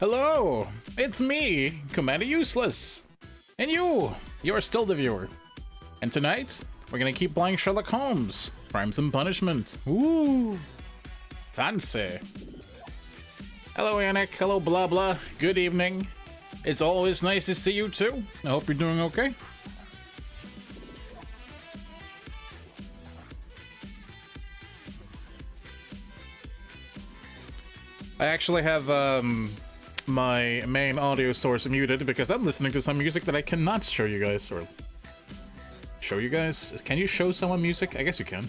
Hello, it's me, Commander Useless. And you are still the viewer. And tonight, we're gonna keep playing Sherlock Holmes, Crimes and Punishment. Ooh, fancy. Hello, Anik. Hello, blah blah. Good evening. It's always nice to see you too. I hope you're doing okay. I actually have my main audio source muted because I'm listening to some music that I cannot show you guys. Or show you guys? Can you show someone music? I guess you can.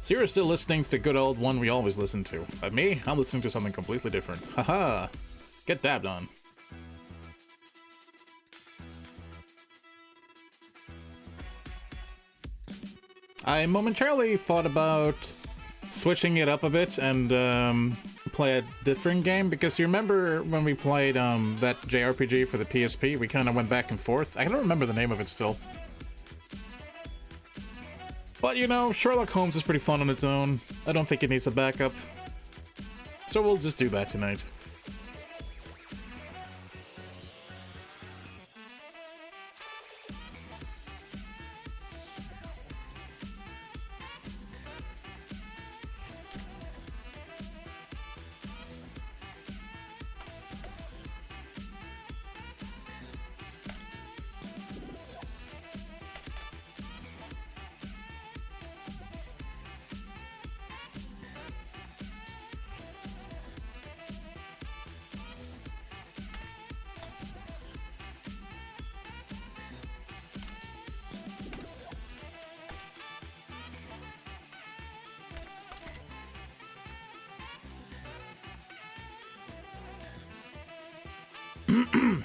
So you're still listening to the good old one we always listen to. But me, I'm listening to something completely different. Haha! Get dabbed on. I momentarily thought about switching it up a bit and play a different game, because you remember when we played that JRPG for the PSP, we kind of went back and forth. I don't remember the name of it still. But you know, Sherlock Holmes is pretty fun on its own. I don't think it needs a backup. So we'll just do that tonight.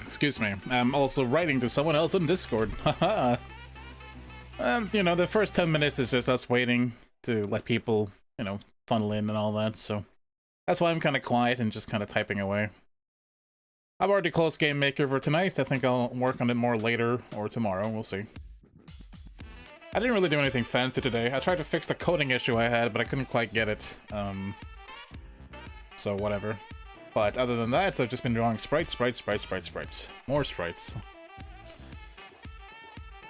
Excuse me, I'm also writing to someone else on Discord. Haha. You know, the first 10 minutes is just us waiting to let people, you know, funnel in and all that, so that's why I'm kind of quiet and just kind of typing away. I've already closed Game Maker for tonight. I think I'll work on it more later or tomorrow. We'll see. I didn't really do anything fancy today. I tried to fix the coding issue I had, but I couldn't quite get it. So whatever. But other than that, I've just been drawing sprites. More sprites.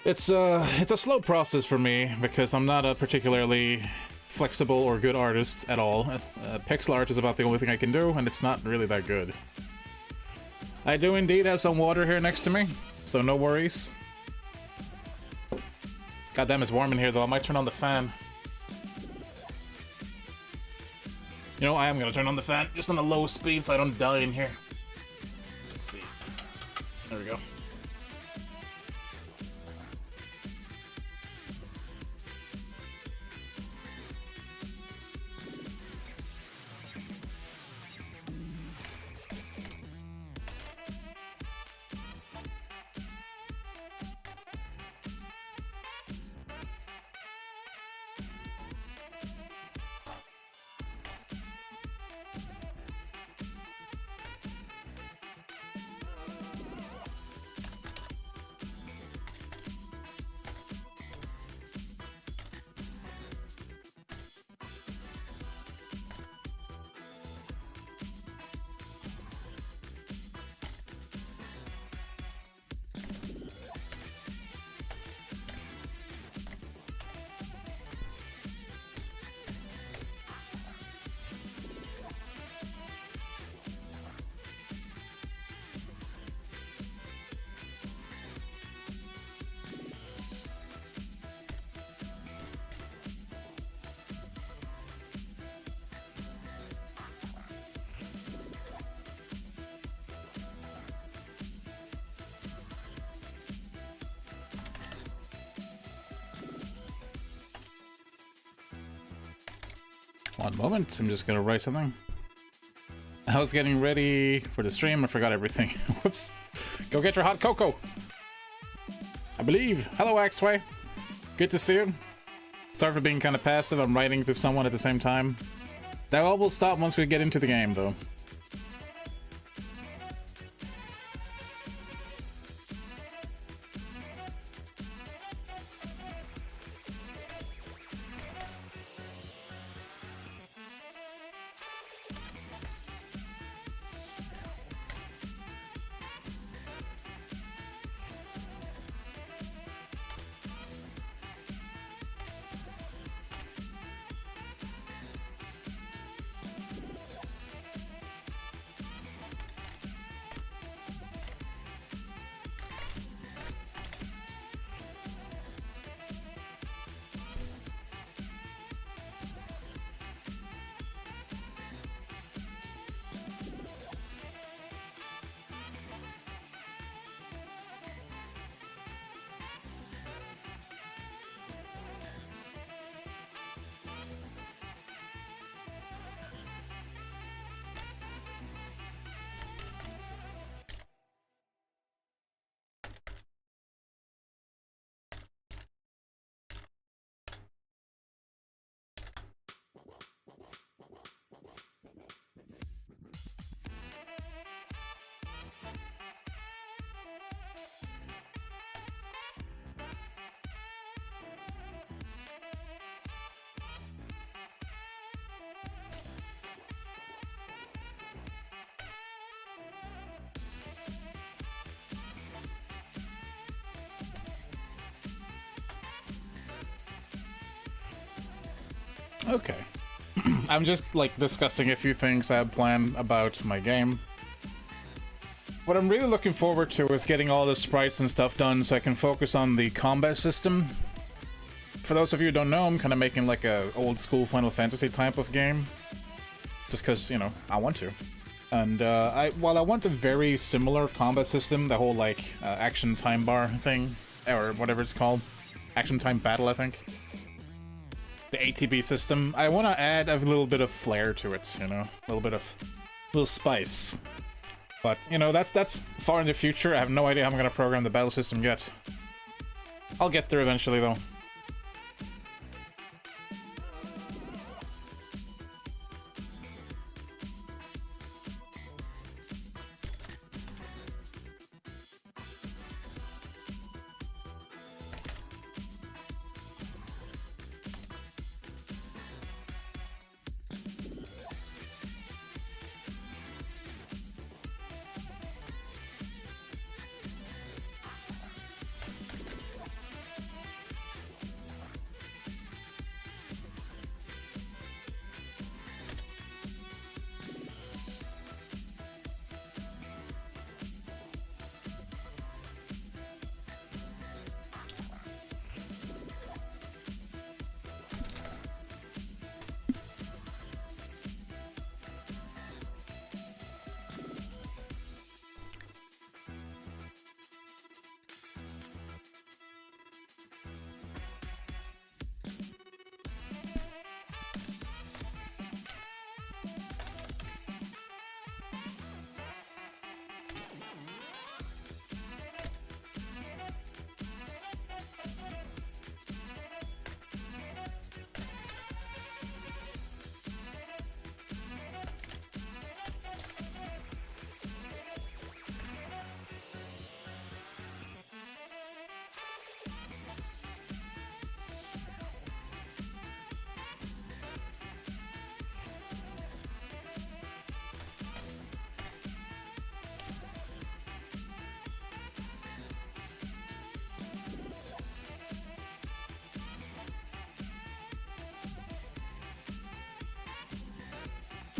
It's a slow process for me, because I'm not a particularly flexible or good artist at all. Pixel art is about the only thing I can do, and it's not really that good. I do indeed have some water here next to me, so no worries. Goddamn, it's warm in here though. I might turn on the fan. You know, I am gonna turn on the fan, just on a low speed so I don't die in here. Let's see. There we go. One moment, I'm just gonna write something. I was getting ready for the stream, I forgot everything. Whoops. Go get your hot cocoa! I believe. Hello, Axway. Good to see you. Sorry for being kind of passive, I'm writing to someone at the same time. That all will stop once we get into the game, though. Okay. I'm just, like, discussing a few things I have planned about my game. What I'm really looking forward to is getting all the sprites and stuff done so I can focus on the combat system. For those of you who don't know, I'm kind of making, like, a old-school Final Fantasy type of game. Just because, you know, I want to. And, while I want a very similar combat system, the whole, like, action time bar thing, or whatever it's called. Action time battle, I think. The ATB system, I want to add a little bit of flair to it, you know? A little bit of... little spice. But, you know, that's far in the future. I have no idea how I'm going to program the battle system yet. I'll get there eventually, though.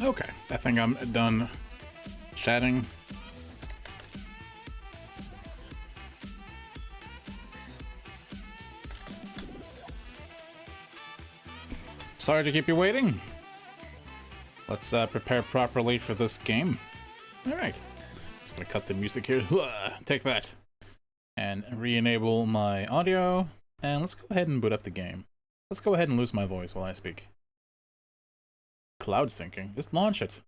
Okay, I think I'm done chatting. Sorry to keep you waiting. Let's prepare properly for this game. Alright. Just gonna cut the music here. Take that. And re-enable my audio. And let's go ahead and boot up the game. Let's go ahead and lose my voice while I speak. Cloud syncing. Just launch it.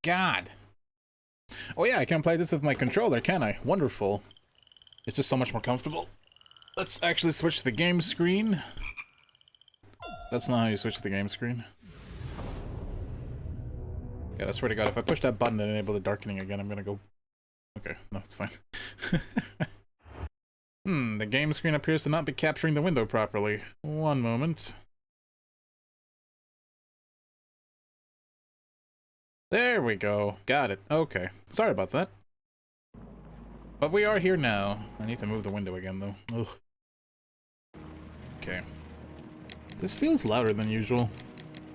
God. Oh yeah, I can play this with my controller, can I? Wonderful. It's just so much more comfortable. Let's actually switch to the game screen. That's not how you switch to the game screen. God, I swear to God, if I push that button and enable the darkening again, I'm gonna go... Okay, no, it's fine. The game screen appears to not be capturing the window properly. One moment. There we go. Got it. Okay. Sorry about that. But we are here now. I need to move the window again, though. Ugh. Okay. This feels louder than usual.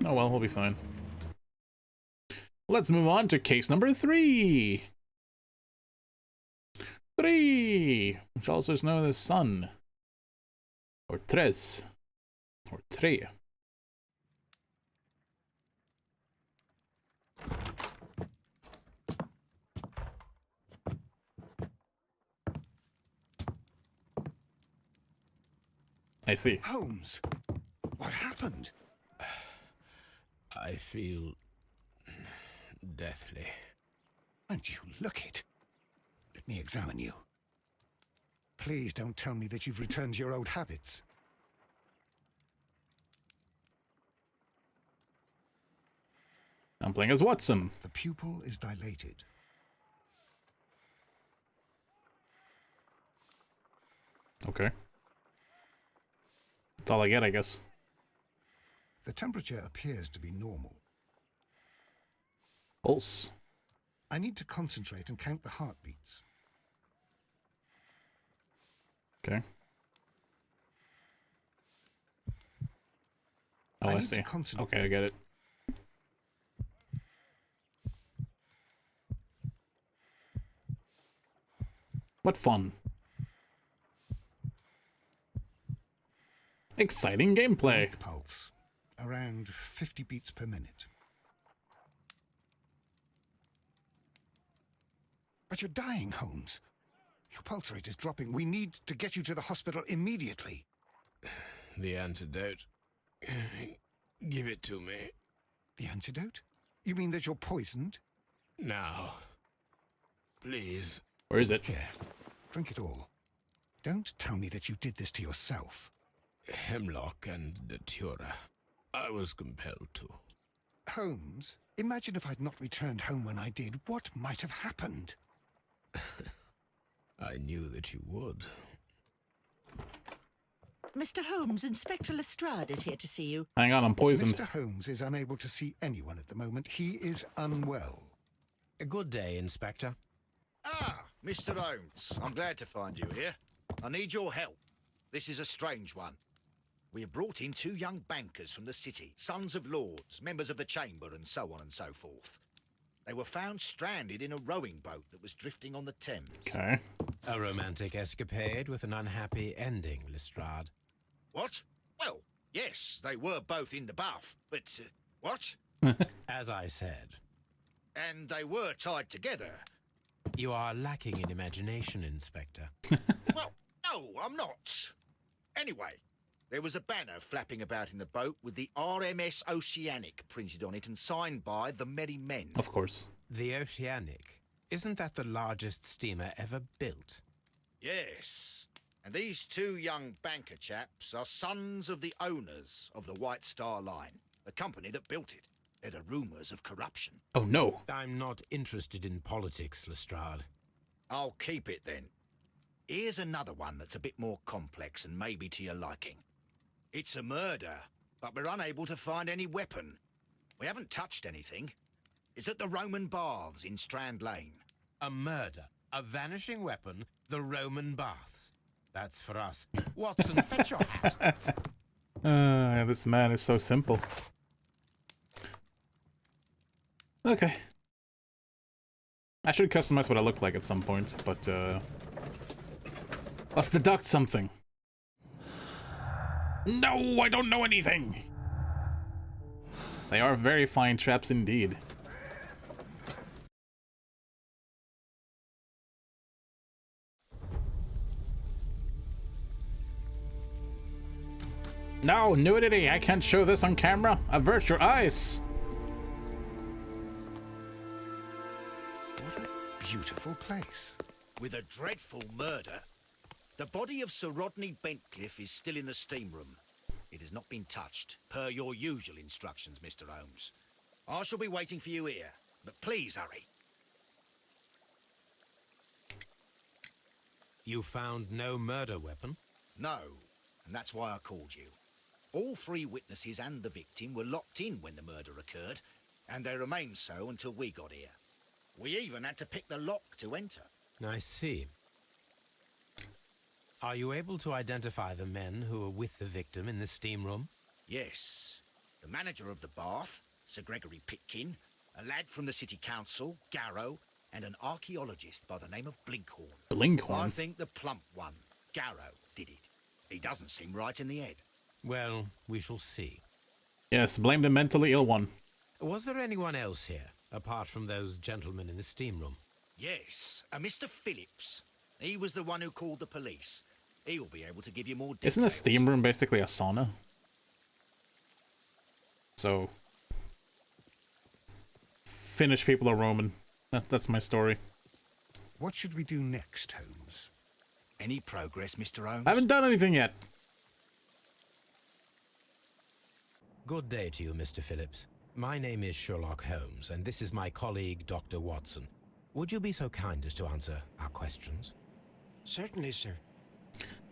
Oh well, we'll be fine. Let's move on to case number 3. 3, which also is known as sun, or tres, or tre. I see. Holmes, what happened? I feel deathly. And you look it. Let me examine you. Please don't tell me that you've returned to your old habits. I'm playing as Watson. The pupil is dilated. Okay. That's all I get, I guess. The temperature appears to be normal. Pulse. I need to concentrate and count the heartbeats. Okay. Oh, I need see. to concentrate. Okay, I get it. What fun. Exciting gameplay. Blink pulse, around 50 beats per minute. But you're dying, Holmes. Your pulse rate is dropping. We need to get you to the hospital immediately. The antidote. Give it to me. The antidote? You mean that you're poisoned? Now. Please. Where is it? Here, drink it all. Don't tell me that you did this to yourself. Hemlock and Datura. I was compelled to. Holmes, imagine if I'd not returned home when I did. What might have happened? I knew that you would. Mr. Holmes, Inspector Lestrade is here to see you. Hang on, I'm poisoned. Mr. Holmes is unable to see anyone at the moment. He is unwell. A good day, Inspector. Ah, Mr. Holmes, I'm glad to find you here. I need your help. This is a strange one. We have brought in 2 young bankers from the city, sons of lords, members of the chamber, and so on and so forth. They were found stranded in a rowing boat that was drifting on the Thames. Okay. A romantic escapade with an unhappy ending, Lestrade. What? Well, yes, they were both in the bath, but what? As I said, And they were tied together. you are lacking in imagination, Inspector. Well, no, I'm not. Anyway, there was a banner flapping about in the boat with the RMS Oceanic printed on it and signed by the Merry Men. Of course. The Oceanic. Isn't that the largest steamer ever built? Yes. And these 2 young banker chaps are sons of the owners of the White Star Line, the company that built it. There are rumours of corruption. Oh no. I'm not interested in politics, Lestrade. I'll keep it then. Here's another one that's a bit more complex and maybe to your liking. It's a murder, but we're unable to find any weapon. We haven't touched anything. It's at the Roman Baths in Strand Lane. A murder, a vanishing weapon, the Roman baths. That's for us. Watson, fetch your hat. This man is so simple. Okay. I should customize what I look like at some point, but let's deduct something. No, I don't know anything. They are very fine traps indeed. No, nudity! I can't show this on camera! Avert your eyes! What a beautiful place. With a dreadful murder. The body of Sir Rodney Bentcliffe is still in the steam room. It has not been touched, per your usual instructions, Mr. Holmes. I shall be waiting for you here, but please hurry. You found no murder weapon? No, and that's why I called you. All 3 witnesses and the victim were locked in when the murder occurred, and they remained so until we got here. We even had to pick the lock to enter. I see. Are you able to identify the men who were with the victim in the steam room? Yes. The manager of the bath, Sir Gregory Pitkin, a lad from the city council, Garrow, and an archaeologist by the name of Blinkhorn. I Blinkhorn? think the plump one, Garrow, did it. He doesn't seem right in the head. Well, we shall see. Yes, blame the mentally ill one. Was there anyone else here, apart from those gentlemen in the steam room? Yes, a Mr. Phillips. He was the one who called the police. He'll be able to give you more details. Isn't a steam room basically a sauna? So... Finnish people are Roman. That's my story. What should we do next, Holmes? Any progress, Mr. Holmes? I haven't done anything yet. Good day to you, Mr. Phillips. My name is Sherlock Holmes, and this is my colleague, Dr. Watson. Would you be so kind as to answer our questions? Certainly, sir.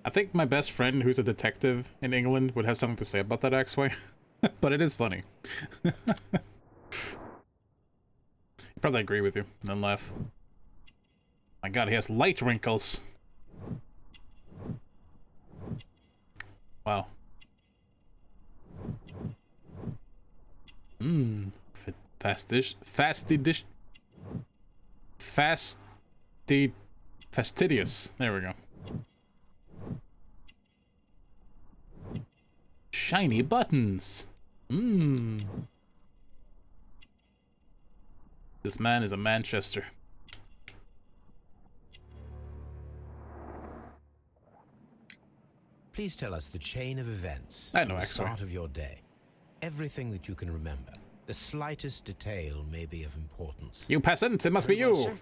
I think my best friend, who's a detective in England, would have something to say about that, actually. But it is funny. He'd probably agree with you, and then laugh. My god, he has light wrinkles. Wow. Fastidious. There we go. Shiny buttons. This man is a Manchester. Please tell us the chain of events. I know, from the actually. start of your day. Everything that you can remember. The slightest detail may be of importance. You peasant, it must be Very well, you. sir.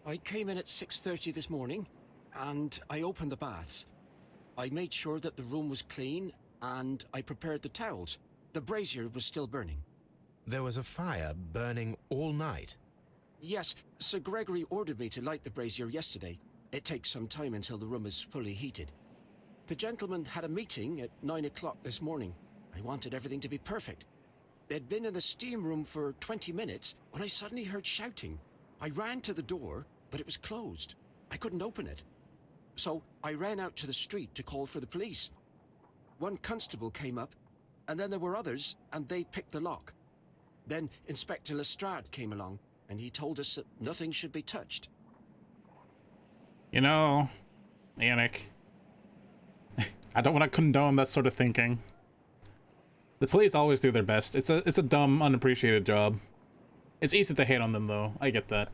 I came in at 6:30 this morning, and I opened the baths. I made sure that the room was clean, and I prepared the towels. The brazier was still burning. There was a fire burning all night. Yes, Sir Gregory ordered me to light the brazier yesterday. It takes some time until the room is fully heated. The gentleman had a meeting at 9 o'clock this morning. I wanted everything to be perfect. They'd been in the steam room for 20 minutes when I suddenly heard shouting. I ran to the door, but it was closed. I couldn't open it. So I ran out to the street to call for the police. One constable came up, and then there were others, and they picked the lock. Then Inspector Lestrade came along, and he told us that nothing should be touched. You know, Yannick, I don't want to condone that sort of thinking. The police always do their best. It's a dumb, unappreciated job. It's easy to hate on them, though. I get that.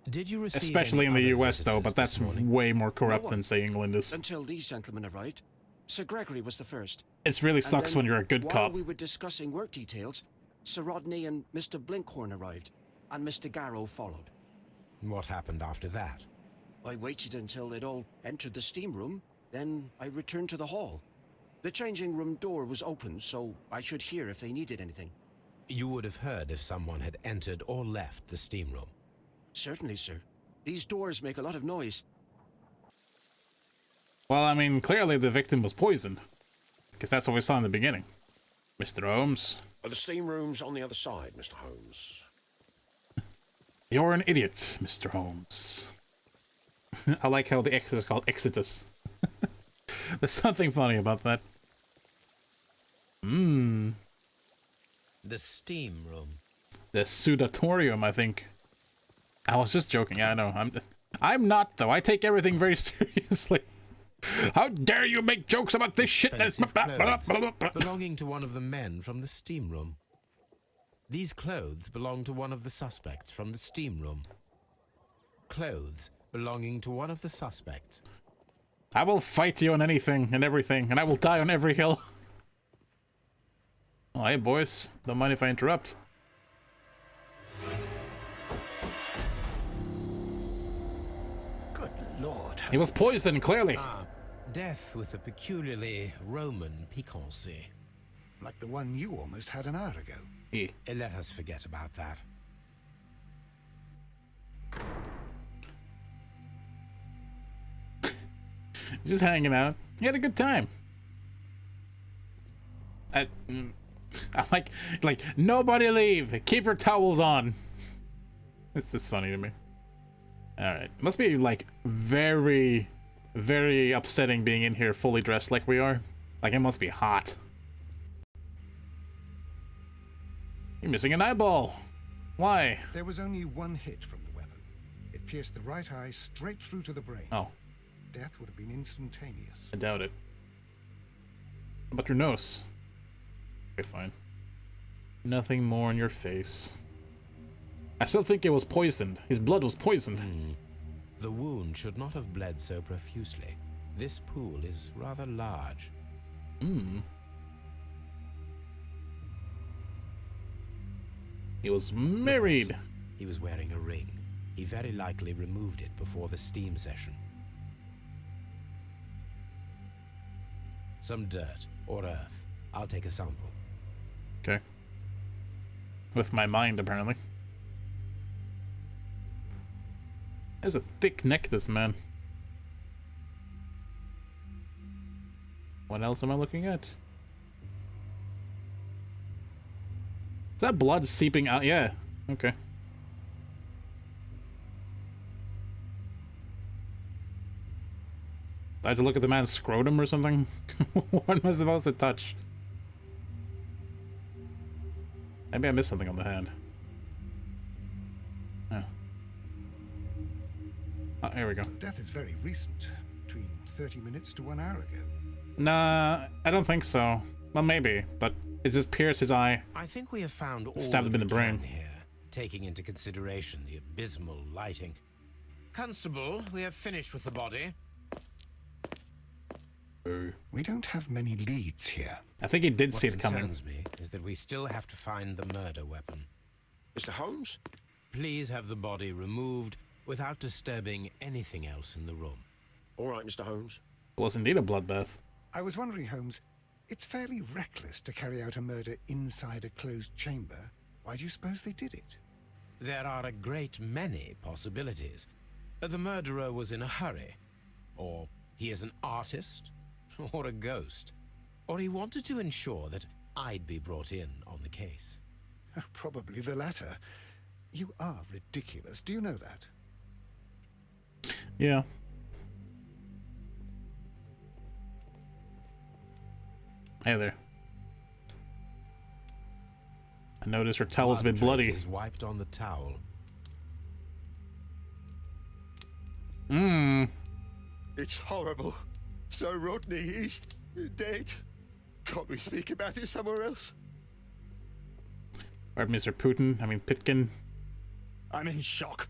Did you receive Especially in any the other US, though, visitors but that's this morning? way more corrupt No than, one. say, England is. Until these gentlemen arrived. Sir Gregory was the first. It really And sucks then, when you're a good while cop. we were discussing work details, Sir Rodney and Mr. Blinkhorn arrived, and Mr. Garrow followed. What happened after that? I waited until they'd all entered the steam room, then I returned to the hall. The changing room door was open, so I should hear if they needed anything. You would have heard if someone had entered or left the steam room. Certainly, sir. These doors make a lot of noise. Well, I mean, clearly the victim was poisoned. Because that's what we saw in the beginning. Mr. Holmes, The steam room's on the other side, Mr. Holmes. you're an idiot, Mr. Holmes. I like how the exit is called Exitus. There's something funny about that. The steam room. The sudatorium, I think. I was just joking. Yeah, I know. I'm not, though. I take everything very seriously. How dare you make jokes about this shit? Expensive clothes belonging to one of the men from the steam room. These clothes belong to one of the suspects from the steam room. Clothes belonging to one of the suspects. I will fight you on anything and everything, and I will die on every hill. Oh, hey, boys. Don't mind if I interrupt. Good Lord. He was poisoned, clearly. Death with a peculiarly Roman piquancy. Like the one you almost had an hour ago. Let us forget about that. He's just hanging out. He had a good time. I'm like, nobody leave. Keep your towels on. It's just funny to me. Alright. Must be, like, very, very upsetting being in here fully dressed like we are. Like, it must be hot. You're missing an eyeball. Why? There was only one hit from the weapon. It pierced the right eye straight through to the brain. Oh, Death would have been instantaneous. I doubt it. How about your nose? Okay, fine. Nothing more on your face. I still think it was poisoned. His blood was poisoned. The wound should not have bled so profusely. This pool is rather large. He was married. He was wearing a ring. He very likely removed it before the steam session. Some dirt or earth. I'll take a sample. Okay. With my mind, apparently. Has a thick neck, this man. What else am I looking at? Is that blood seeping out? Yeah. Okay. I have to look at the man's scrotum or something? What am I supposed to touch? Maybe I missed something on the hand. Oh. Oh, here we go. Death is very recent, between 30 minutes to 1 hour ago. Nah, I don't think so. Well, maybe, but it just pierced his eye. I think we have found all Stabbed him in that the we brain. can here, taking into consideration the abysmal lighting. Constable, we have finished with the body. We don't have many leads here. I think he did What see it coming. concerns me is that we still have to find the murder weapon. Mr. Holmes? Please have the body removed without disturbing anything else in the room. All right, Mr. Holmes. It was indeed a bloodbath. I was wondering, Holmes, it's fairly reckless to carry out a murder inside a closed chamber. Why do you suppose they did it? There are a great many possibilities. The murderer was in a hurry. Or he is an artist. Or a ghost. Or he wanted to ensure that I'd be brought in on the case. Probably the latter. You are ridiculous. Do you know that? Yeah. Hey there. I noticed her towel's a bit bloody. Traces wiped on the towel. Mmm. It's horrible. So Rodney, he's dead. Can't we speak about it somewhere else? Or Mr. Putin, I mean Pitkin. I'm in shock.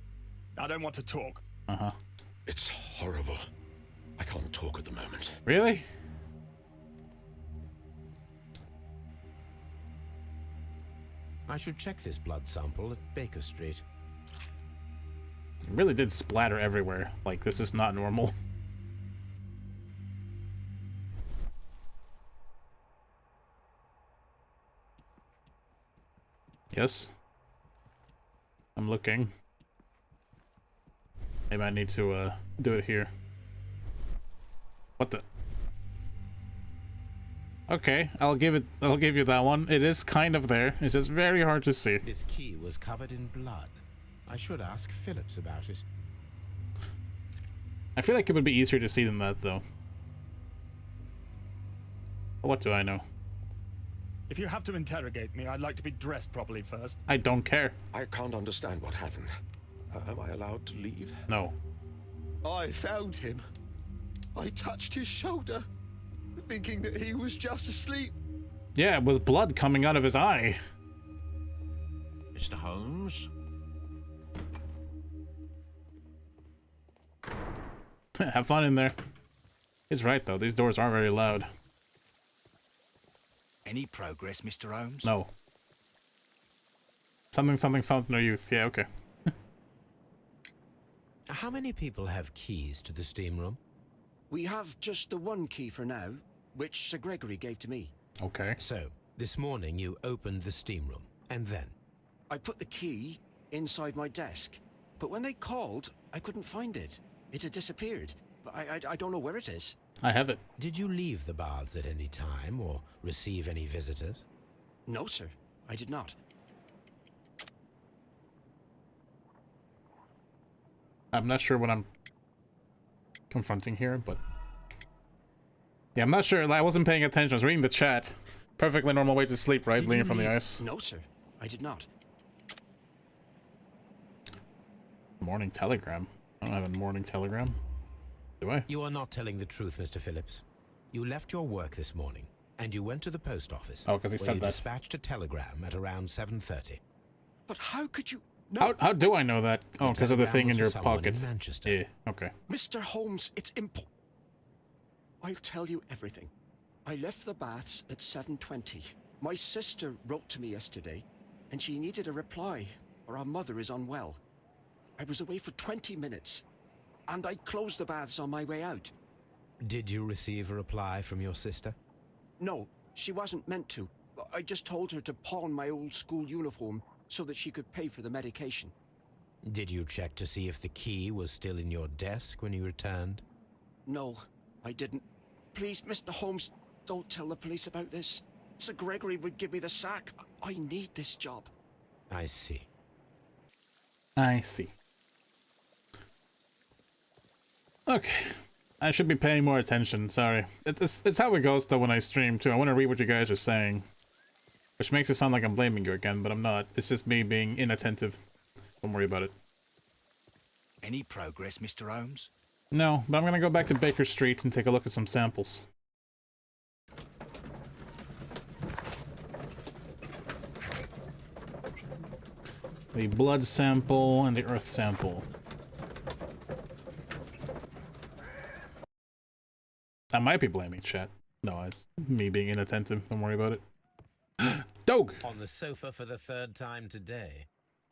I don't want to talk. Uh-huh. It's horrible. I can't talk at the moment. Really? I should check this blood sample at Baker Street. It really did splatter everywhere. Like, this is not normal. Yes. I'm looking. Maybe I need to do it here. What the? Okay, I'll give you that one. It is kind of there. It's just very hard to see. This key was covered in blood. I should ask Phillips about it. I feel like it would be easier to see than that, though. What do I know? If you have to interrogate me, I'd like to be dressed properly first. I don't care. I can't understand what happened. Am I allowed to leave? No. I found him. I touched his shoulder, thinking that he was just asleep. Yeah, with blood coming out of his eye. Mr. Holmes? Have fun in there. He's right, though. These doors are very loud. Any progress, Mr. Holmes? No. Something found in our youth. Yeah, okay. How many people have keys to the steam room? We have just the one key for now, which Sir Gregory gave to me. Okay. So, this morning you opened the steam room, and then? I put the key inside my desk, but when they called, I couldn't find it. It had disappeared, but I don't know where it is. I have it. Did you leave the baths at any time, or receive any visitors? No, sir, I did not. I'm not sure what I'm confronting here, but... Yeah, I'm not sure. I wasn't paying attention. I was reading the chat. Perfectly normal way to sleep, right? Did Leaning you from the leave- ice. No, sir, I did not. Morning telegram. I don't have a morning telegram. Do I? You are not telling the truth, Mr. Phillips. You left your work this morning, and you went to the post office. Oh, 'cause he where said you that. dispatched a telegram at around 7:30. But how could you... No, How do I know that? Oh, because of the thing in your telegram was for someone pocket. in Manchester. Yeah, okay. Mr. Holmes, it's important. I'll tell you everything. I left the baths at 7:20. My sister wrote to me yesterday, and she needed a reply, or our mother is unwell. I was away for 20 minutes, and I closed the baths on my way out. Did you receive a reply from your sister? No, she wasn't meant to. I just told her to pawn my old school uniform so that she could pay for the medication. Did you check to see if the key was still in your desk when you returned? No, I didn't. Please, Mr. Holmes, don't tell the police about this. Sir Gregory would give me the sack. I need this job. I see. I see. Okay. I should be paying more attention, sorry. It's how it goes, though, when I stream, too. I want to read what you guys are saying. Which makes it sound like I'm blaming you again, but I'm not. It's just me being inattentive. Don't worry about it. Any progress, Mr. Holmes? No, but I'm gonna go back to Baker Street and take a look at some samples. The blood sample and the earth sample. I might be blaming chat. No, it's me being inattentive. Don't worry about it. Dog! On the sofa for the third time today.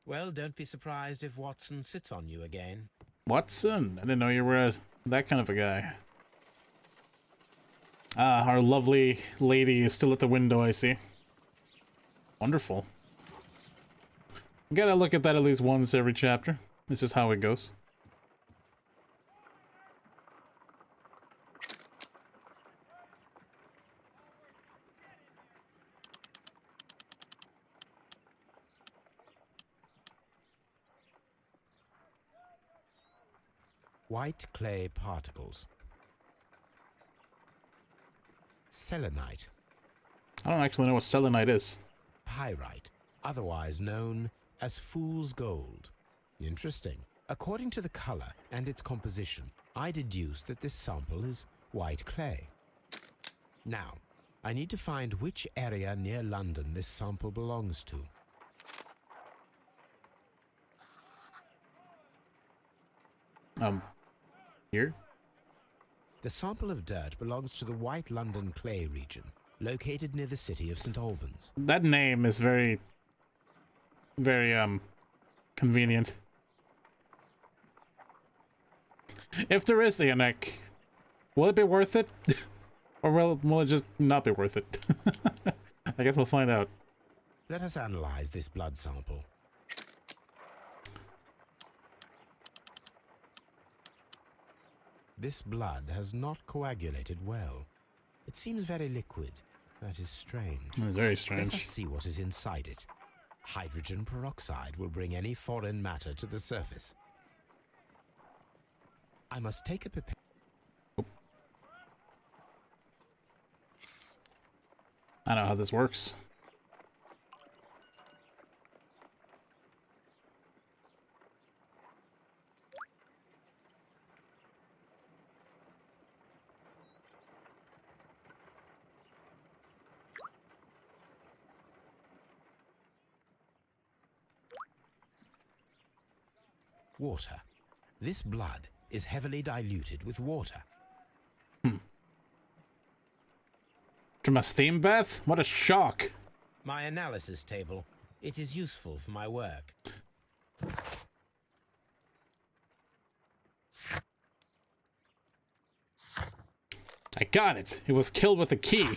Well, don't be surprised if Watson sits on you again. Watson? I didn't know you were that kind of a guy. Ah, our lovely lady is still at the window, I see. Wonderful. Gotta look at that at least once every chapter. This is how it goes. White clay particles. Selenite. I don't actually know what selenite is. Pyrite, otherwise known as fool's gold. Interesting. According to the color and its composition, I deduce that this sample is white clay. Now, I need to find which area near London this sample belongs to. Here? The sample of dirt belongs to the White London Clay region, located near the city of St. Albans. That name is very, convenient. If there is the neck, will it be worth it? Or will it just not be worth it? I guess we'll find out. Let us analyze this blood sample. This blood has not coagulated well. It seems very liquid. That is strange. It's very Let strange. us see what is inside it. Hydrogen peroxide will bring any foreign matter to the surface. I must take a pipette. I know how this works. Water. This blood is heavily diluted with water. From a steam bath? What a shock! My analysis table. It is useful for my work. I got it! It was killed with a key!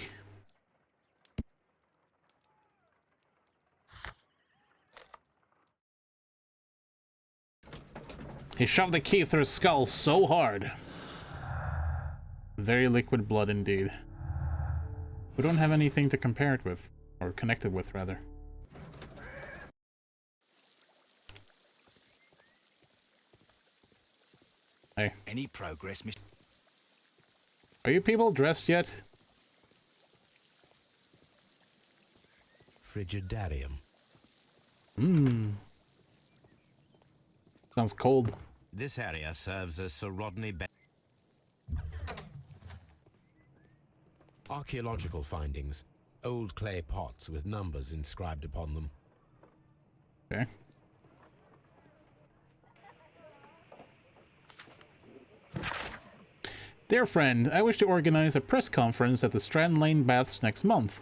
He shoved the key through his skull so hard. Very liquid blood indeed. We don't have anything to compare it with. Or connect it with, rather. Hey. Any progress, Mr. Are you people dressed yet? Frigidarium. Sounds cold. This area serves as Sir Rodney Bay. Archaeological findings. Old clay pots with numbers inscribed upon them. Okay. Dear friend, I wish to organize a press conference at the Strand Lane Baths next month.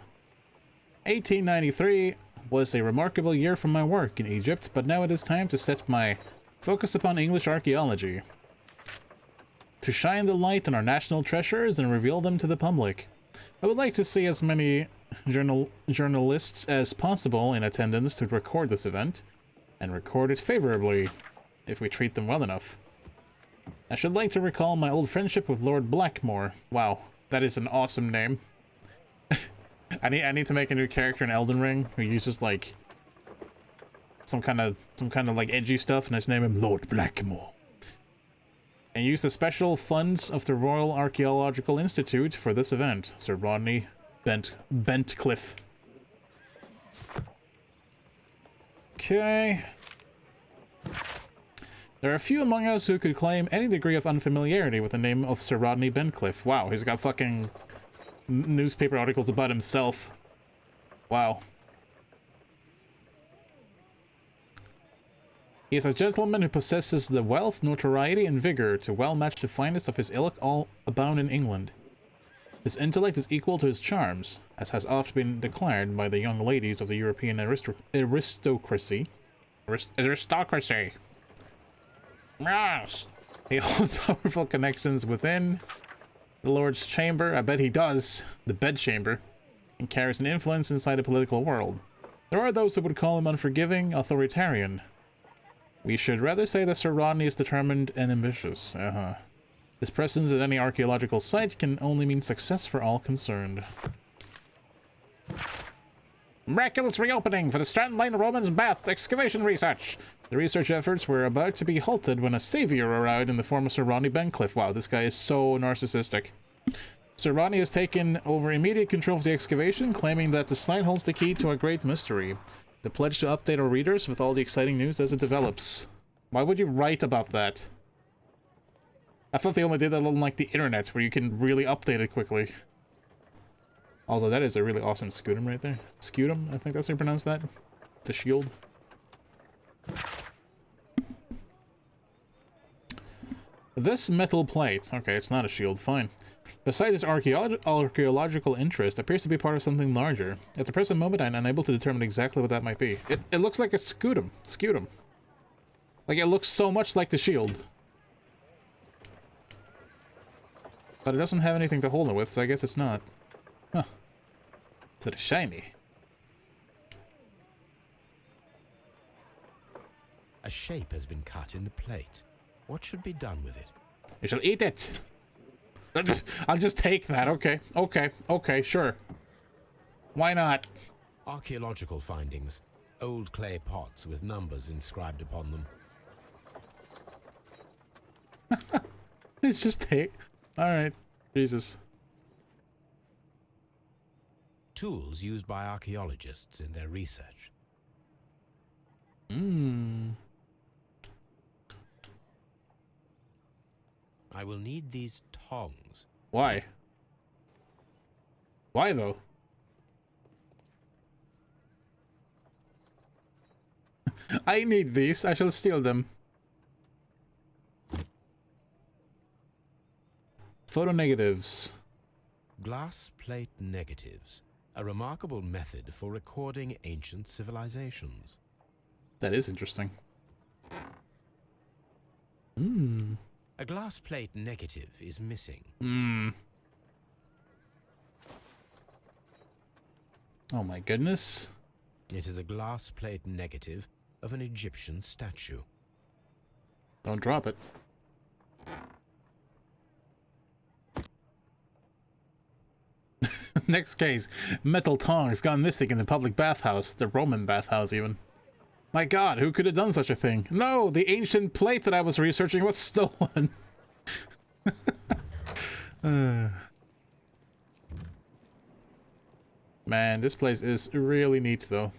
1893 was a remarkable year for my work in Egypt, but now it is time to set my focus upon English archaeology. To shine the light on our national treasures and reveal them to the public. I would like to see as many journalists as possible in attendance to record this event, and record it favorably, if we treat them well enough. I should like to recall my old friendship with Lord Blackmore. Wow, that is an awesome name. I need to make a new character in Elden Ring who uses like some kind of like edgy stuff, and I just name him Lord Blackmore. And use the special funds of the Royal Archaeological Institute for this event. Sir Rodney Bentcliffe. Okay. There are few among us who could claim any degree of unfamiliarity with the name of Sir Rodney Bencliffe. Wow, he's got fucking newspaper articles about himself. Wow. He is a gentleman who possesses the wealth, notoriety, and vigor to well match the finest of his ilk all abound in England. His intellect is equal to his charms, as has oft been declared by the young ladies of the European aristocracy. Aristocracy. Yes. He holds powerful connections within the Lord's chamber. I bet he does. The bedchamber. And carries an influence inside the political world. There are those who would call him unforgiving, authoritarian. We should rather say that Sir Rodney is determined and ambitious. His presence at any archaeological site can only mean success for all concerned. Miraculous reopening for the Strand Line Romans Bath excavation research. The research efforts were about to be halted when a savior arrived in the form of Sir Rodney Bencliffe. Wow, this guy is so narcissistic. Sir Rodney has taken over immediate control of the excavation, claiming that the site holds the key to a great mystery. The pledge to update our readers with all the exciting news as it develops. Why would you write about that? I thought they only did that on, like, the internet, where you can really update it quickly. Also, that is a really awesome scutum right there. Scutum, I think that's how you pronounce that. It's a shield. This metal plate. Okay, it's not a shield, fine. Besides its archaeological interest, appears to be part of something larger. At the present moment, I'm unable to determine exactly what that might be. It looks like a scutum. Scutum. Like, it looks so much like the shield. But it doesn't have anything to hold it with, so I guess it's not. Huh. So it's shiny. A shape has been cut in the plate. What should be done with it? You shall eat it! I'll just take that, okay. Okay, sure. Why not? Archaeological findings. Old clay pots with numbers inscribed upon them. It's just take... Alright. Jesus. Tools used by archaeologists in their research. I will need these tongs. Why? Why, though? I need these. I shall steal them. Photo negatives. Glass plate negatives. A remarkable method for recording ancient civilizations. That is interesting. A glass plate negative is missing. Oh my goodness. It is a glass plate negative of an Egyptian statue. Don't drop it. Next case. Metal tongs gone missing in the public bathhouse. The Roman bathhouse, even. My god, who could have done such a thing? No, the ancient plate that I was researching was stolen. Man, this place is really neat, though.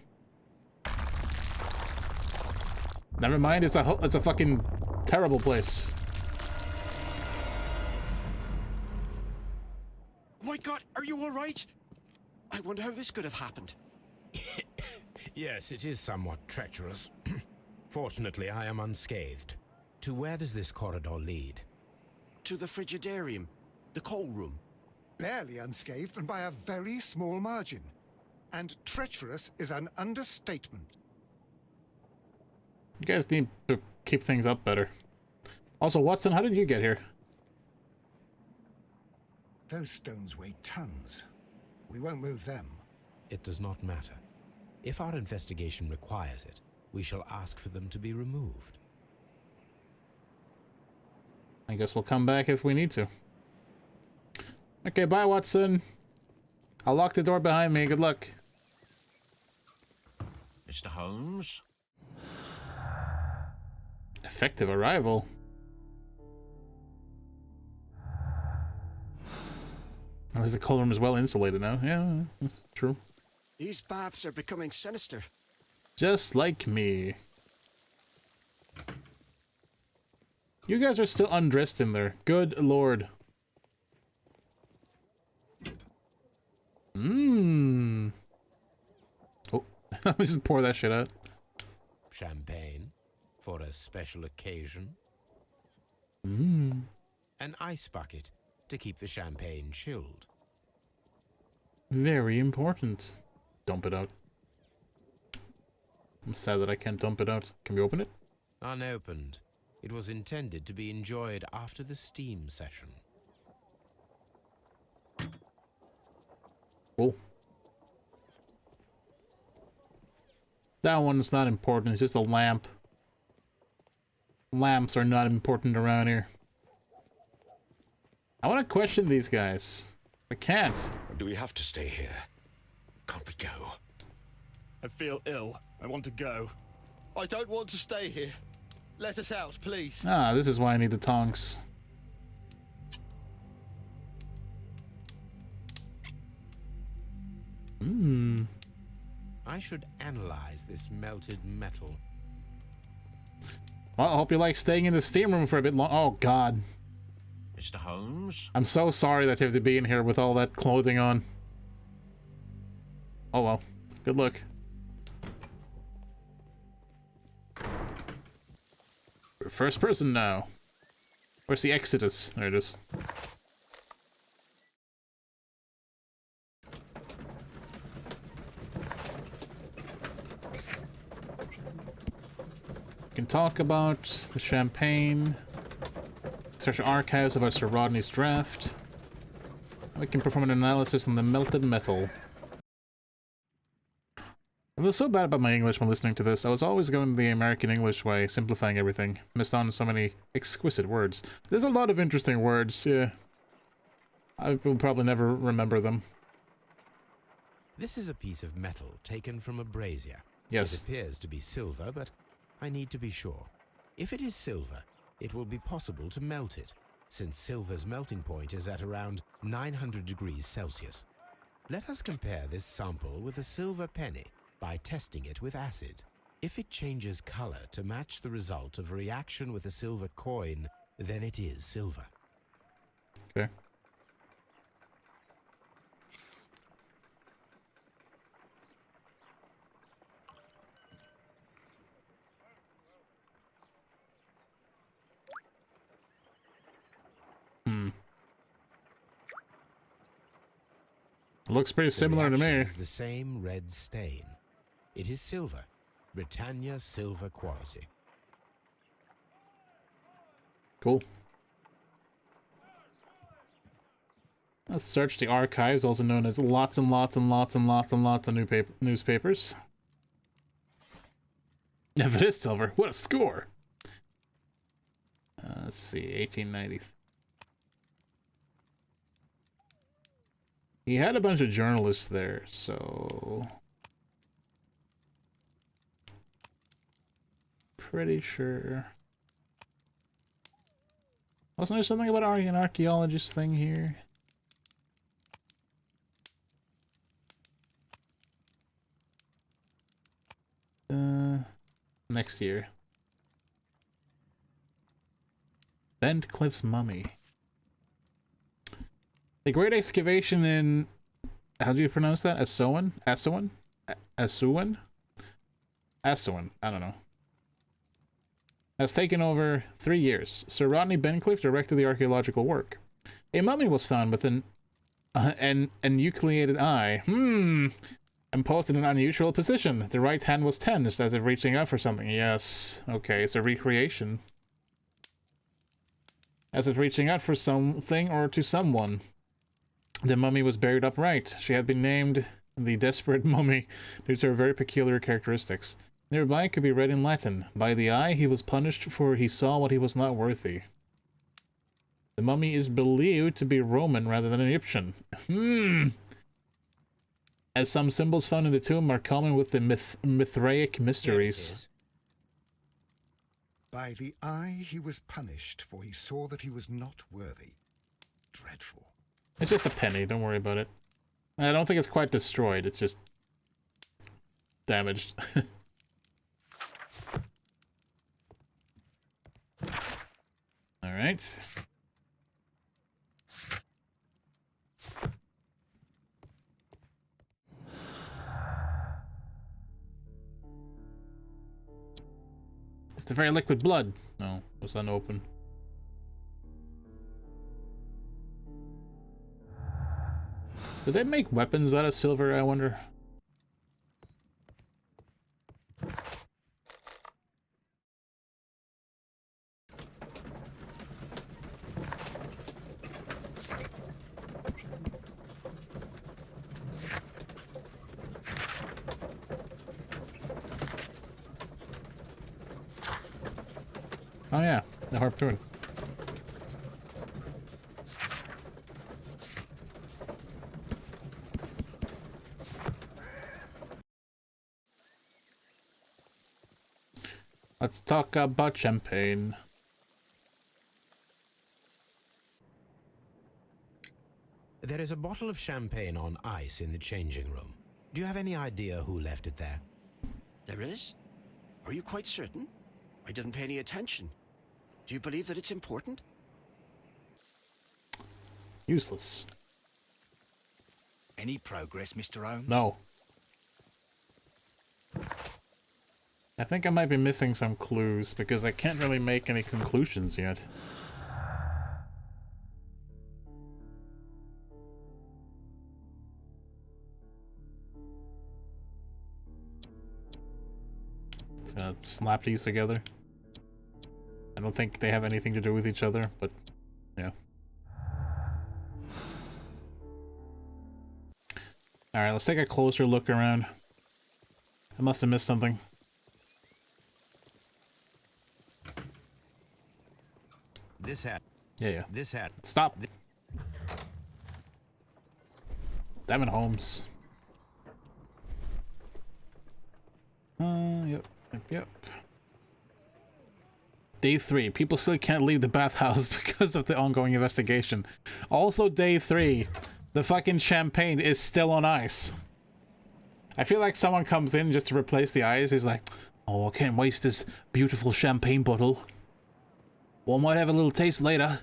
Never mind, it's a fucking terrible place. Oh my god, are you alright? I wonder how this could have happened. Yes, it is somewhat treacherous. Fortunately, I am unscathed. To where does this corridor lead? To the frigidarium, the coal room. Barely unscathed and by a very small margin. And treacherous is an understatement. You guys need to keep things up better. Also, Watson, how did you get here? Those stones weigh tons. We won't move them. It does not matter. If our investigation requires it, we shall ask for them to be removed. I guess we'll come back if we need to. Okay, bye, Watson. I'll lock the door behind me. Good luck. Mr. Holmes? Effective arrival. At least the cold room is well insulated now. Yeah, true. These baths are becoming sinister. Just like me. You guys are still undressed in there. Good lord. Mmm. Oh, let me just pour that shit out. Champagne for a special occasion. Mmm. An ice bucket to keep the champagne chilled. Very important. Dump it out. I'm sad that I can't dump it out. Can we open it? Unopened. It was intended to be enjoyed after the steam session. Cool. That one's not important. It's just a lamp. Lamps are not important around here. I want to question these guys. I can't. Do we have to stay here? Can't we go? I feel ill. I want to go. I don't want to stay here. Let us out, please. Ah, this is why I need the tongs. Hmm. I should analyze this melted metal. Well, I hope you like staying in the steam room for a bit long. Oh, God. Mr. Holmes? I'm so sorry that you have to be in here with all that clothing on. Oh, well. Good luck. We're first person now. Where's the Exodus? There it is. We can talk about the champagne. Search archives about Sir Rodney's draft. We can perform an analysis on the melted metal. I feel so bad about my English when listening to this. I was always going the American English way, simplifying everything. Missed on so many exquisite words. There's a lot of interesting words, yeah. I will probably never remember them. This is a piece of metal taken from a brazier. Yes. It appears to be silver, but I need to be sure. If it is silver, it will be possible to melt it, since silver's melting point is at around 900 degrees Celsius. Let us compare this sample with a silver penny by testing it with acid. If it changes color to match the result of a reaction with a silver coin, then it is silver. Okay. It looks pretty similar to me. Is the same red stain. It is silver. Britannia silver quality. Cool. Let's search the archives, also known as lots and lots and lots and lots and lots of newspapers. If it is silver, what a score! Let's see, 1890. He had a bunch of journalists there, so... Pretty sure... Wasn't there something about an archaeologist thing here? Next year. Bent Cliff's mummy. The great excavation in... How do you pronounce that? Assuan? Assuan? Assuan? Assuan. I don't know. Has taken over 3 years. Sir Rodney Bencliffe directed the archaeological work. A mummy was found with an enucleated eye. And posed in an unusual position. The right hand was tensed as if reaching out for something. Yes. Okay, it's a recreation. As if reaching out for something or to someone. The mummy was buried upright. She had been named the Desperate Mummy due to her very peculiar characteristics. Nearby could be read in Latin, "By the eye he was punished for he saw what he was not worthy." The mummy is believed to be Roman rather than Egyptian. As some symbols found in the tomb are common with the Mithraic mysteries. By the eye he was punished, for he saw that he was not worthy. Dreadful. It's just a penny, don't worry about it. I don't think it's quite destroyed, it's just damaged. All right. It's the very liquid blood. No, it was unopened. Do they make weapons out of silver, I wonder? Oh yeah, the harpoon. Let's talk about champagne. There is a bottle of champagne on ice in the changing room. Do you have any idea who left it there? There is? Are you quite certain? I didn't pay any attention. Do you believe that it's important? Useless. Any progress, Mr. Holmes? No. I think I might be missing some clues because I can't really make any conclusions yet. Just gonna slap these together. I don't think they have anything to do with each other, but yeah. Alright, let's take a closer look around. I must have missed something. This hat. Yeah. This hat. Stop. Damn it, Holmes. Yep. Day 3. People still can't leave the bathhouse because of the ongoing investigation. Also, day 3. The fucking champagne is still on ice. I feel like someone comes in just to replace the ice. He's like, oh, I can't waste this beautiful champagne bottle. One might have a little taste later.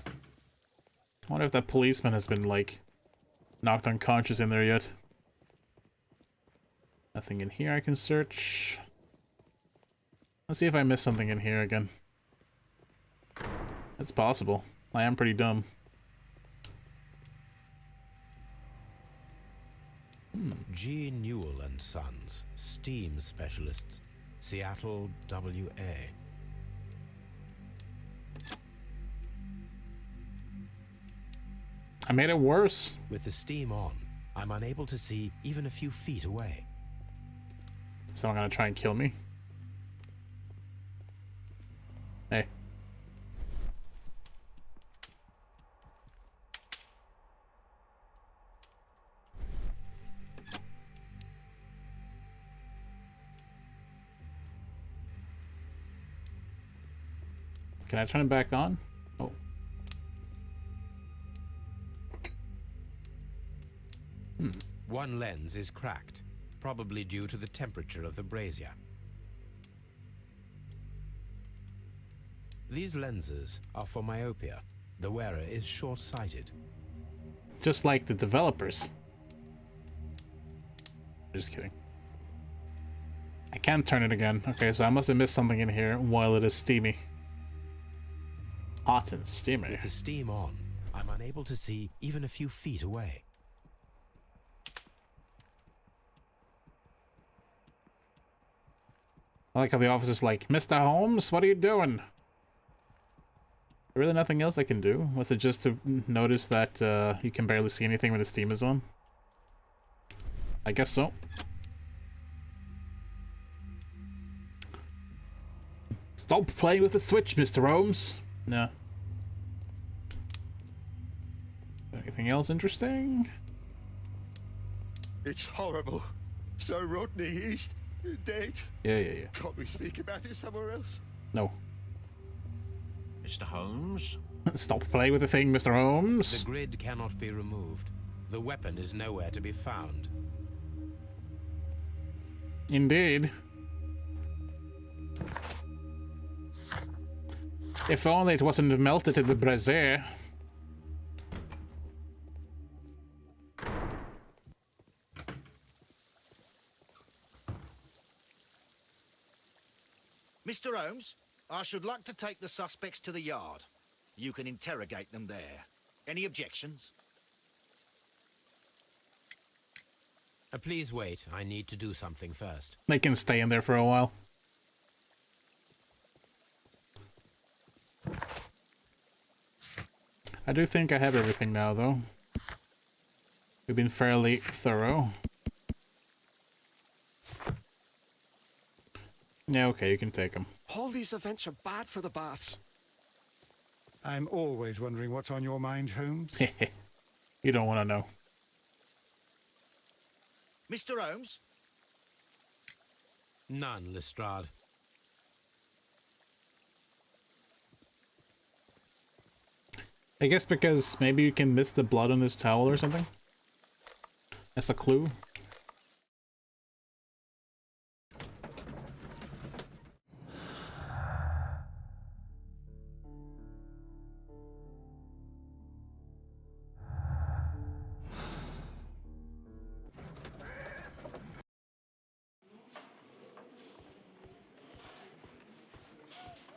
I wonder if that policeman has been, like, knocked unconscious in there yet. Nothing in here I can search. Let's see if I missed something in here again. It's possible. I am pretty dumb. G. Newell and Sons, steam specialists, Seattle, WA. I made it worse. With the steam on, I'm unable to see even a few feet away. Someone gonna try and kill me? Hey. Can I turn it back on? Oh. One lens is cracked, probably due to the temperature of the brazier. These lenses are for myopia. The wearer is short-sighted. Just like the developers. Just kidding. I can't turn it again. Okay, so I must have missed something in here while it is steamy. Hot and steamy. With the steam on, I'm unable to see even a few feet away. I like how the officer's like, Mr. Holmes, what are you doing? Really nothing else I can do? Was it just to notice that you can barely see anything when the steam is on? I guess so. Stop playing with the switch, Mr. Holmes. No. Anything else interesting? It's horrible. So Rodney, he's dead. Yeah. Can't we speak about it somewhere else? No. Mr. Holmes? Stop playing with the thing, Mr. Holmes. The grid cannot be removed. The weapon is nowhere to be found. Indeed. If only it wasn't melted in the brazier. Mr. Holmes, I should like to take the suspects to the yard. You can interrogate them there. Any objections? Please wait. I need to do something first. They can stay in there for a while. I do think I have everything now, though. We've been fairly thorough. Yeah, okay, you can take them. All these events are bad for the baths. I'm always wondering what's on your mind, Holmes. You don't want to know. Mr. Holmes? None, Lestrade. I guess because maybe you can miss the blood on this towel or something? That's a clue.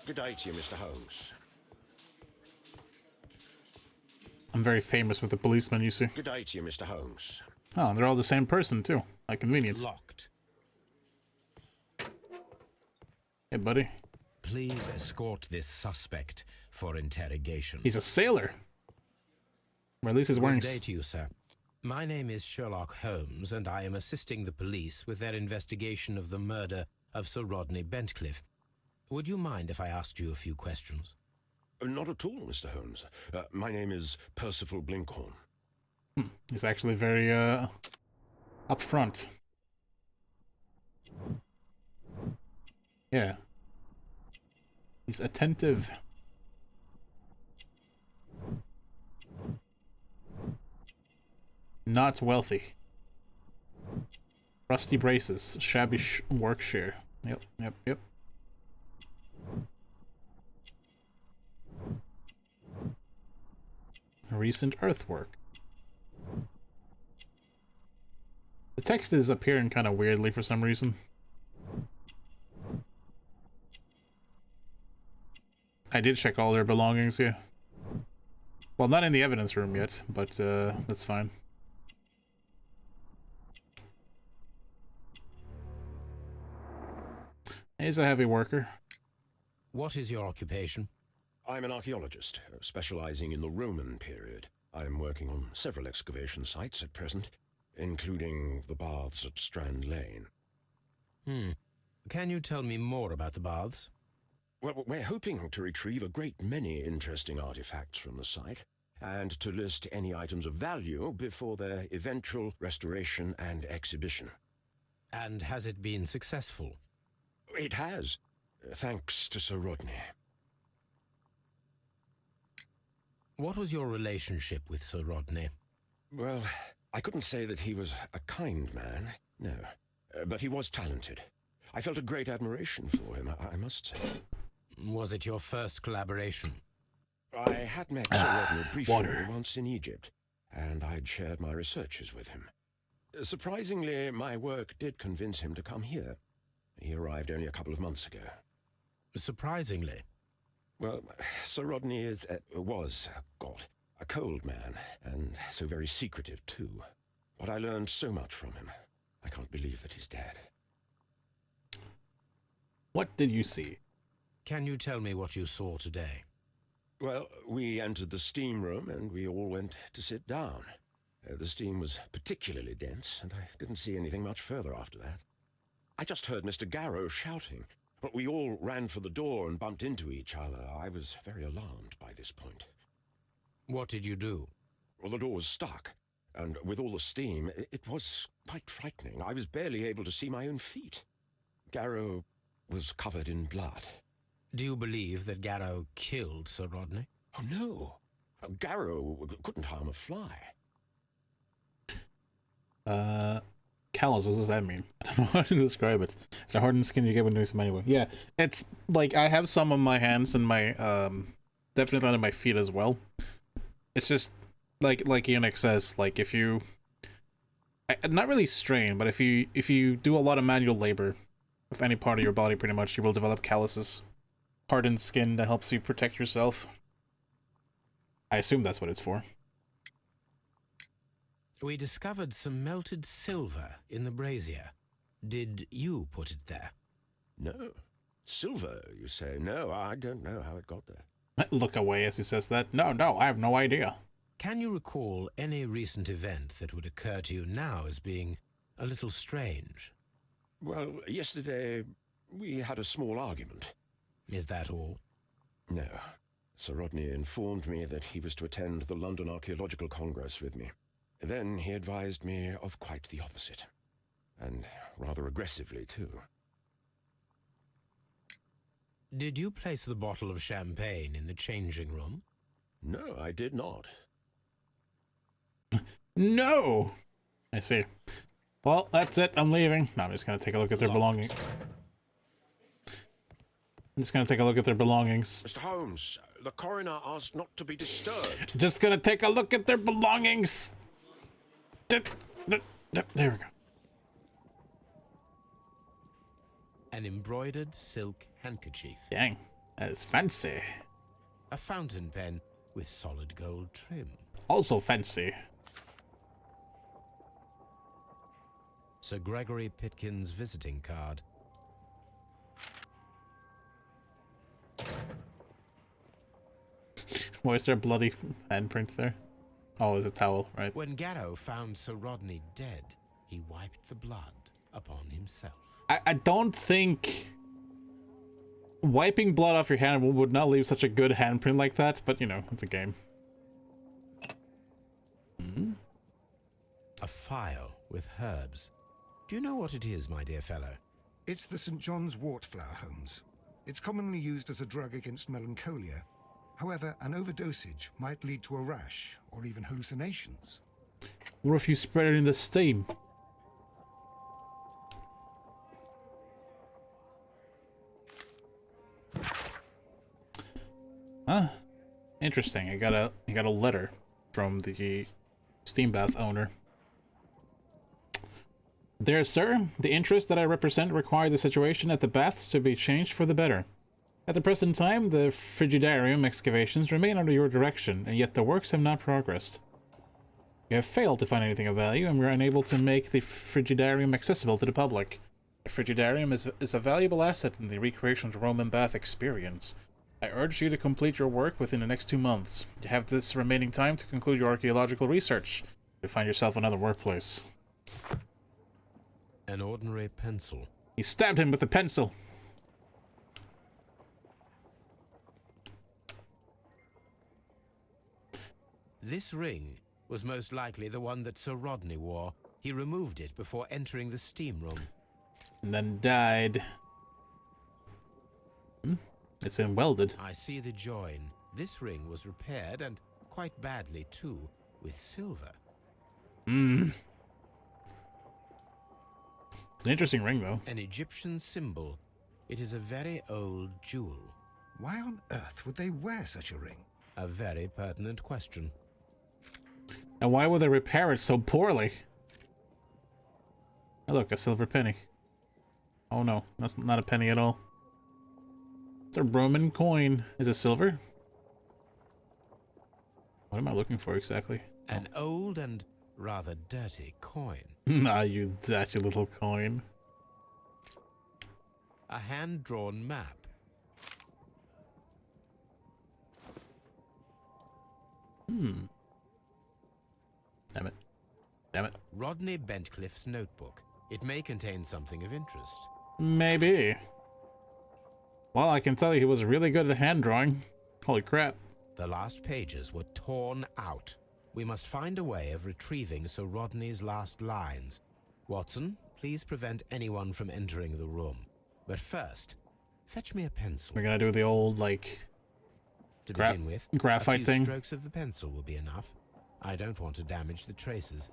Good day to you, Mr. Holmes. I'm very famous with the policemen, you see. Good day to you, Mr. Holmes. Oh, they're all the same person, too. Like convenience. Locked. Hey, buddy. Please escort this suspect for interrogation. He's a sailor. Or at least he's wearing... Good day to you, sir. My name is Sherlock Holmes, and I am assisting the police with their investigation of the murder of Sir Rodney Bentcliffe. Would you mind if I asked you a few questions? Not at all, Mr. Holmes. My name is Percival Blinkhorn. He's actually very, upfront. Yeah. He's attentive. Not wealthy. Rusty braces. Shabby work share. Yep. Recent earthwork. The text is appearing kind of weirdly for some reason. I did check all their belongings, yeah. Well, not in the evidence room yet, but that's fine. He's a heavy worker. What is your occupation? I'm an archaeologist, specializing in the Roman period. I'm working on several excavation sites at present, including the baths at Strand Lane. Can you tell me more about the baths? Well, we're hoping to retrieve a great many interesting artifacts from the site, and to list any items of value before their eventual restoration and exhibition. And has it been successful? It has, thanks to Sir Rodney. What was your relationship with Sir Rodney? Well, I couldn't say that he was a kind man, no. But he was talented. I felt a great admiration for him, I must say. Was it your first collaboration? I had met Sir Rodney briefly once in Egypt, and I'd shared my researches with him. Surprisingly, my work did convince him to come here. He arrived only a couple of months ago. Surprisingly? Well, Sir Rodney was a cold man, and so very secretive too. But I learned so much from him. I can't believe that he's dead. What did you see? Can you tell me what you saw today? Well, we entered the steam room and we all went to sit down. The steam was particularly dense, and I didn't see anything much further after that. I just heard Mr. Garrow shouting, but we all ran for the door and bumped into each other. I was very alarmed by this point. What did you do? Well, the door was stuck, and with all the steam, it was quite frightening. I was barely able to see my own feet. Garrow was covered in blood. Do you believe that Garrow killed Sir Rodney? Oh, no. Garrow couldn't harm a fly. Callous, what does that mean? I don't know how to describe it. It's a hardened skin you get when doing some anyway. Yeah, it's like I have some on my hands and my definitely on my feet as well. It's just like Unix says, like if you not really strain, but if you do a lot of manual labor of any part of your body, pretty much you will develop calluses, hardened skin that helps you protect yourself. I assume that's what it's for. We discovered some melted silver in the brazier. Did you put it there? No. Silver, you say? No, I don't know how it got there. Look away as he says that. No, I have no idea. Can you recall any recent event that would occur to you now as being a little strange? Well, yesterday we had a small argument. Is that all? No. Sir Rodney informed me that he was to attend the London Archaeological Congress with me. Then he advised me of quite the opposite. And rather aggressively, too. Did you place the bottle of champagne in the changing room? No, I did not. No! I see. Well, that's it. I'm leaving. No, I'm just gonna take a look at their belongings. I'm just gonna take a look at their belongings. Mr. Holmes, the coroner asked not to be disturbed. Just gonna take a look at their belongings. There we go. An embroidered silk handkerchief. Dang, that is fancy. A fountain pen with solid gold trim. Also fancy. Sir Gregory Pitkin's visiting card. Why is there a bloody handprint there? Oh, it's a towel, right? When Garrow found Sir Rodney dead, he wiped the blood upon himself. I don't think wiping blood off your hand would not leave such a good handprint like that, but you know, it's a game. A phial with herbs. Do you know what it is, my dear fellow? It's the St. John's wort flower, Holmes. It's commonly used as a drug against melancholia. However, an overdosage might lead to a rash or even hallucinations. What if you spread it in the steam? Huh? Interesting. I got a letter from the steam bath owner. Dear sir, the interest that I represent require the situation at the baths to be changed for the better. At the present time, the frigidarium excavations remain under your direction, and yet the works have not progressed. You have failed to find anything of value, and we are unable to make the frigidarium accessible to the public. The frigidarium is a valuable asset in the recreation of the Roman bath experience. I urge you to complete your work within the next 2 months. You have this remaining time to conclude your archaeological research. You'll find yourself another workplace. An ordinary pencil. He stabbed him with a pencil. This ring was most likely the one that Sir Rodney wore. He removed it before entering the steam room. And then died. It's been welded. I see the join. This ring was repaired, and quite badly too, with silver. It's an interesting ring, though. An Egyptian symbol. It is a very old jewel. Why on earth would they wear such a ring? A very pertinent question. And why would they repair it so poorly? Oh, look, a silver penny. Oh no, that's not a penny at all. It's a Roman coin. Is it silver? What am I looking for exactly? An old and rather dirty coin. Nah, you dirty little coin. A hand-drawn map. Damn it. Damn it. Rodney Bentcliffe's notebook. It may contain something of interest. Maybe. Well, I can tell you he was really good at hand drawing. Holy crap. The last pages were torn out. We must find a way of retrieving Sir Rodney's last lines. Watson, please prevent anyone from entering the room. But first, Fetch me a pencil. We're gonna do the old, like, To begin with, graphite a few thing. strokes of the pencil will be enough. I don't want to damage the traces.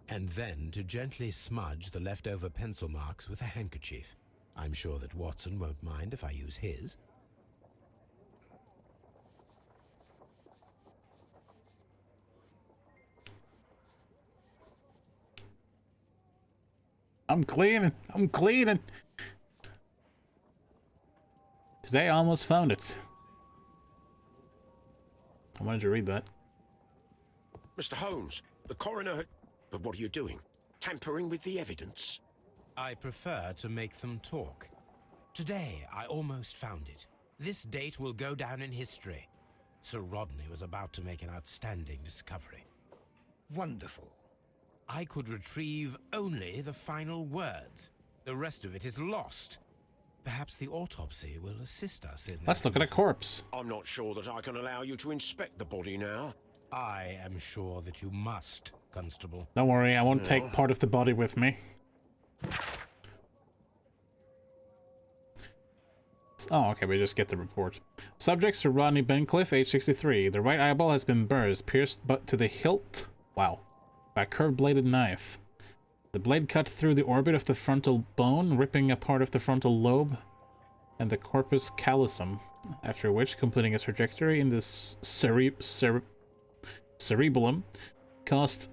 And then to gently smudge the leftover pencil marks with a handkerchief. I'm sure that Watson won't mind if I use his. I'm cleaning. I'm cleaning. Today I almost found it. I wanted to read that. Mr. Holmes, the coroner... But what are you doing? Tampering with the evidence? I prefer to make them talk. Today, I almost found it. This date will go down in history. Sir Rodney was about to make an outstanding discovery. Wonderful. I could retrieve only the final words. The rest of it is lost. Perhaps the autopsy will assist us in... Let's look at a corpse. I'm not sure that I can allow you to inspect the body now. I am sure that you must, Constable. Don't worry, I won't take part of the body with me. Oh, okay, we just get the report. Subjects to Rodney Bencliffe, age 63. The right eyeball has been pierced but to the hilt, wow, by a curved-bladed knife. The blade cut through the orbit of the frontal bone, ripping a part of the frontal lobe and the corpus callosum, after which, completing a trajectory in the cerebellum, caused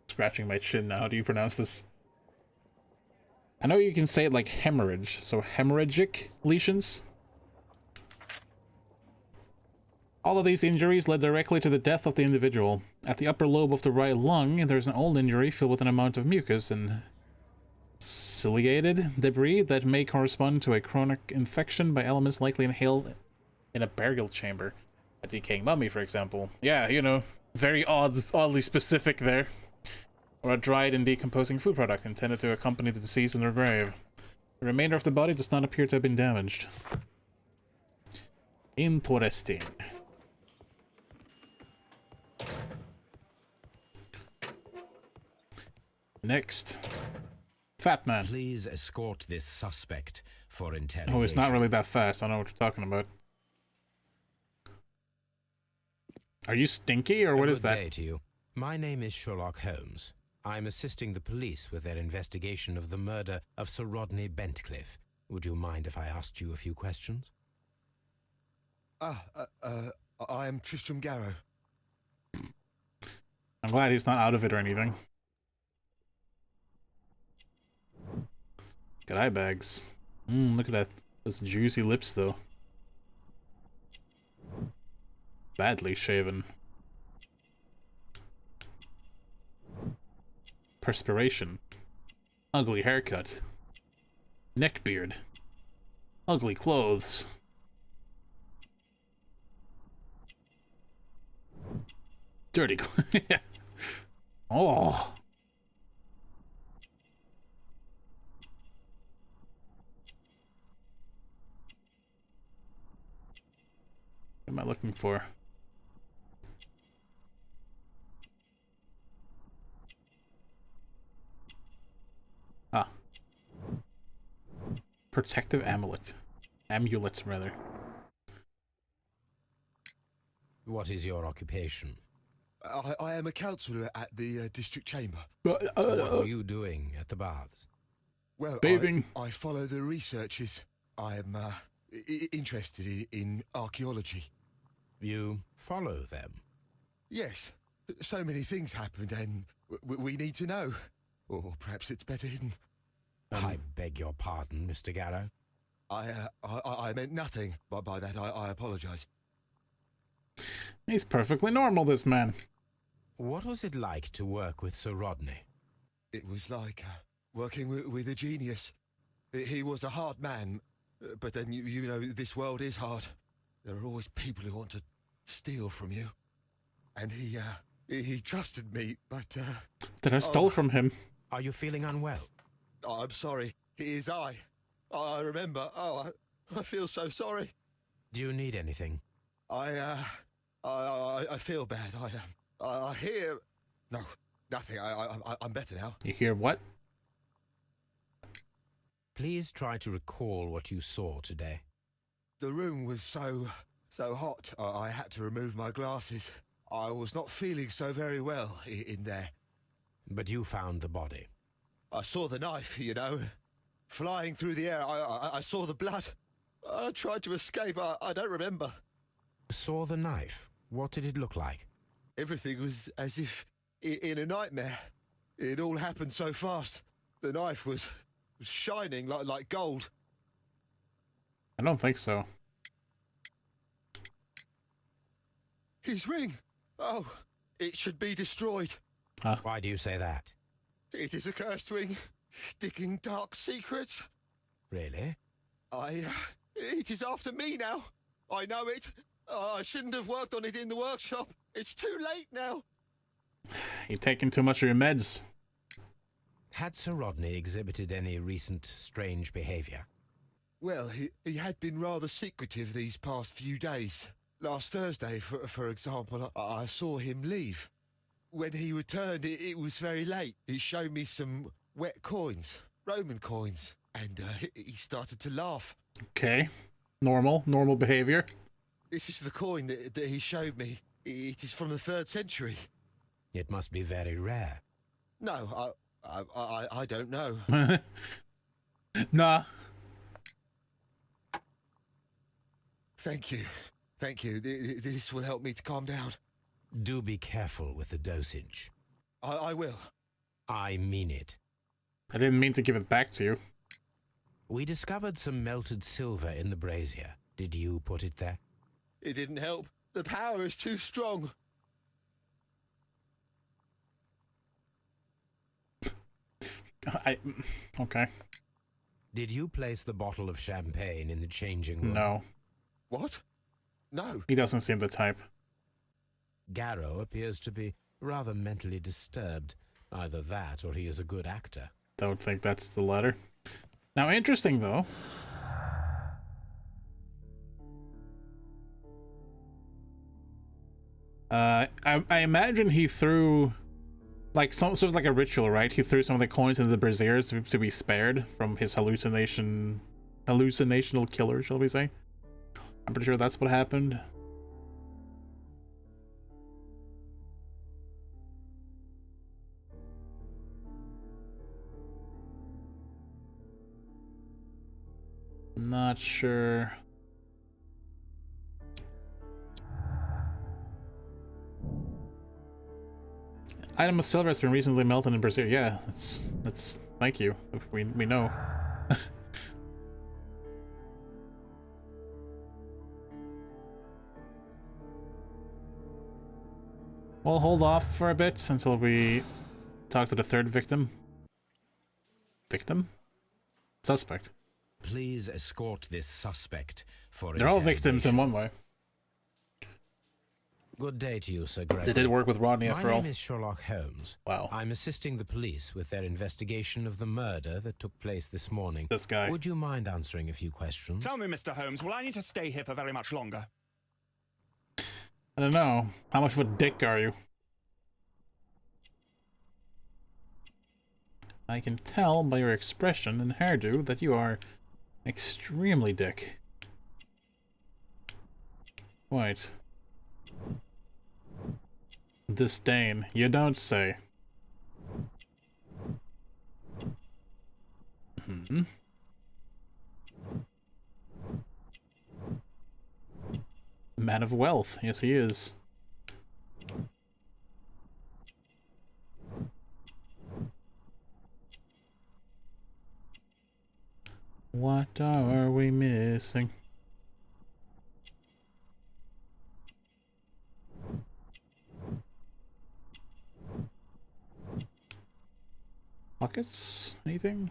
scratching my chin now. How do you pronounce this? I know you can say it like hemorrhage, so hemorrhagic lesions. All of these injuries led directly to the death of the individual. At the upper lobe of the right lung, there's an old injury filled with an amount of mucus and ciliated debris that may correspond to a chronic infection by elements likely inhaled in a burial chamber. A decaying mummy, for example. Yeah, you know, very oddly specific there. Or a dried and decomposing food product intended to accompany the deceased in their grave. The remainder of the body does not appear to have been damaged. Interesting. Next. Fat man. Please escort this suspect for interrogation. Oh, it's not really that fast. I know what you're talking about. Are you stinky, or what is that? Good day to you. My name is Sherlock Holmes. I'm assisting the police with their investigation of the murder of Sir Rodney Bencliffe. Would you mind if I asked you a few questions? I am Tristram Garrow. I'm glad he's not out of it or anything. Got eye bags. Look at that. Those juicy lips, though. Badly shaven. Perspiration. Ugly haircut. Neckbeard. Ugly clothes. Dirty clothes. Oh. What am I looking for? Ah. Protective amulet. Amulet, rather. What is your occupation? I am a councillor at the district chamber. What are you doing at the baths? Well, bathing. I follow the researches. I am interested in archaeology. You follow them? Yes. So many things happened and we need to know. Or perhaps it's better hidden. I beg your pardon, Mr. Garrow. I meant nothing by that. I apologise. He's perfectly normal, this man. What was it like to work with Sir Rodney? It was like working with a genius. He was a hard man, but then you know this world is hard. There are always people who want to steal from you. and he trusted me, but That I stole from him. Are you feeling unwell? I'm sorry. It is I. I remember. Oh, I feel so sorry. Do you need anything? I feel bad. I hear. No, nothing. I'm better now. You hear what? Please try to recall what you saw today. The room was so hot. I had to remove my glasses. I was not feeling so very well in there. But you found the body. I saw the knife, you know, flying through the air. I saw the blood. I tried to escape. I don't remember. Saw the knife? What did it look like? Everything was as if in a nightmare. It all happened so fast. The knife was shining like gold. I don't think so. His ring! Oh, it should be destroyed. Huh? Why do you say that? It is a cursed ring, digging dark secrets. Really? It is after me now. I know it. I shouldn't have worked on it in the workshop. It's too late now. You're taking too much of your meds. Had Sir Rodney exhibited any recent strange behavior? Well, he had been rather secretive these past few days. Last Thursday, for example, I saw him leave. When he returned, it was very late. He showed me some wet coins, Roman coins, and he started to laugh. Okay. Normal behavior. This is the coin that he showed me. It is from the 3rd century. It must be very rare. No, I don't know. Nah. Thank you. This will help me to calm down. Do be careful with the dosage. I will. I mean it. I didn't mean to give it back to you. We discovered some melted silver in the brazier. Did you put it there? It didn't help. The power is too strong. Okay. Did you place the bottle of champagne in the changing room? No. What? No. He doesn't seem the type. Garrow appears to be rather mentally disturbed. Either that or he is a good actor. Don't think that's the latter. Now, interesting though. I imagine he threw like some sort of like a ritual, right? He threw some of the coins into the brazier to be spared from his hallucinational killer, shall we say? I'm pretty sure that's what happened. I'm not sure. Item of silver has been recently melted in brazier. Yeah, that's thank you. We know. We'll hold off for a bit until we talk to the 3rd victim. Victim? Suspect. Please escort this suspect for They're all victims in one way. Good day to you, Sir Gregory. They did work with Rodney after all. My name is Sherlock Holmes. Wow. I'm assisting the police with their investigation of the murder that took place this morning. This guy. Would you mind answering a few questions? Tell me, Mr. Holmes, will I need to stay here for very much longer? I don't know. How much of a dick are you? I can tell by your expression and hairdo that you are extremely dick. Wait. Disdain. You don't say. Hmm. Man of wealth. Yes, he is. What are we missing? Pockets? Anything?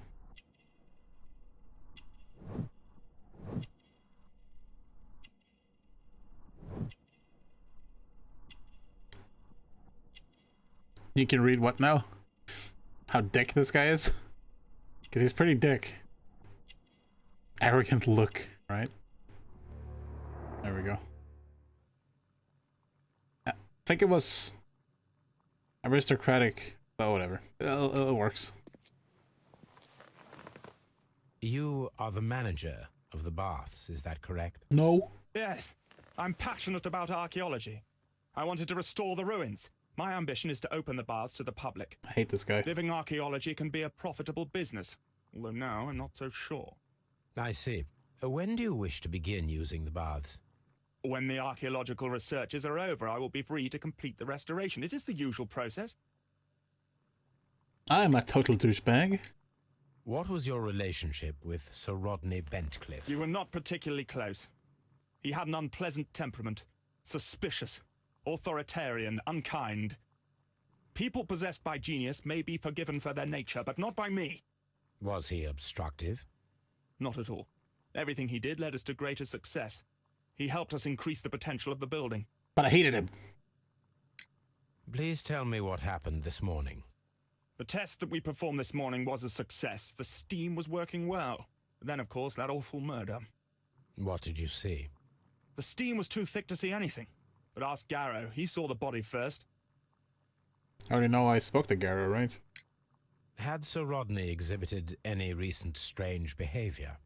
You can read what now? How dick this guy is? Because he's pretty dick. Arrogant look, right? There we go. I think it was aristocratic, but whatever. It works. You are the manager of the baths, is that correct? No. Yes, I'm passionate about archaeology. I wanted to restore the ruins. My ambition is to open the baths to the public. I hate this guy. Living archaeology can be a profitable business, although now I'm not so sure. I see. When do you wish to begin using the baths? When the archaeological researches are over, I will be free to complete the restoration. It is the usual process. I'm a total douchebag. What was your relationship with Sir Rodney Bentcliffe? You were not particularly close. He had an unpleasant temperament, suspicious, authoritarian, unkind. People possessed by genius may be forgiven for their nature, but not by me. Was he obstructive? Not at all. Everything he did led us to greater success. He helped us increase the potential of the building. But I hated him. Please tell me what happened this morning. The test that we performed this morning was a success. The steam was working well. Then, of course, that awful murder. What did you see? The steam was too thick to see anything. But ask Garrow. He saw the body first. I already know I spoke to Garrow, right? Had Sir Rodney exhibited any recent strange behavior?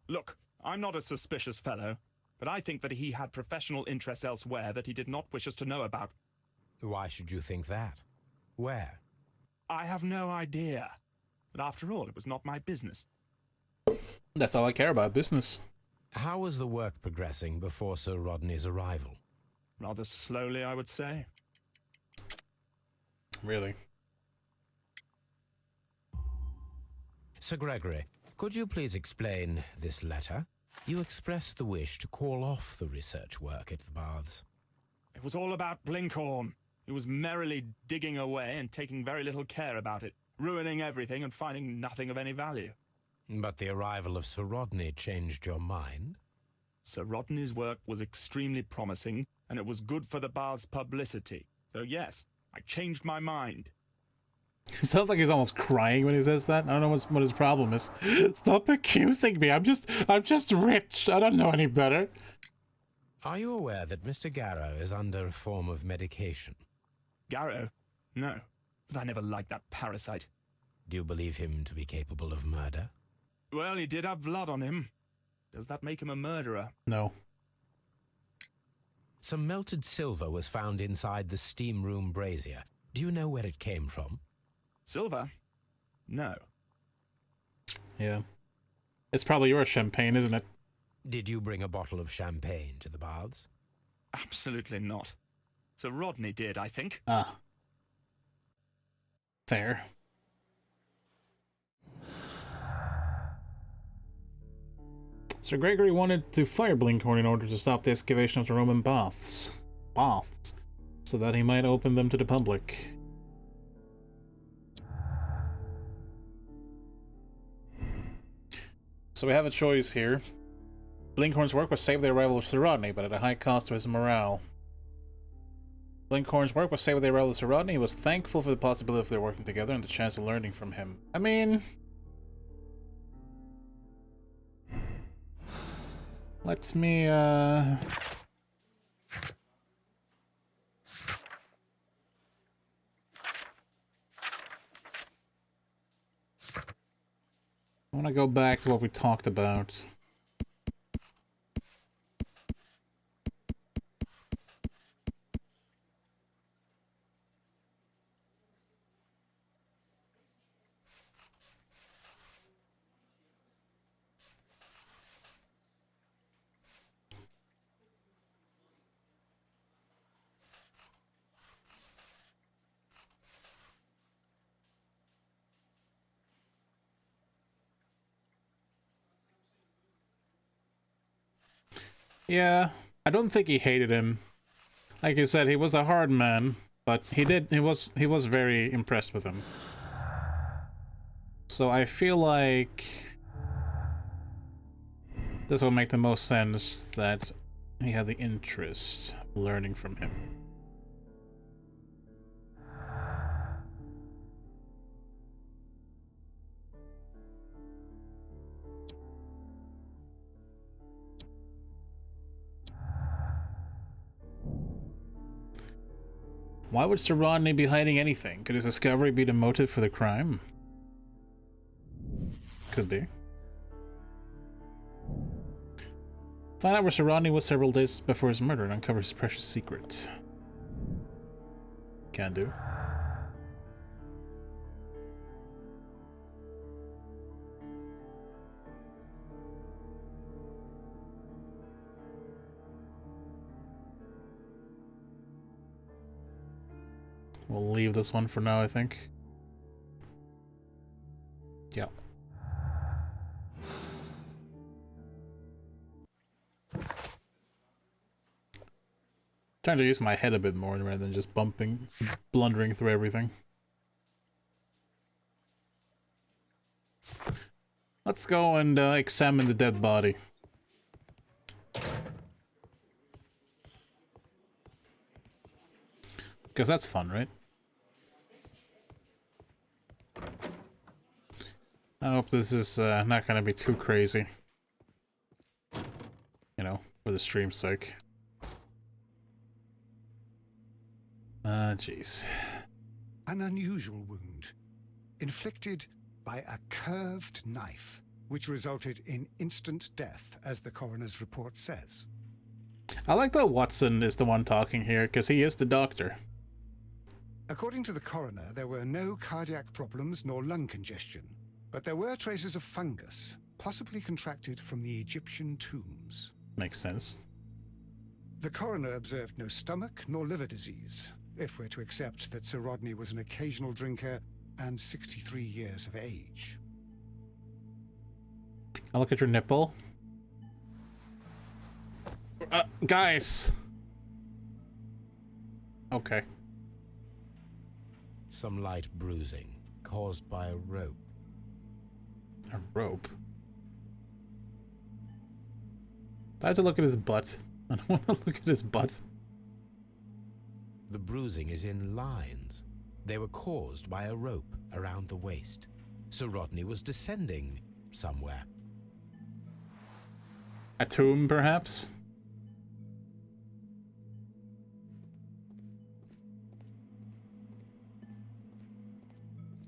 Look, I'm not a suspicious fellow, but I think that he had professional interests elsewhere that he did not wish us to know about. Why should you think that? Where? I have no idea. But after all, it was not my business. That's all I care about, business. How was the work progressing before Sir Rodney's arrival? Rather slowly, I would say. Really? Sir Gregory, could you please explain this letter? You expressed the wish to call off the research work at the baths. It was all about Blinkhorn. He was merrily digging away and taking very little care about it, ruining everything and finding nothing of any value. But the arrival of Sir Rodney changed your mind? Sir Rodney's work was extremely promising, and it was good for the bath's publicity. So yes, I changed my mind. It sounds like he's almost crying when he says that. I don't know what his problem is. Stop accusing me. I'm just rich. I don't know any better. Are you aware that Mr. Garrow is under a form of medication? Garrow? No. But I never liked that parasite. Do you believe him to be capable of murder? Well, he did have blood on him. Does that make him a murderer? No. Some melted silver was found inside the steam room brazier. Do you know where it came from? Silver? No. Yeah. It's probably your champagne, isn't it? Did you bring a bottle of champagne to the baths? Absolutely not. Sir Rodney did, I think. Ah. Fair. Sir Gregory wanted to fire Blinkhorn in order to stop the excavation of the Roman baths, so that he might open them to the public. So we have a choice here. Blinkhorn's work was save the arrival of Sir Rodney, but at a high cost to his morale. Blinkhorn's work was saved with the arrival of Sir Rodney. He was thankful for the possibility of their working together and the chance of learning from him. I mean... let me, I want to go back to what we talked about. Yeah, I don't think he hated him. Like you said, he was a hard man, but he was very impressed with him. So I feel like this will make the most sense that he had the interest learning from him. Why would Sir Rodney be hiding anything? Could his discovery be the motive for the crime? Could be. Find out where Sir Rodney was several days before his murder and uncover his precious secret. Can do. We'll leave this one for now, I think. Yeah. Trying to use my head a bit more rather than just blundering through everything. Let's go and examine the dead body. Because that's fun, right? I hope this is not gonna be too crazy. You know, for the stream's sake. Jeez. An unusual wound, inflicted by a curved knife, which resulted in instant death, as the coroner's report says. I like that Watson is the one talking here, because he is the doctor. According to the coroner, there were no cardiac problems nor lung congestion, but there were traces of fungus, possibly contracted from the Egyptian tombs. Makes sense. The coroner observed no stomach nor liver disease, if we're to accept that Sir Rodney was an occasional drinker and 63 years of age. I'll look at your nipple. Guys! Okay. Some light bruising caused by a rope. A rope? I have to look at his butt. I don't want to look at his butt. The bruising is in lines. They were caused by a rope around the waist. Sir Rodney was descending somewhere. A tomb, perhaps?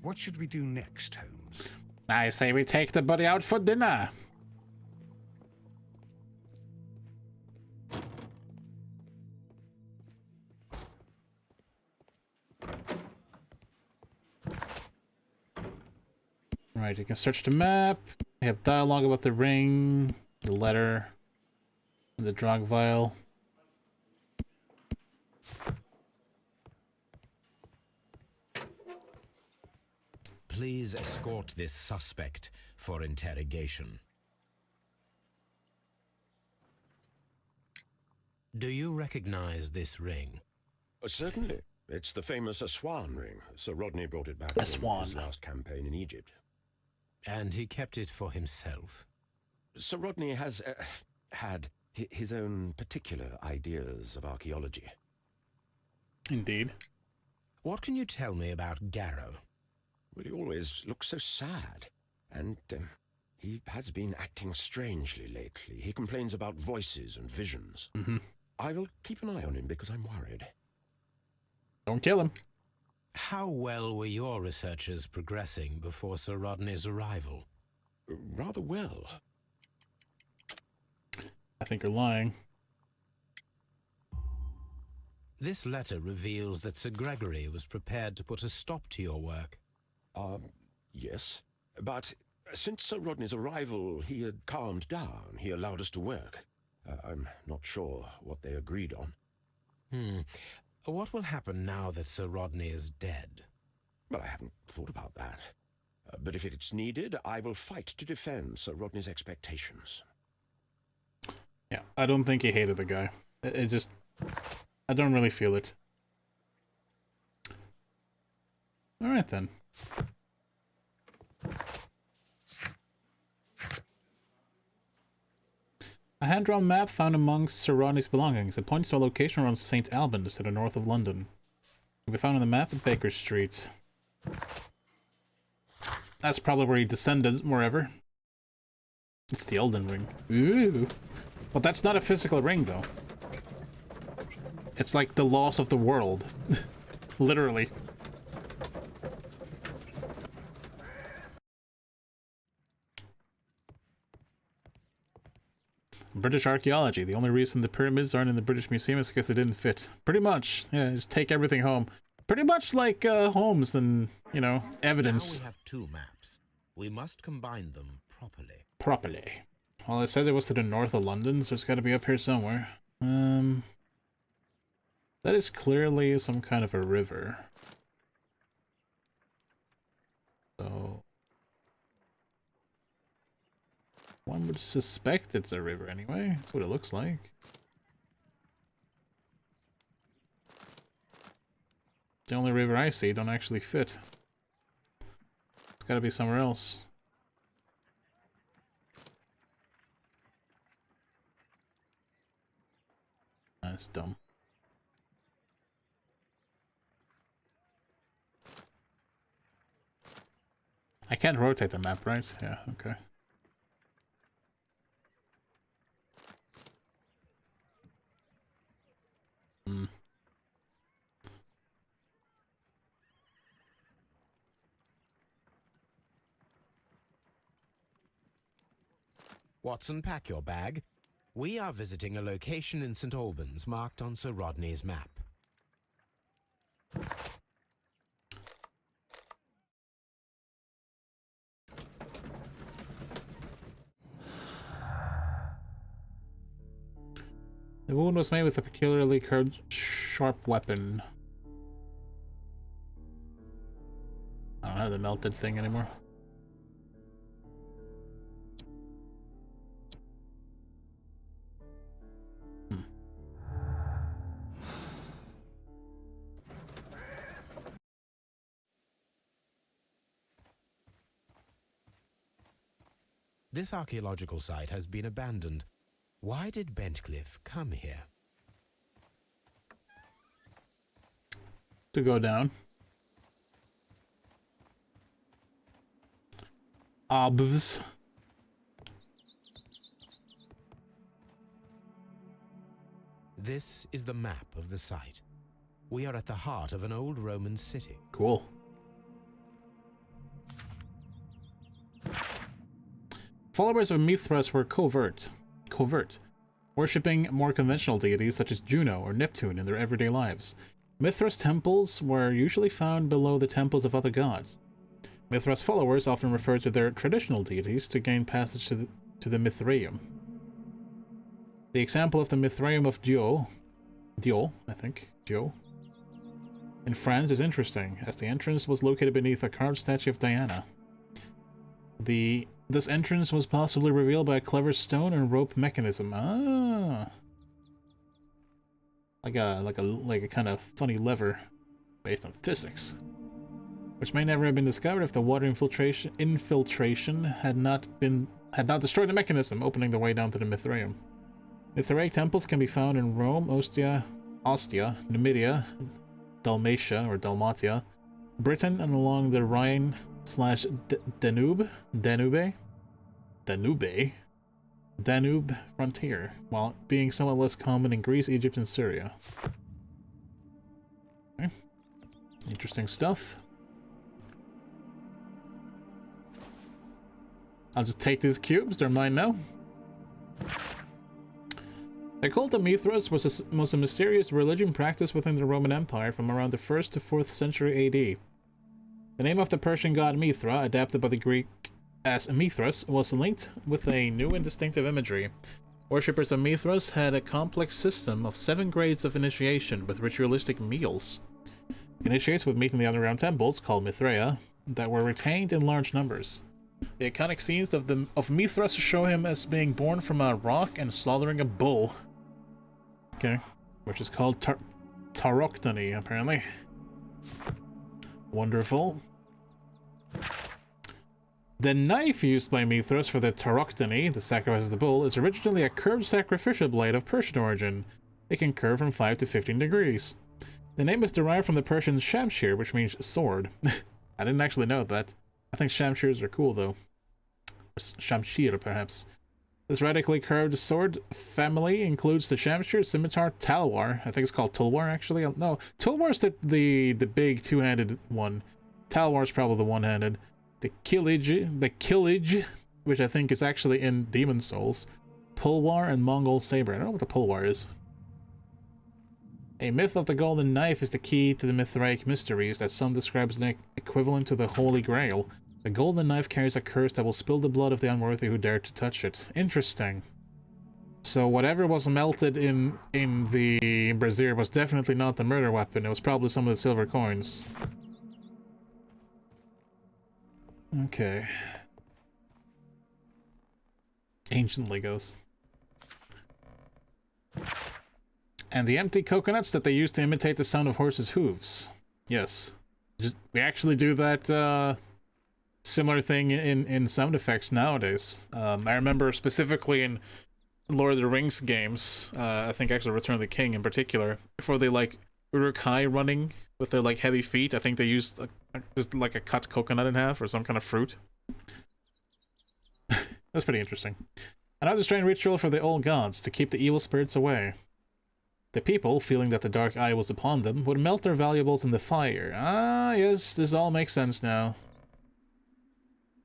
What should we do next, Holmes? I say we take the body out for dinner. Right, you can search the map. We have dialogue about the ring, the letter, and the drug vial. Please escort this suspect for interrogation. Do you recognize this ring? Certainly. It's the famous Aswan ring. Sir Rodney brought it back Aswan. from his last campaign in Egypt. And he kept it for himself? Sir Rodney has had his own particular ideas of archaeology. Indeed. What can you tell me about Garrow? Well, he always looks so sad. And he has been acting strangely lately. He complains about voices and visions. Mm-hmm. I will keep an eye on him because I'm worried. Don't kill him. How well were your researchers progressing before Sir Rodney's arrival? Rather well. I think you're lying. This letter reveals that Sir Gregory was prepared to put a stop to your work. Yes. But since Sir Rodney's arrival, he had calmed down. He allowed us to work. I'm not sure what they agreed on. What will happen now that Sir Rodney is dead? Well, I haven't thought about that. But if it's needed, I will fight to defend Sir Rodney's expectations. Yeah, I don't think he hated the guy. It just... I don't really feel it. Alright then. A hand-drawn map found amongst Sir Rodney's belongings. It points to a location around St. Albans to the north of London. It can be found on the map at Baker Street. That's probably where he descended, wherever. It's the Elden Ring. Ooh. But that's not a physical ring, though. It's like the laws of the world. Literally. British archaeology. The only reason the pyramids aren't in the British Museum is because they didn't fit. Pretty much. Yeah, just take everything home. Pretty much like Holmes and, you know, evidence. Now we have 2 maps. We must combine them properly. Properly. Well, I said it was to the north of London, so it's got to be up here somewhere. That is clearly some kind of a river. So... one would suspect it's a river anyway. That's what it looks like. The only river I see don't actually fit. It's gotta be somewhere else. That's dumb. I can't rotate the map, right? Yeah, okay. Hmm. Watson, pack your bag. We are visiting a location in St. Albans marked on Sir Rodney's map. The wound was made with a peculiarly curved, sharp weapon. I don't have the melted thing anymore. This archaeological site has been abandoned. Why did Bentcliffe come here? To go down. Obvs. This is the map of the site. We are at the heart of an old Roman city. Cool. Followers of Mithras were covert, worshipping more conventional deities such as Juno or Neptune in their everyday lives. Mithras temples were usually found below the temples of other gods. Mithras followers often referred to their traditional deities to gain passage to the Mithraeum. The example of the Mithraeum of Dio, in France is interesting, as the entrance was located beneath a carved statue of Diana. This entrance was possibly revealed by a clever stone and rope mechanism. Ah, like a kind of funny lever based on physics, which may never have been discovered if the water infiltration had not destroyed the mechanism, opening the way down to the Mithraeum. Mithraic temples can be found in Rome, Ostia, Numidia, Dalmatia or Dalmatia, Britain, and along the Rhine / Danube frontier, while being somewhat less common in Greece, Egypt, and Syria. Okay. Interesting stuff. I'll just take these cubes, they're mine now. The cult of Mithras was a mysterious religion practiced within the Roman Empire from around the 1st to 4th century AD. The name of the Persian god Mithra, adapted by the Greek as Mithras, was linked with a new and distinctive imagery. Worshippers of Mithras had a complex system of 7 grades of initiation with ritualistic meals. Initiates would meet in the underground temples, called Mithraea, that were retained in large numbers. The iconic scenes of Mithras show him as being born from a rock and slaughtering a bull. Okay, which is called tauroctony, apparently. Wonderful. The knife used by Mithras for the tauroctony, the sacrifice of the bull, is originally a curved sacrificial blade of Persian origin. It can curve from 5 to 15 degrees. The name is derived from the Persian shamshir, which means sword. I didn't actually know that. I think shamshirs are cool, though. Or shamshir, perhaps. This radically curved sword family includes the Shamshir, Scimitar, Talwar. I think it's called Tulwar, actually. No, Tulwar's the big two-handed one. Talwar's probably the one-handed. The Killage, which I think is actually in Demon Souls. Pulwar and Mongol Saber. I don't know what the Pulwar is. A myth of the golden knife is the key to the Mithraic mysteries that some describe as an equivalent to the Holy Grail. The golden knife carries a curse that will spill the blood of the unworthy who dare to touch it. Interesting. So whatever was melted in the brazier was definitely not the murder weapon. It was probably some of the silver coins. Okay. Ancient Legos. And the empty coconuts that they use to imitate the sound of horses' hooves. Yes. We actually do that similar thing in sound effects nowadays. I remember specifically in Lord of the Rings games, I think actually Return of the King in particular, before they like Uruk-hai running with their like heavy feet, I think they used just like a cut coconut in half or some kind of fruit. That's pretty interesting. Another strange ritual for the old gods to keep the evil spirits away. The people, feeling that the dark eye was upon them, would melt their valuables in the fire. Ah, yes, this all makes sense now.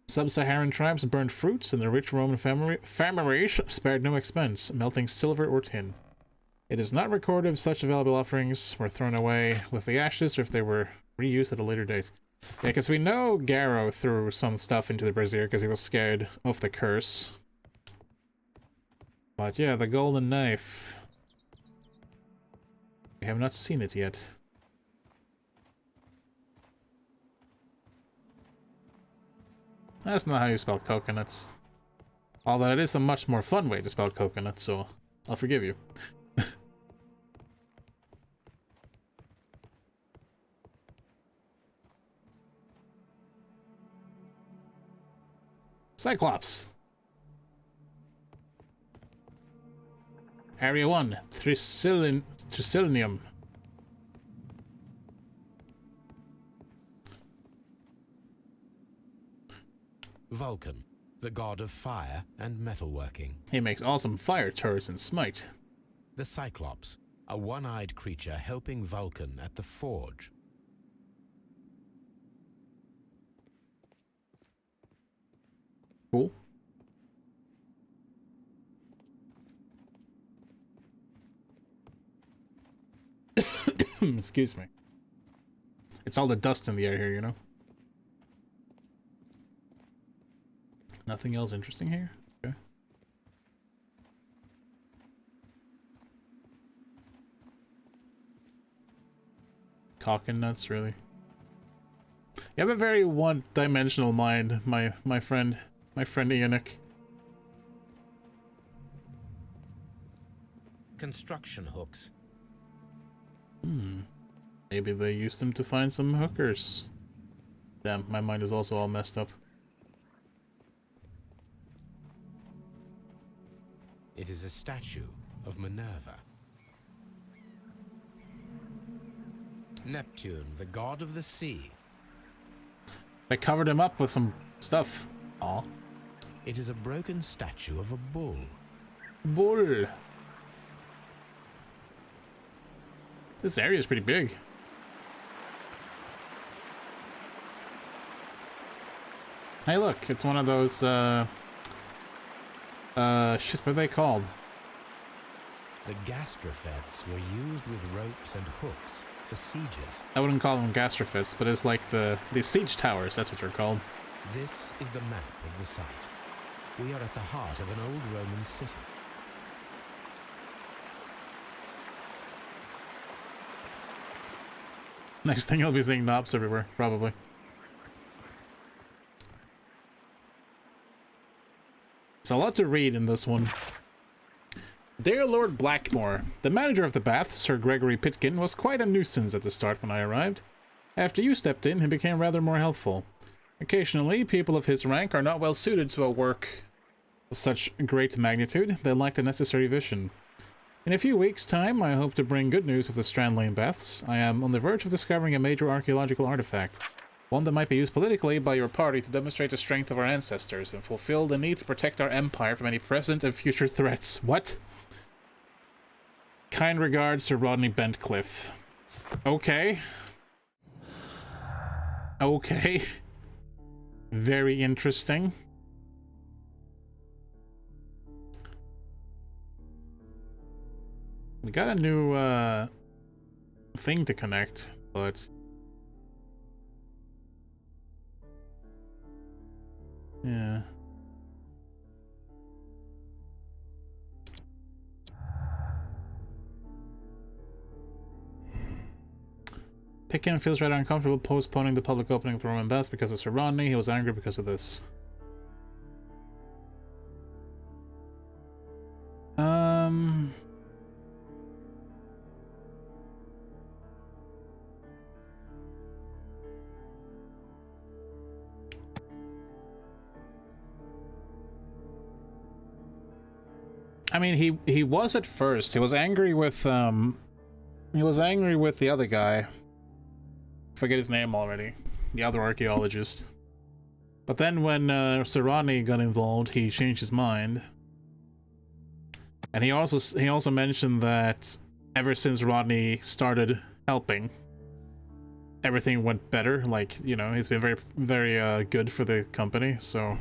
Sub-Saharan tribes burned fruits, and the rich Roman farmers spared no expense, melting silver or tin. It is not recorded if such valuable offerings were thrown away with the ashes, or if they were reused at a later date. Yeah, because we know Garrow threw some stuff into the brazier because he was scared of the curse. But yeah, the golden knife. We have not seen it yet. That's not how you spell coconuts. Although it is a much more fun way to spell coconut, so I'll forgive you. Cyclops. Area 1, Trisylnium. Vulcan, the god of fire and metalworking. He makes awesome fire turrets in Smite. The Cyclops, a one-eyed creature helping Vulcan at the forge. Cool. Excuse me. It's all the dust in the air here, you know? Nothing else interesting here? Okay. Cocking nuts, really? You have a very one-dimensional mind, my friend Eunuch. Construction hooks. Maybe they used them to find some hookers. Damn, my mind is also all messed up. It is a statue of Minerva. Neptune, the god of the sea. They covered him up with some stuff. Aw. It is a broken statue of a bull. Bull. This area is pretty big. Hey look, it's one of those, shit, what are they called? The gastrofets were used with ropes and hooks for sieges. I wouldn't call them gastrofits, but it's like the siege towers, that's what they're called. This is the map of the site. We are at the heart of an old Roman city. Next thing I'll be seeing knobs everywhere, probably. There's a lot to read in this one. Dear Lord Blackmore, the manager of the bath, Sir Gregory Pitkin, was quite a nuisance at the start when I arrived. After you stepped in, he became rather more helpful. Occasionally, people of his rank are not well suited to a work of such great magnitude. They lack the necessary vision. In a few weeks' time, I hope to bring good news of the Strand Lane Baths. I am on the verge of discovering a major archaeological artifact. One that might be used politically by your party to demonstrate the strength of our ancestors and fulfill the need to protect our empire from any present and future threats. What? Kind regards, Sir Rodney Bentcliffe. Okay. Okay. Very interesting. We got a new thing to connect, but yeah. Pickin feels rather uncomfortable postponing the public opening of the Roman baths because of Sir Rodney. He was angry because of this. I mean, he was at first. He was angry with the other guy. Forget his name already. The other archaeologist. But then when Sir Rodney got involved, he changed his mind. And he also mentioned that ever since Rodney started helping, everything went better. Like, you know, he's been very good for the company. So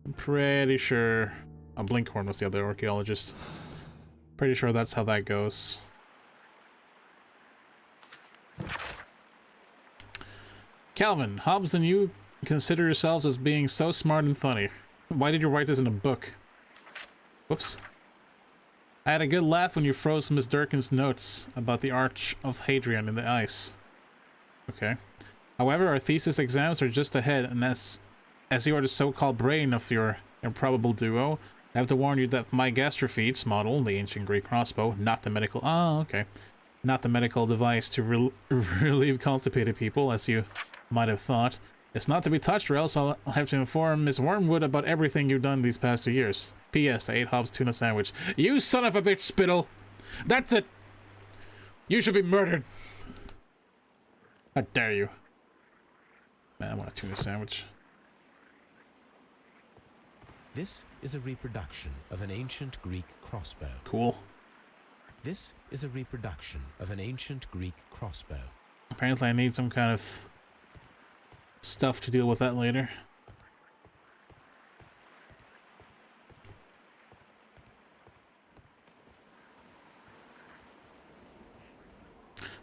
I'm pretty sure. Blinkhorn was the other archaeologist. Pretty sure that's how that goes. Calvin, Hobbes and you consider yourselves as being so smart and funny. Why did you write this in a book? Whoops. I had a good laugh when you froze Miss Durkin's notes about the Arch of Hadrian in the ice. Okay. However, our thesis exams are just ahead, and as you are the so-called brain of your improbable duo, I have to warn you that my gastrophetes model, the ancient Greek crossbow, not the medical... Oh, okay. Not the medical device to relieve constipated people, as you might have thought. It's not to be touched, or else I'll have to inform Miss Wormwood about everything you've done these past 2 years. P.S. I ate Hobbs' tuna sandwich. You son of a bitch, Spittle! That's it! You should be murdered! How dare you? Man, I want a tuna sandwich. This is a reproduction of an ancient Greek crossbow. Cool. This is a reproduction of an ancient Greek crossbow. Apparently I need some kind of stuff to deal with that later.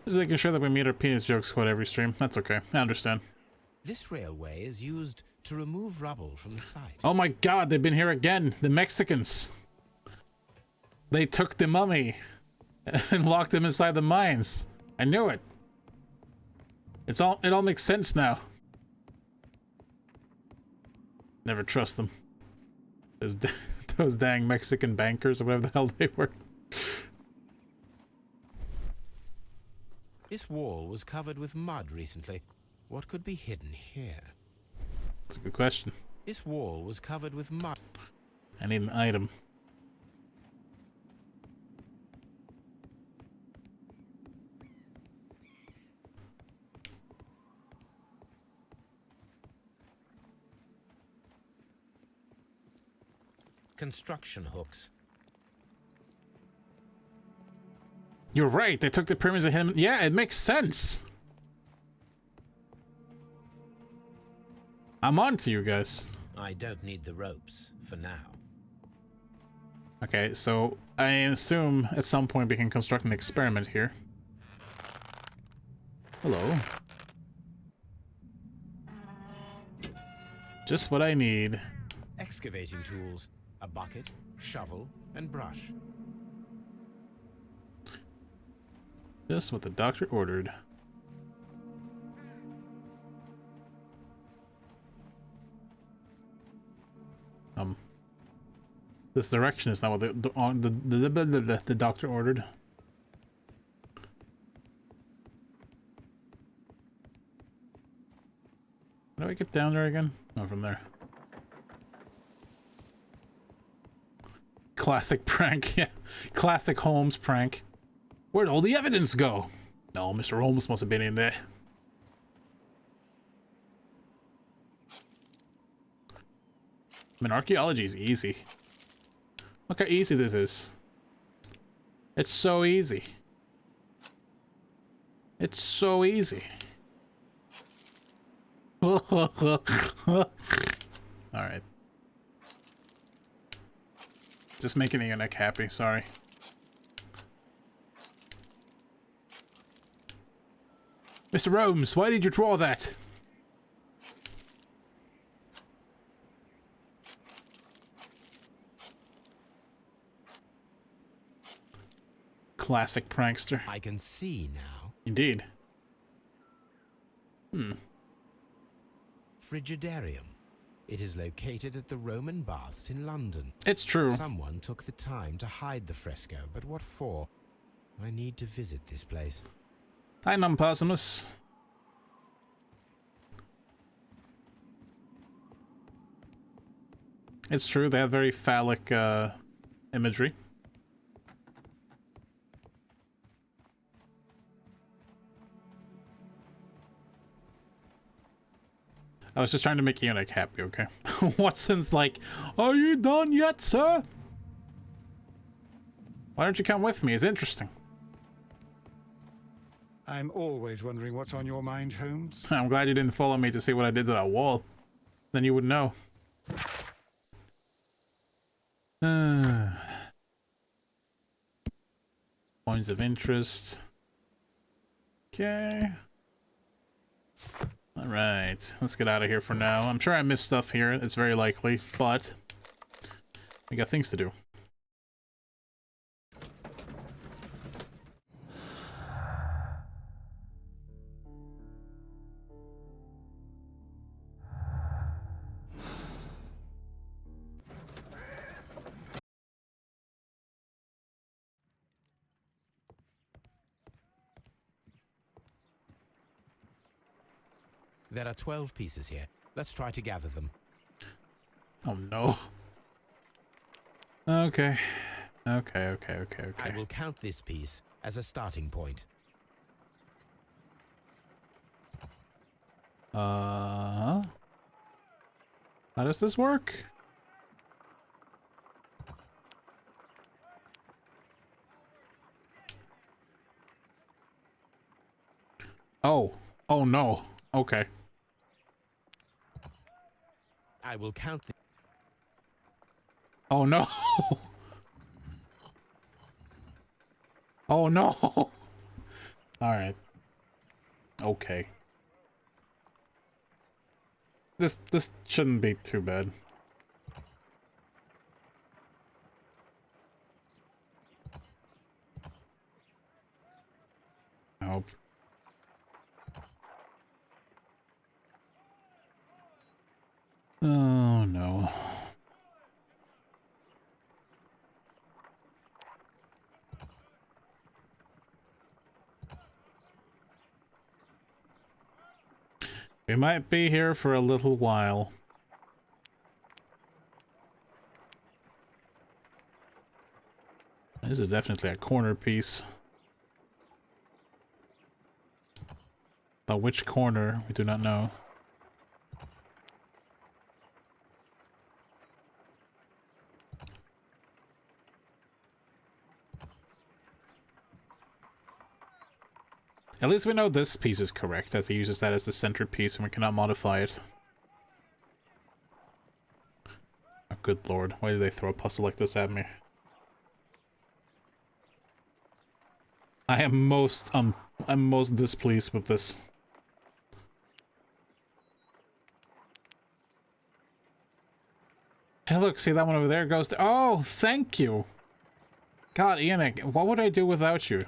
Just making sure that we meet our penis jokes quite every stream. That's okay. I understand. This railway is used to remove rubble from the site. Oh my god, they've been here again. The Mexicans. They took the mummy and locked him inside the mines. I knew it. It all makes sense now. Never trust them. Those dang Mexican bankers or whatever the hell they were. This wall was covered with mud recently. What could be hidden here? That's a good question. This wall was covered with mud. I need an item. Construction hooks. You're right, they took the pyramids of him. Yeah, it makes sense. I'm on to you guys. I don't need the ropes for now. Okay, so I assume at some point we can construct an experiment here. Hello. Just what I need. Excavating tools. A bucket, shovel, and brush. Just what the doctor ordered. This direction is not what the doctor ordered. How do I get down there again? Oh, from there. Classic prank, yeah. Classic Holmes prank. Where'd all the evidence go? Oh, Mr. Holmes must have been in there. I mean, archaeology is easy. Look how easy this is. It's so easy. It's so easy. Alright. Just making Ionic happy, sorry. Mr. Holmes, why did you draw that? Classic prankster. I can see now. Indeed. Frigidarium. It is located at the Roman Baths in London. It's true. Someone took the time to hide the fresco, but what for? I need to visit this place. Hi, Numposimus. It's true, they have very phallic imagery. I was just trying to make Ionic happy, okay? Watson's like, are you done yet, sir? Why don't you come with me? It's interesting. I'm always wondering what's on your mind, Holmes. I'm glad you didn't follow me to see what I did to that wall. Then you would know. Points of interest. Okay. Alright, let's get out of here for now. I'm sure I missed stuff here, it's very likely, but we got things to do. There are 12 pieces here. Let's try to gather them. Oh no. Okay. Okay. I will count this piece as a starting point. How does this work? Oh. Oh no. Okay. I will count the... Oh no. Oh no. Alright. Okay. This shouldn't be too bad. I hope. Oh no. We might be here for a little while. This is definitely a corner piece. But which corner, we do not know. At least we know this piece is correct, as he uses that as the centerpiece and we cannot modify it. Oh, good lord, why did they throw a puzzle like this at me? I'm most displeased with this. Hey look, see that one over there goes to— oh, thank you! God, Ionic, what would I do without you?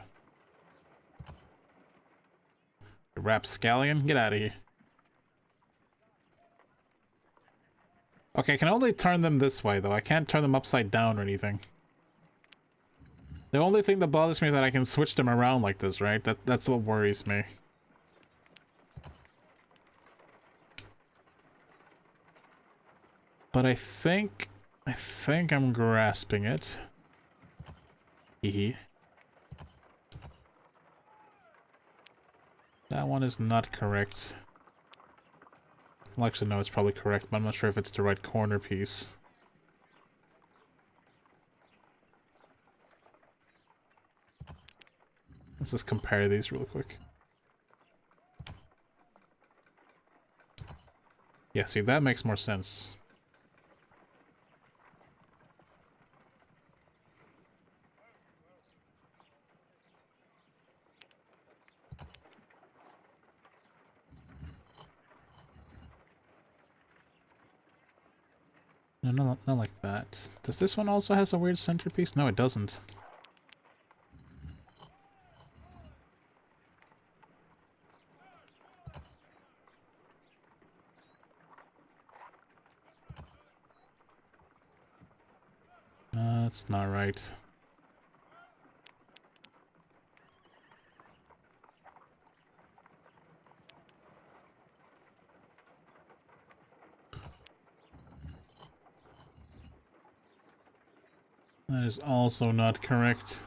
Rapscallion, get out of here. Okay, I can only turn them this way, though. I can't turn them upside down or anything. The only thing that bothers me is that I can switch them around like this, right? That's what worries me. But I think I'm grasping it. Hee. That one is not correct. Well, actually, no, it's probably correct, but I'm not sure if it's the right corner piece. Let's just compare these real quick. Yeah, see, that makes more sense. No, not like that. Does this one also has a weird centerpiece? No, it doesn't. That's not right. That is also not correct.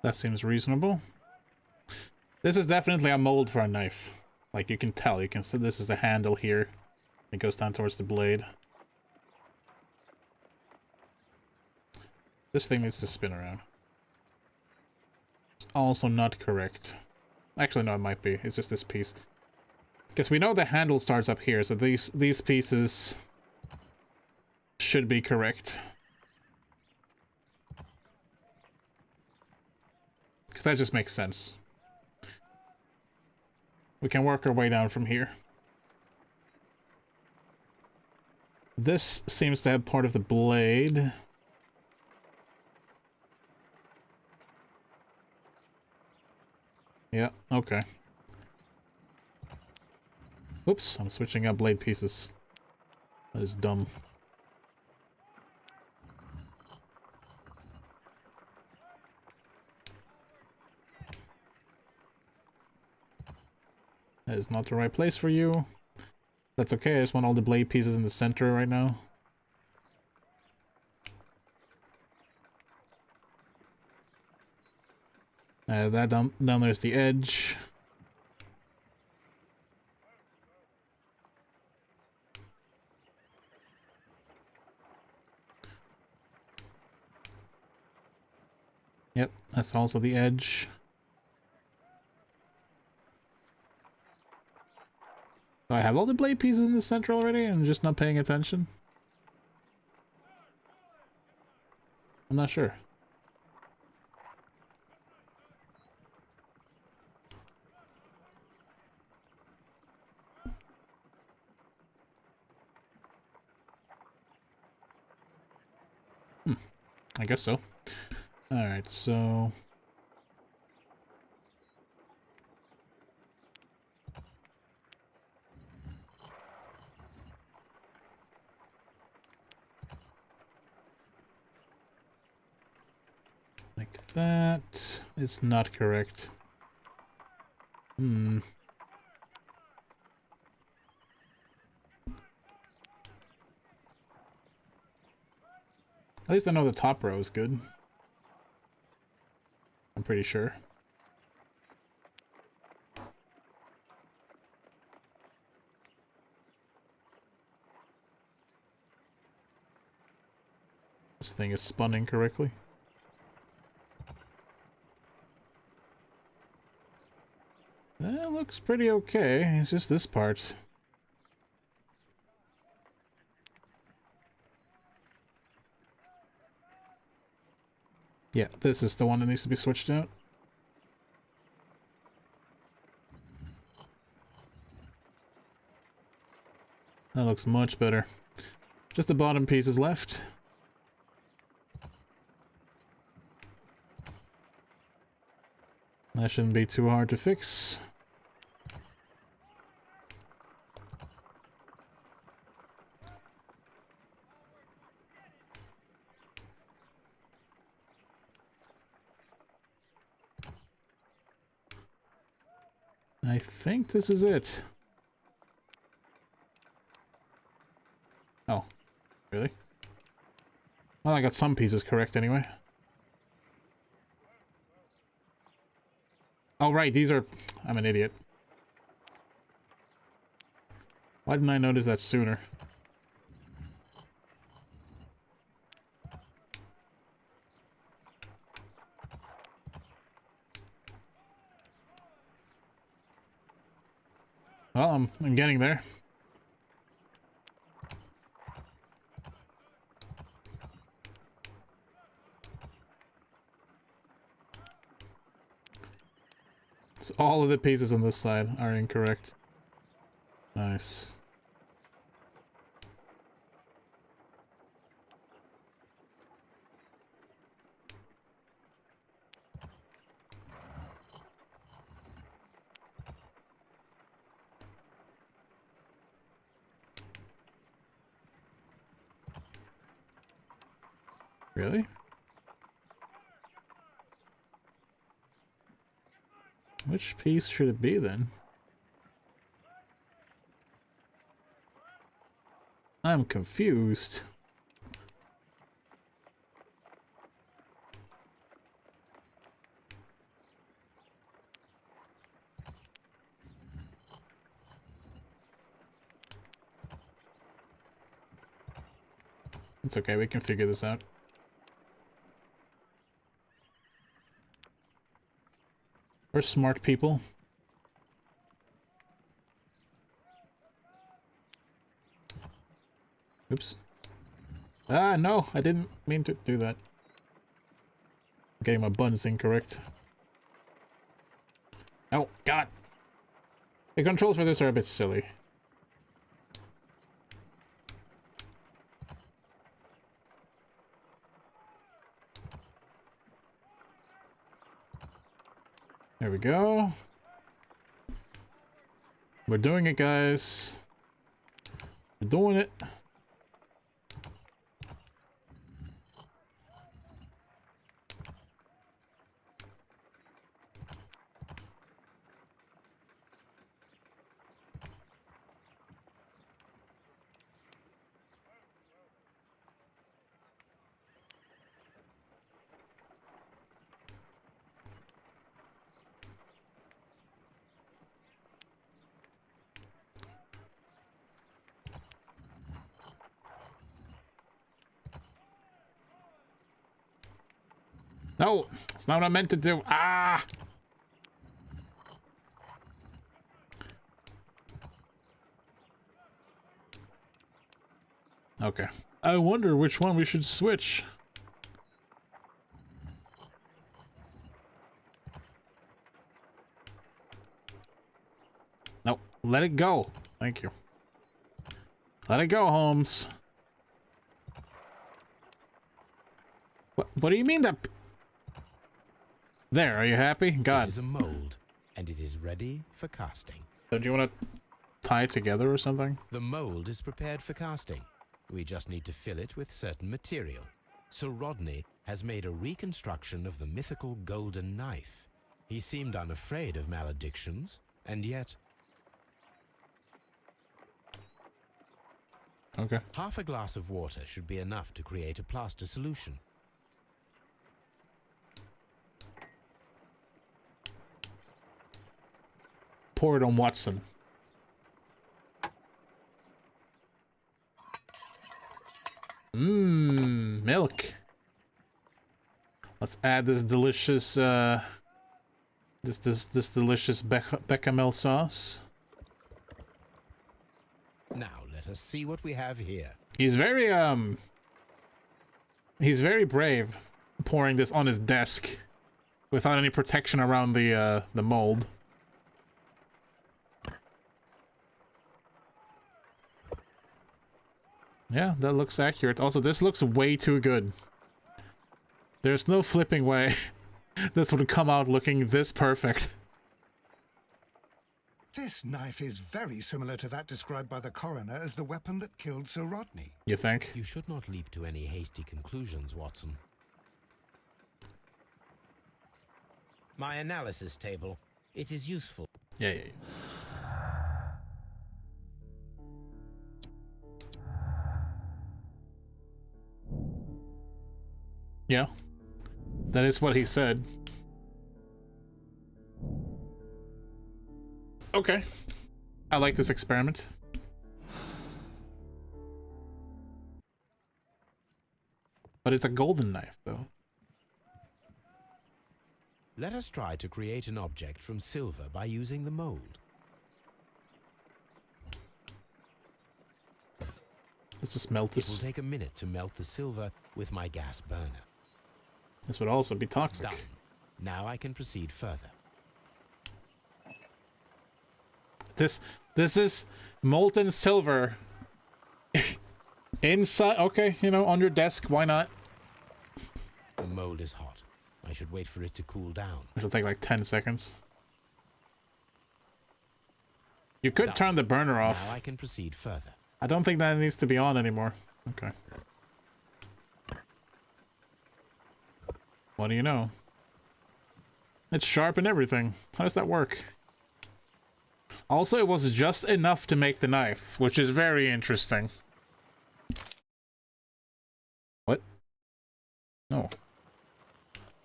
That seems reasonable. This is definitely a mold for a knife. Like, you can tell. You can see this is the handle here. It goes down towards the blade. This thing needs to spin around. It's also not correct. Actually, no, it might be. It's just this piece. Because we know the handle starts up here, so these pieces should be correct. Because that just makes sense. We can work our way down from here. This seems to have part of the blade. Yeah, okay. Oops, I'm switching out blade pieces. That is dumb. That is not the right place for you. That's okay, I just want all the blade pieces in the center right now. That down there's the edge. Yep, that's also the edge. Do I have all the blade pieces in the center already and I'm just not paying attention? I'm not sure. I guess so. Alright, so... like that. It's not correct. Hmm. At least I know the top row is good. I'm pretty sure. This thing is spun incorrectly. That looks pretty okay. It's just this part. Yeah, this is the one that needs to be switched out. That looks much better. Just the bottom piece is left. That shouldn't be too hard to fix. I think this is it. Oh, really? Well, I got some pieces correct anyway. Oh, right, these are... I'm an idiot. Why didn't I notice that sooner? Well, I'm getting there. So all of the pieces on this side are incorrect. Nice. Really? Which piece should it be then? I'm confused. It's okay, we can figure this out. We're smart people. Oops. Ah, no, I didn't mean to do that. I'm getting my buttons incorrect. Oh, God! The controls for this are a bit silly. There we go. We're doing it, guys. We're doing it. No, it's not what I meant to do. Ah! Okay. I wonder which one we should switch. Nope. Let it go. Thank you. Let it go, Holmes. What do you mean that... There, are you happy? God. It is a mold, and it is ready for casting. So do you want to tie it together or something? The mold is prepared for casting. We just need to fill it with certain material. Sir Rodney has made a reconstruction of the mythical golden knife. He seemed unafraid of maledictions, and yet... Okay. Half a glass of water should be enough to create a plaster solution. Pour it on Watson. Mmm, milk. Let's add this delicious, this delicious bechamel sauce. Now let us see what we have here. He's very brave, pouring this on his desk without any protection around the mold. Yeah, that looks accurate. Also, this looks way too good. There's no flipping way this would come out looking this perfect. This knife is very similar to that described by the coroner as the weapon that killed Sir Rodney. You think? You should not leap to any hasty conclusions, Watson. My analysis table. It is useful. Yeah. Yeah. That is what he said. Okay. I like this experiment. But it's a golden knife, though. Let us try to create an object from silver by using the mold. Let's just melt It will this. take a minute to melt the silver with my gas burner. This would also be toxic. Done. Now I can proceed further. This is molten silver. Inside, okay, you know, on your desk, why not? The mold is hot. I should wait for it to cool down. It'll take like 10 seconds. You could Done. turn the burner off. Now I can proceed further. I don't think that needs to be on anymore. Okay. What do you know? It's sharp and everything. How does that work? Also, it was just enough to make the knife, which is very interesting. What? No.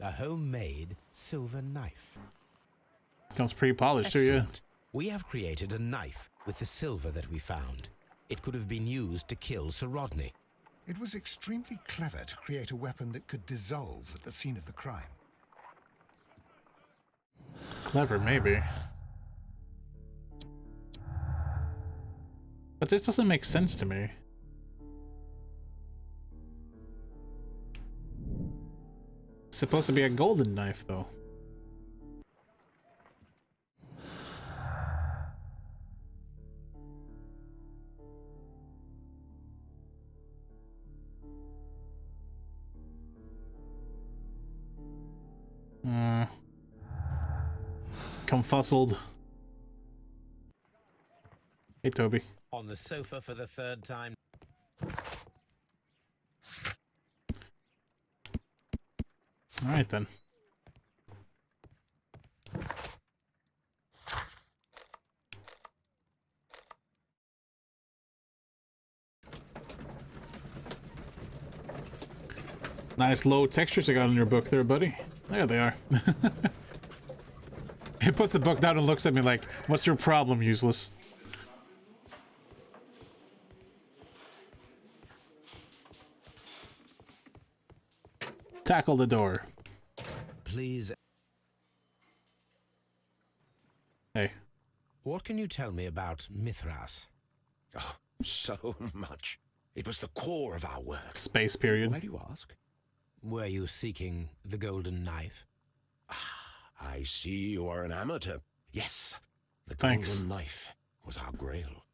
A homemade silver knife. Comes pre-polished too, yeah. Excellent. We have created a knife with the silver that we found. It could have been used to kill Sir Rodney. It was extremely clever to create a weapon that could dissolve at the scene of the crime. Clever, maybe. But this doesn't make sense to me. It's supposed to be a golden knife, though. Confuzzled. Hey, Toby. On the sofa for the third time. All right, then. Nice low textures you got in your book there, buddy. There they are. He puts the book down and looks at me like, what's your problem, useless? Tackle the door. Please. Hey. What can you tell me about Mithras? Oh, so much. It was the core of our work. Space period. Why do you ask? Were you seeking the golden knife? I see you are an amateur. Yes, the Thanks. golden knife was our grail.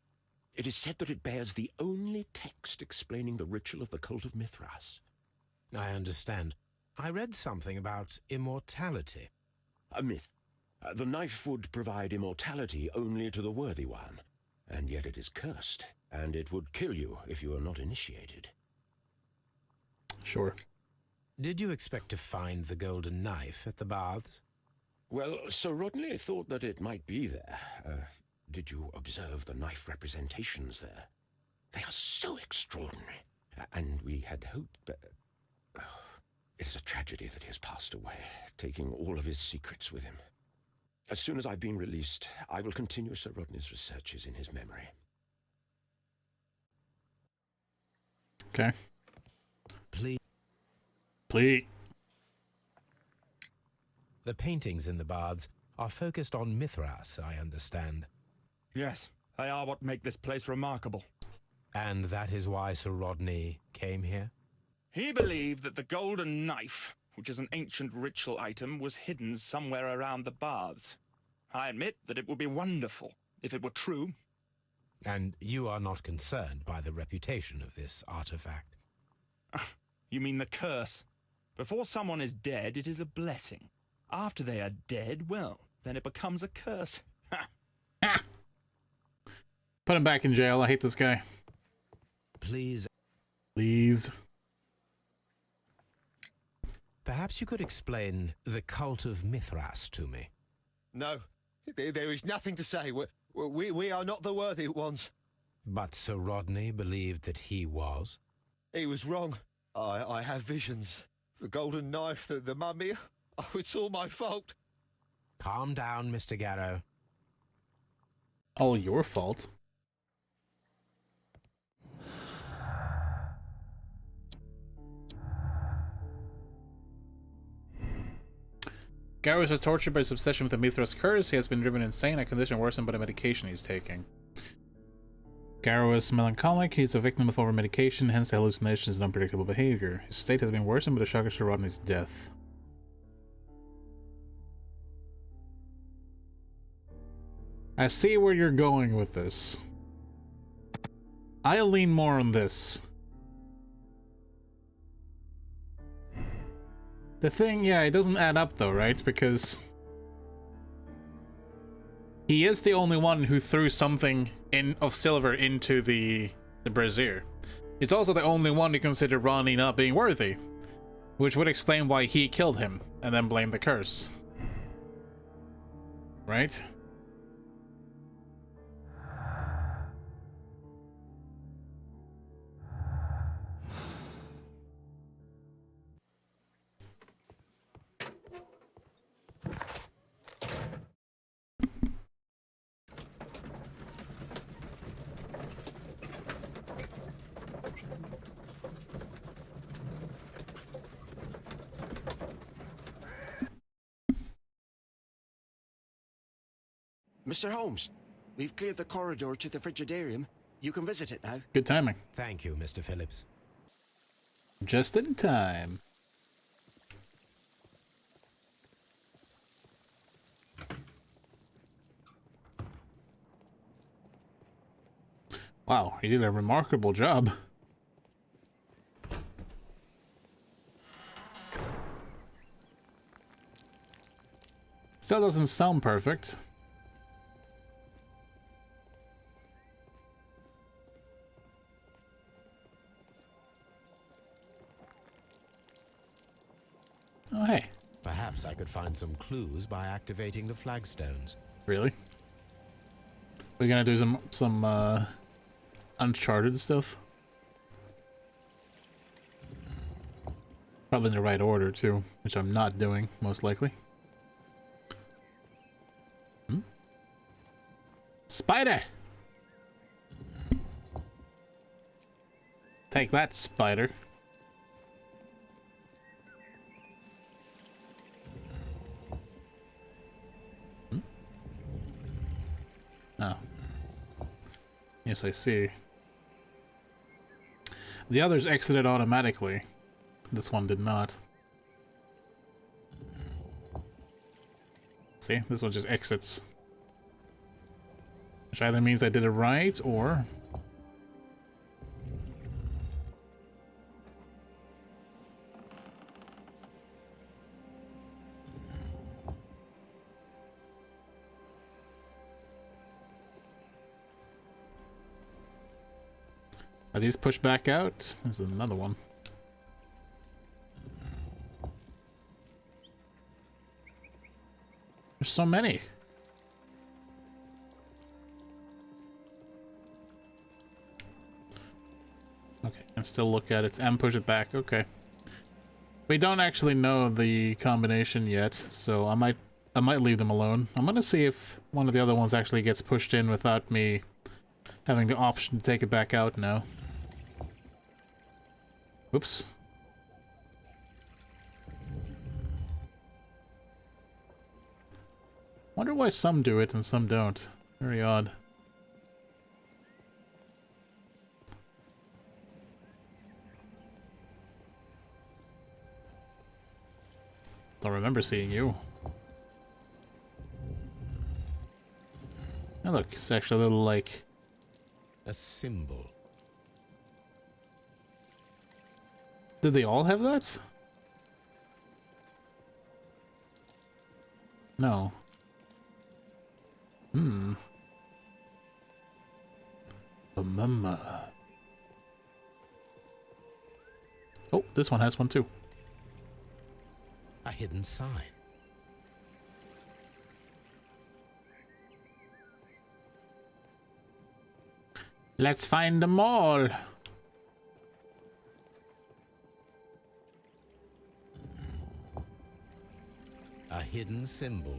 It is said that it bears the only text explaining the ritual of the cult of Mithras. I understand. I read something about immortality. A myth. The knife would provide immortality only to the worthy one, and yet it is cursed, and it would kill you if you are not initiated. Sure. Did you expect to find the golden knife at the baths? Well, Sir Rodney thought that it might be there. Did you observe the knife representations there? They are so extraordinary, and we had hoped that... It is a tragedy that he has passed away, taking all of his secrets with him. As soon as I've been released, I will continue Sir Rodney's researches in his memory. Okay. Please. Please. The paintings in the baths are focused on Mithras, I understand. Yes, they are what make this place remarkable. And that is why Sir Rodney came here? He believed that the golden knife, which is an ancient ritual item, was hidden somewhere around the baths. I admit that it would be wonderful if it were true. And you are not concerned by the reputation of this artifact? You mean the curse? Before someone is dead, it is a blessing. After they are dead, well, then it becomes a curse. Put him back in jail. I hate this guy. Please. Please. Perhaps you could explain the cult of Mithras to me. No, There is nothing to say. We are not the worthy ones. But Sir Rodney believed that he was. He was wrong. I have visions. The golden knife, the mummy. Oh, it's all my fault. Calm down, Mr. Garrow. All your fault. Garrows was tortured by his obsession with the Mithras curse. He has been driven insane, a condition worsened by the medication he's taking. Garrow is melancholic. He's a victim of over-medication, hence the hallucinations and unpredictable behavior. His state has been worsened by the shock of Sir Rodney's death. I see where you're going with this. I'll lean more on this. The thing, yeah, it doesn't add up though, right? Because he is the only one who threw something of silver into the brazier. It's also the only one who considered Ronnie not being worthy, which would explain why he killed him and then blamed the curse. Right? Mr. Holmes, we've cleared the corridor to the Frigidarium. You can visit it now. Good timing. Thank you, Mr. Phillips. Just in time. Wow, you did a remarkable job. Still doesn't sound perfect. Oh, hey. Perhaps I could find some clues by activating the flagstones. Really? We're gonna do some Uncharted stuff? Probably in the right order, too, which I'm not doing, most likely. Hmm? Spider! Take that, spider. Hmm? Oh. Yes, I see. The others exited automatically. This one did not. See? This one just exits. Which either means I did it right, or... Are these pushed back out? There's another one. There's so many. Okay, and still look at it and push it back. Okay. We don't actually know the combination yet, so I might leave them alone. I'm gonna see if one of the other ones actually gets pushed in without me having the option to take it back out now. Oops. Wonder why some do it and some don't. Very odd. Don't remember seeing you. Oh look, it's actually a little like... A symbol. Did they all have that? No. Hmm. A mama. Oh, this one has one too. A hidden sign. Let's find them all. A hidden symbol.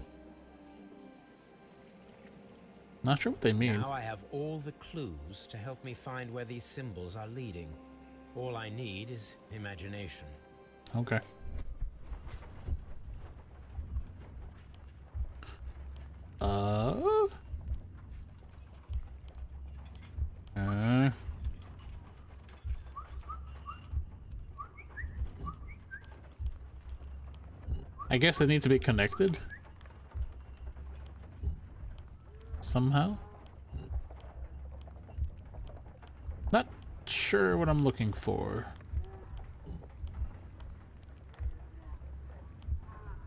Not sure what they mean. Now I have all the clues to help me find where these symbols are leading. All I need is imagination. Okay. I guess they need to be connected somehow. Not sure what I'm looking for.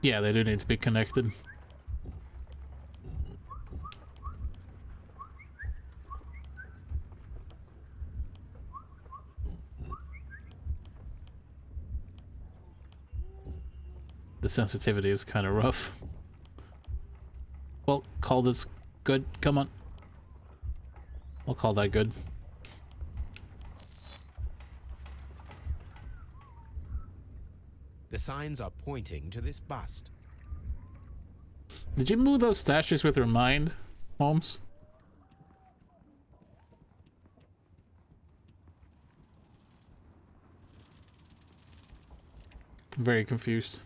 Yeah, they do need to be connected. The sensitivity is kind of rough. Well, call this good. Come on. We'll call that good. The signs are pointing to this bust. Did you move those statues with your mind, Holmes? I'm very confused.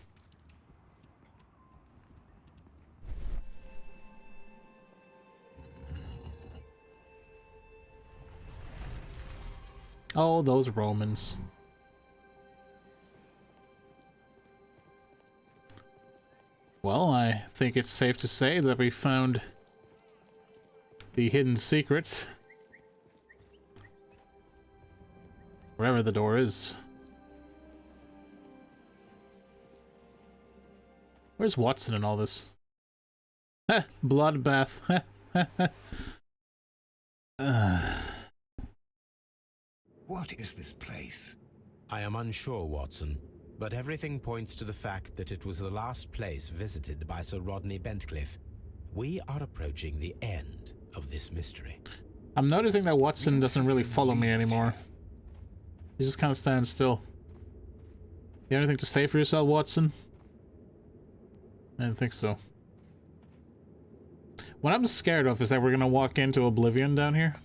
Oh, those Romans. Well, I think it's safe to say that we found the hidden secret. Wherever the door is. Where's Watson in all this? Heh, bloodbath. What is this place? I am unsure, Watson, but everything points to the fact that it was the last place visited by Sir Rodney Bentcliffe. We are approaching the end of this mystery. I'm noticing that Watson doesn't really follow me anymore. He just kind of stands still. You have anything to say for yourself, Watson? I didn't think so. What I'm scared of is that we're gonna walk into Oblivion down here.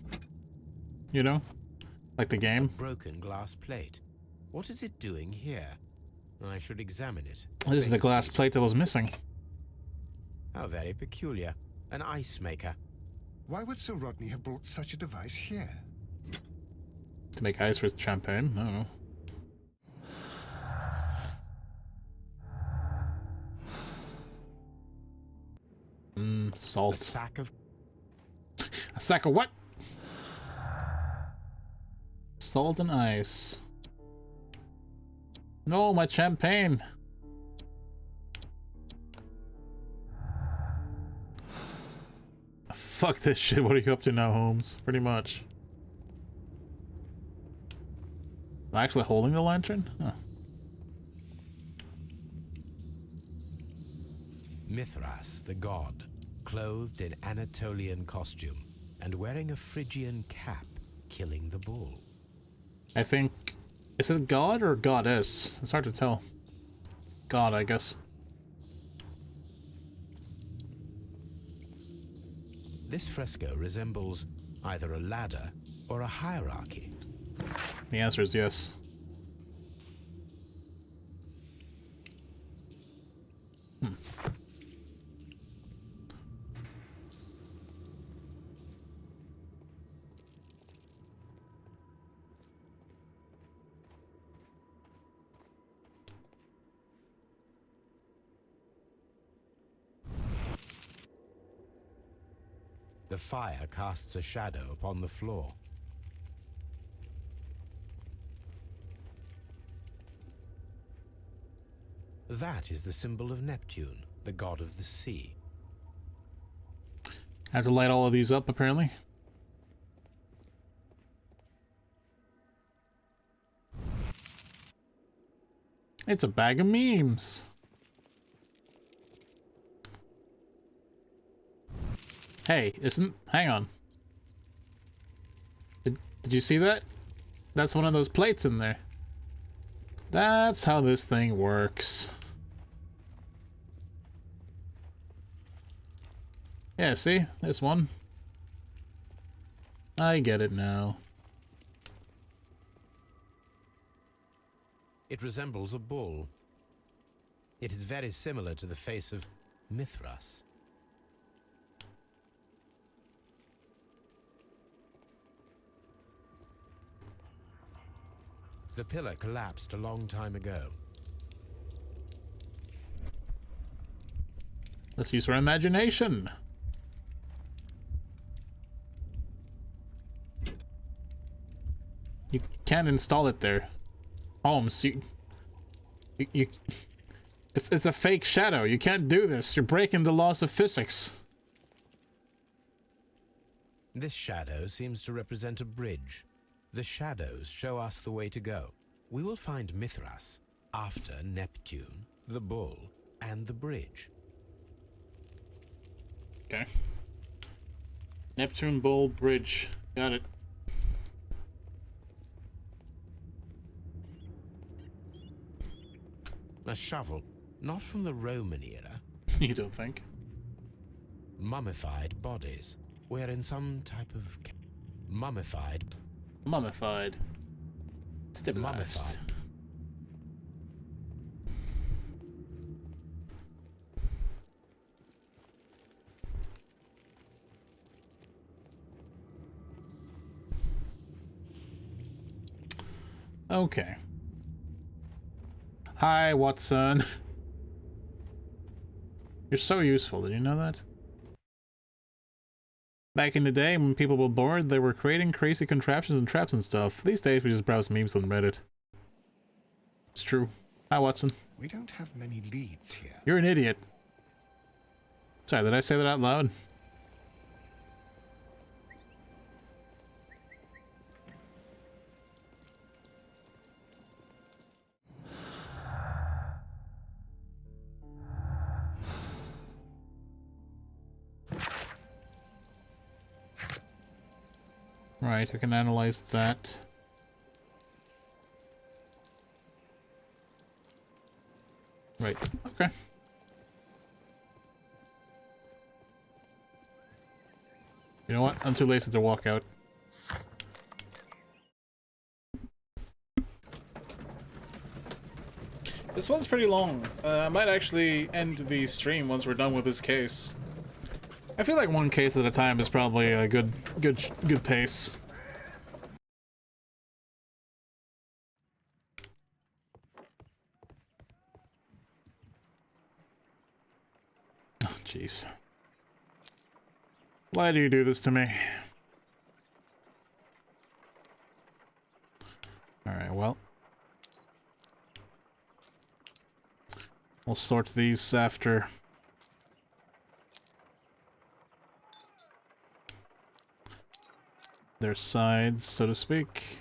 You know? Like the game. Broken glass plate. What is it doing here? I should examine it. This is the glass plate that was missing. How very peculiar. An ice maker. Why would Sir Rodney have brought such a device here? To make ice with champagne? I don't know. Salt. A sack of... A sack of what? Salt and ice. No, my champagne. Fuck this shit. What are you up to now, Holmes? Pretty much. Am I actually holding the lantern? Huh. Mithras, the god, clothed in Anatolian costume and wearing a Phrygian cap, killing the bull. I think... Is it god or goddess? It's hard to tell. God, I guess. This fresco resembles either a ladder or a hierarchy. The answer is yes. The fire casts a shadow upon the floor. That is the symbol of Neptune, the god of the sea. I have to light all of these up, apparently. It's a bag of memes. Hey, hang on. Did you see that? That's one of those plates in there. That's how this thing works. Yeah, see? There's one. I get it now. It resembles a bull. It is very similar to the face of Mithras. The pillar collapsed a long time ago. Let's use our imagination. You can't install it there. Holmes, it's a fake shadow. You can't do this. You're breaking the laws of physics. This shadow seems to represent a bridge. The shadows show us the way to go. We will find Mithras after Neptune, the bull, and the bridge. Okay. Neptune, bull, bridge. Got it. A shovel, not from the Roman era. You don't think? Mummified bodies. We're in some type of mummified. Mummified. Stabilized. Mummified. Okay. Hi, Watson. You're so useful, did you know that? Back in the day, when people were bored, they were creating crazy contraptions and traps and stuff. These days, we just browse memes on Reddit. It's true. Hi, Watson. We don't have many leads here. You're an idiot. Sorry, did I say that out loud? Right, I can analyze that. Right, okay. You know what? I'm too lazy to walk out. This one's pretty long. I might actually end the stream once we're done with this case. I feel like one case at a time is probably a good pace. Oh, jeez. Why do you do this to me? Alright, well. We'll sort these after. Their sides, so to speak.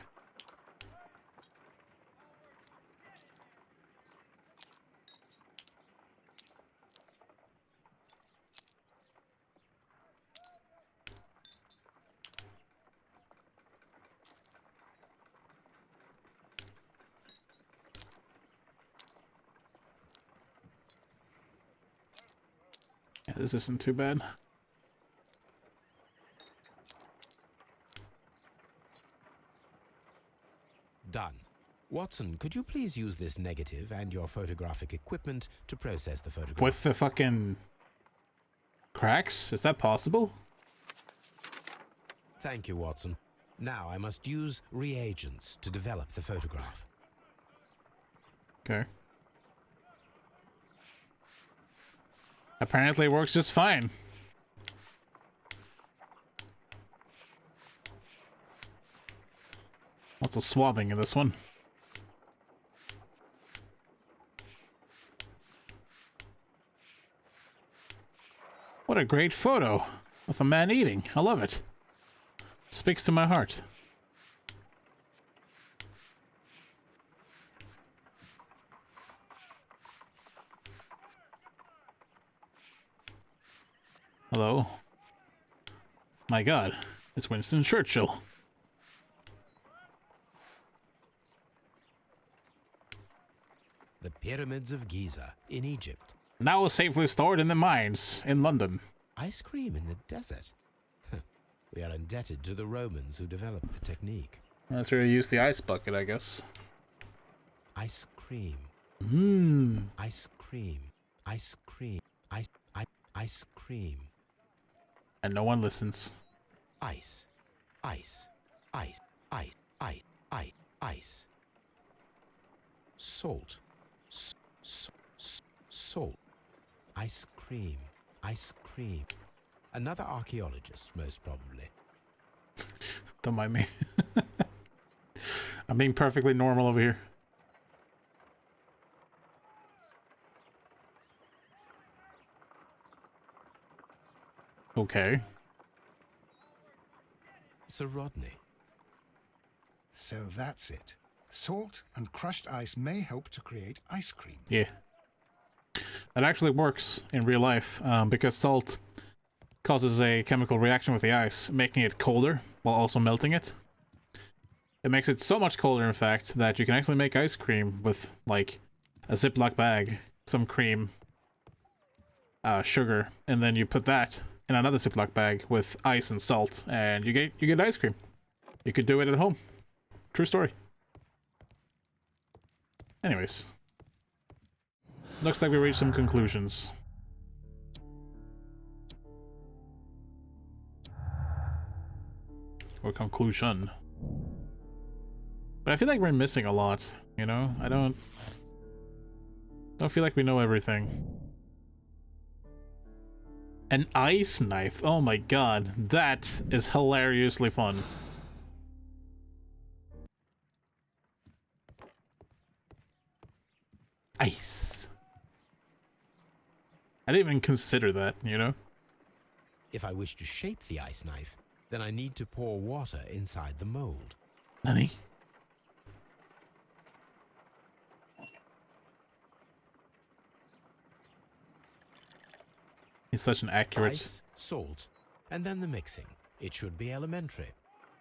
Yeah, this isn't too bad. Done. Watson, could you please use this negative and your photographic equipment to process the photograph? With the fucking cracks? Is that possible? Thank you, Watson. Now I must use reagents to develop the photograph. Okay. Apparently it works just fine. Lots of swabbing in this one. What a great photo of a man eating. I love it. Speaks to my heart. Hello. My God, it's Winston Churchill. The pyramids of Giza in Egypt. Now safely stored in the mines in London. Ice cream in the desert. We are indebted to the Romans who developed the technique. That's where you use the ice bucket, I guess. Ice cream. Mmm. Ice cream. Ice cream. Ice cream. And no one listens. Ice. Ice. Ice. Ice. Ice. Ice. Ice. Salt. Salt. Ice cream. Ice cream. Another archaeologist, most probably. Don't mind me. I'm being perfectly normal over here. Okay. Sir Rodney. So that's it. Salt and crushed ice may help to create ice cream. Yeah. That actually works in real life, because salt causes a chemical reaction with the ice, making it colder while also melting it. It makes it so much colder, in fact, that you can actually make ice cream with, like, a Ziploc bag, some cream, sugar, and then you put that in another Ziploc bag with ice and salt, and you get ice cream. You could do it at home. True story. Anyways. Looks like we reached some conclusions. Or conclusion. But I feel like we're missing a lot, you know? I don't feel like we know everything. An ice knife. Oh my god. That is hilariously fun. Ice. I didn't even consider that, you know? If I wish to shape the ice knife, then I need to pour water inside the mold. Nani? It's such an accurate... Ice, salt, and then the mixing. It should be elementary.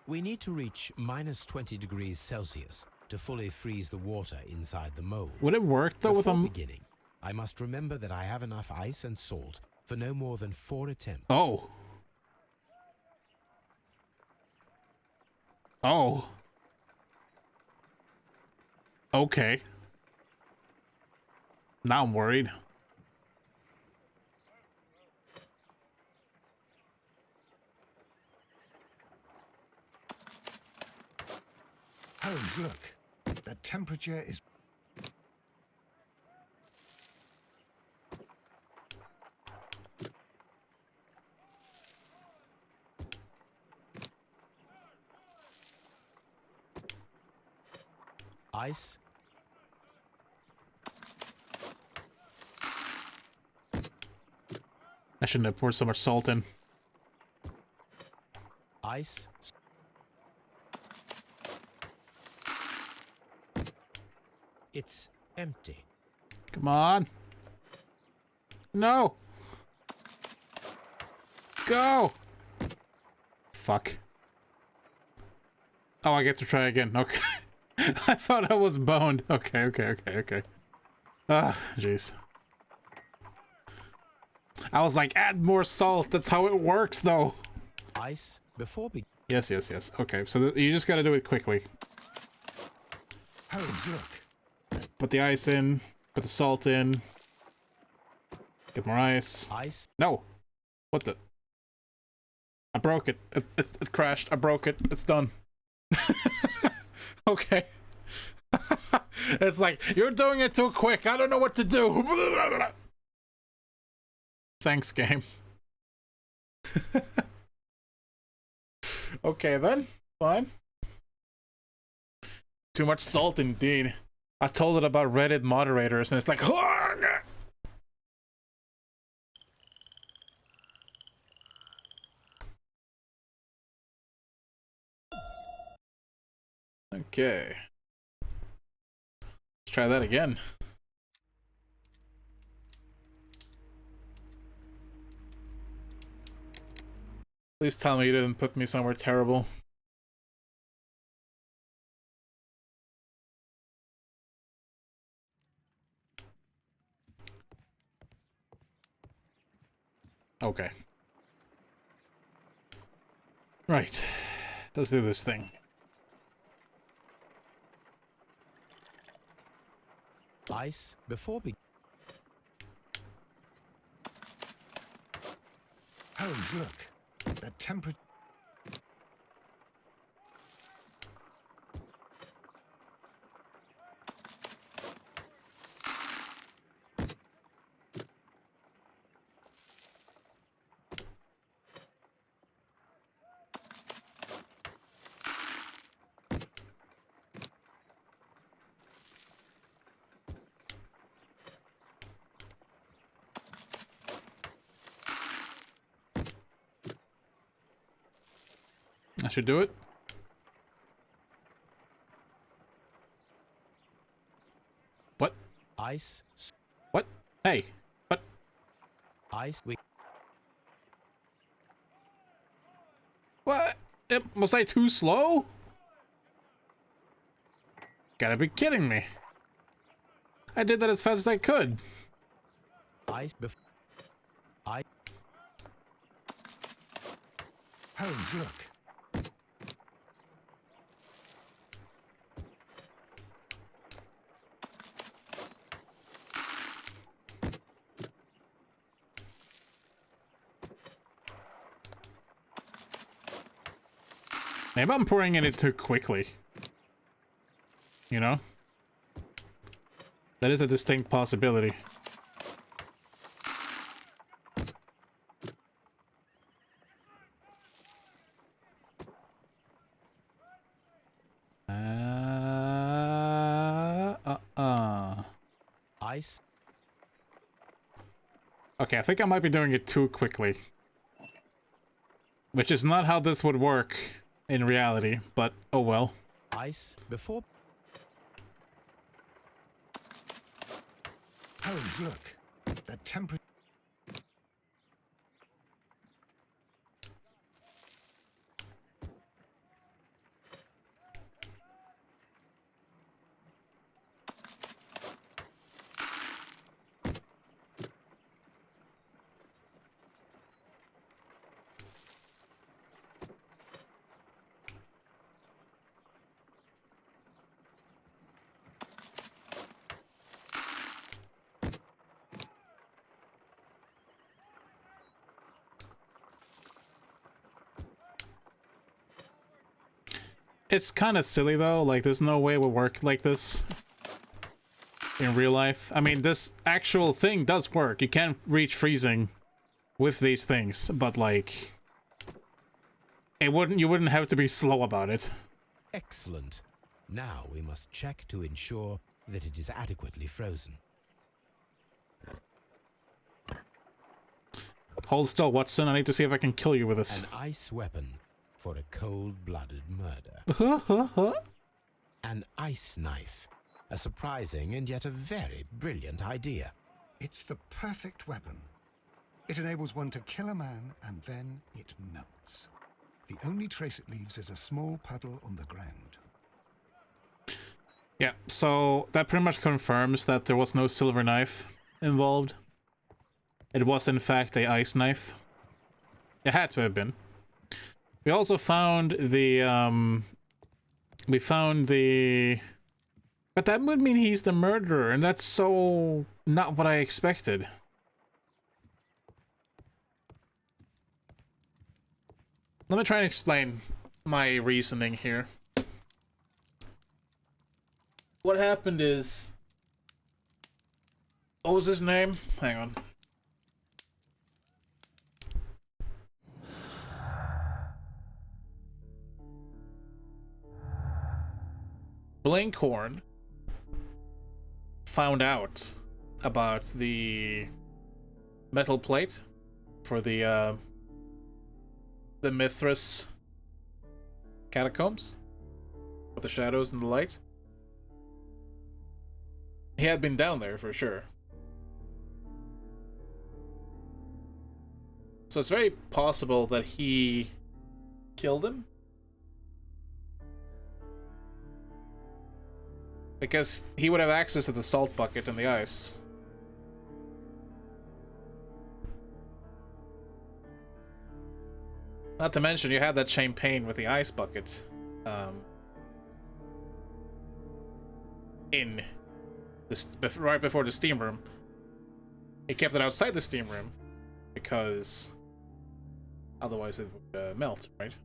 We need to reach minus 20 degrees Celsius to fully freeze the water inside the mold. Would it work though with Before beginning, I must remember that I have enough ice and salt for no more than 4 attempts. Oh. Oh. Okay. Now I'm worried. Holmes, look. The temperature is... Ice. I shouldn't have poured so much salt in. Ice. It's empty. Come on. No. Go. Fuck. Oh, I get to try again. Okay. I thought I was boned. Okay. Ah, jeez. I was like, add more salt. That's how it works, though. Ice before Yes. Okay, so you just gotta do it quickly. Holmes, look. Put the ice in. Put the salt in. Get more ice. Ice. No. What the? I broke it. It crashed. I broke it. It's done. Okay. It's like, you're doing it too quick. I don't know what to do. Thanks, game. Okay, then. Fine. Too much salt, indeed. I told it about Reddit moderators, and it's like... Okay. Let's try that again. Please tell me you didn't put me somewhere terrible. Okay. Right. Let's do this thing. Ice before be. Holmes, look. That temperature... I should do it. What? Ice. What? Hey. What? Ice. We. What? Was I too slow? Gotta be kidding me. I did that as fast as I could. Ice before. I. Holmes, look. Maybe I'm pouring in it too quickly. You know? That is a distinct possibility. Ice. Okay, I think I might be doing it too quickly. Which is not how this would work in reality, but oh well. Ice before. Holmes, look. That temperature... It's kind of silly though, like there's no way it would work like this in real life. I mean, this actual thing does work. You can reach freezing with these things, but like you wouldn't have to be slow about it. Excellent. Now we must check to ensure that it is adequately frozen. Hold still, Watson. I need to see if I can kill you with this. An ice weapon for a cold-blooded murder. An ice knife. A surprising and yet a very brilliant idea. It's the perfect weapon. It enables one to kill a man and then it melts. The only trace it leaves is a small puddle on the ground. Yeah, so that pretty much confirms that there was no silver knife involved. It was in fact a ice knife. It had to have been. We also found the, but that would mean he's the murderer, and that's so not what I expected. Let me try and explain my reasoning here. What happened is... What was his name? Hang on. Blinkhorn found out about the metal plate for the Mithras catacombs with the shadows and the light. He had been down there for sure. So it's very possible that he killed him. Because he would have access to the salt bucket and the ice. Not to mention, you had that champagne with the ice bucket. In this right before the steam room. He kept it outside the steam room because otherwise it would melt, right?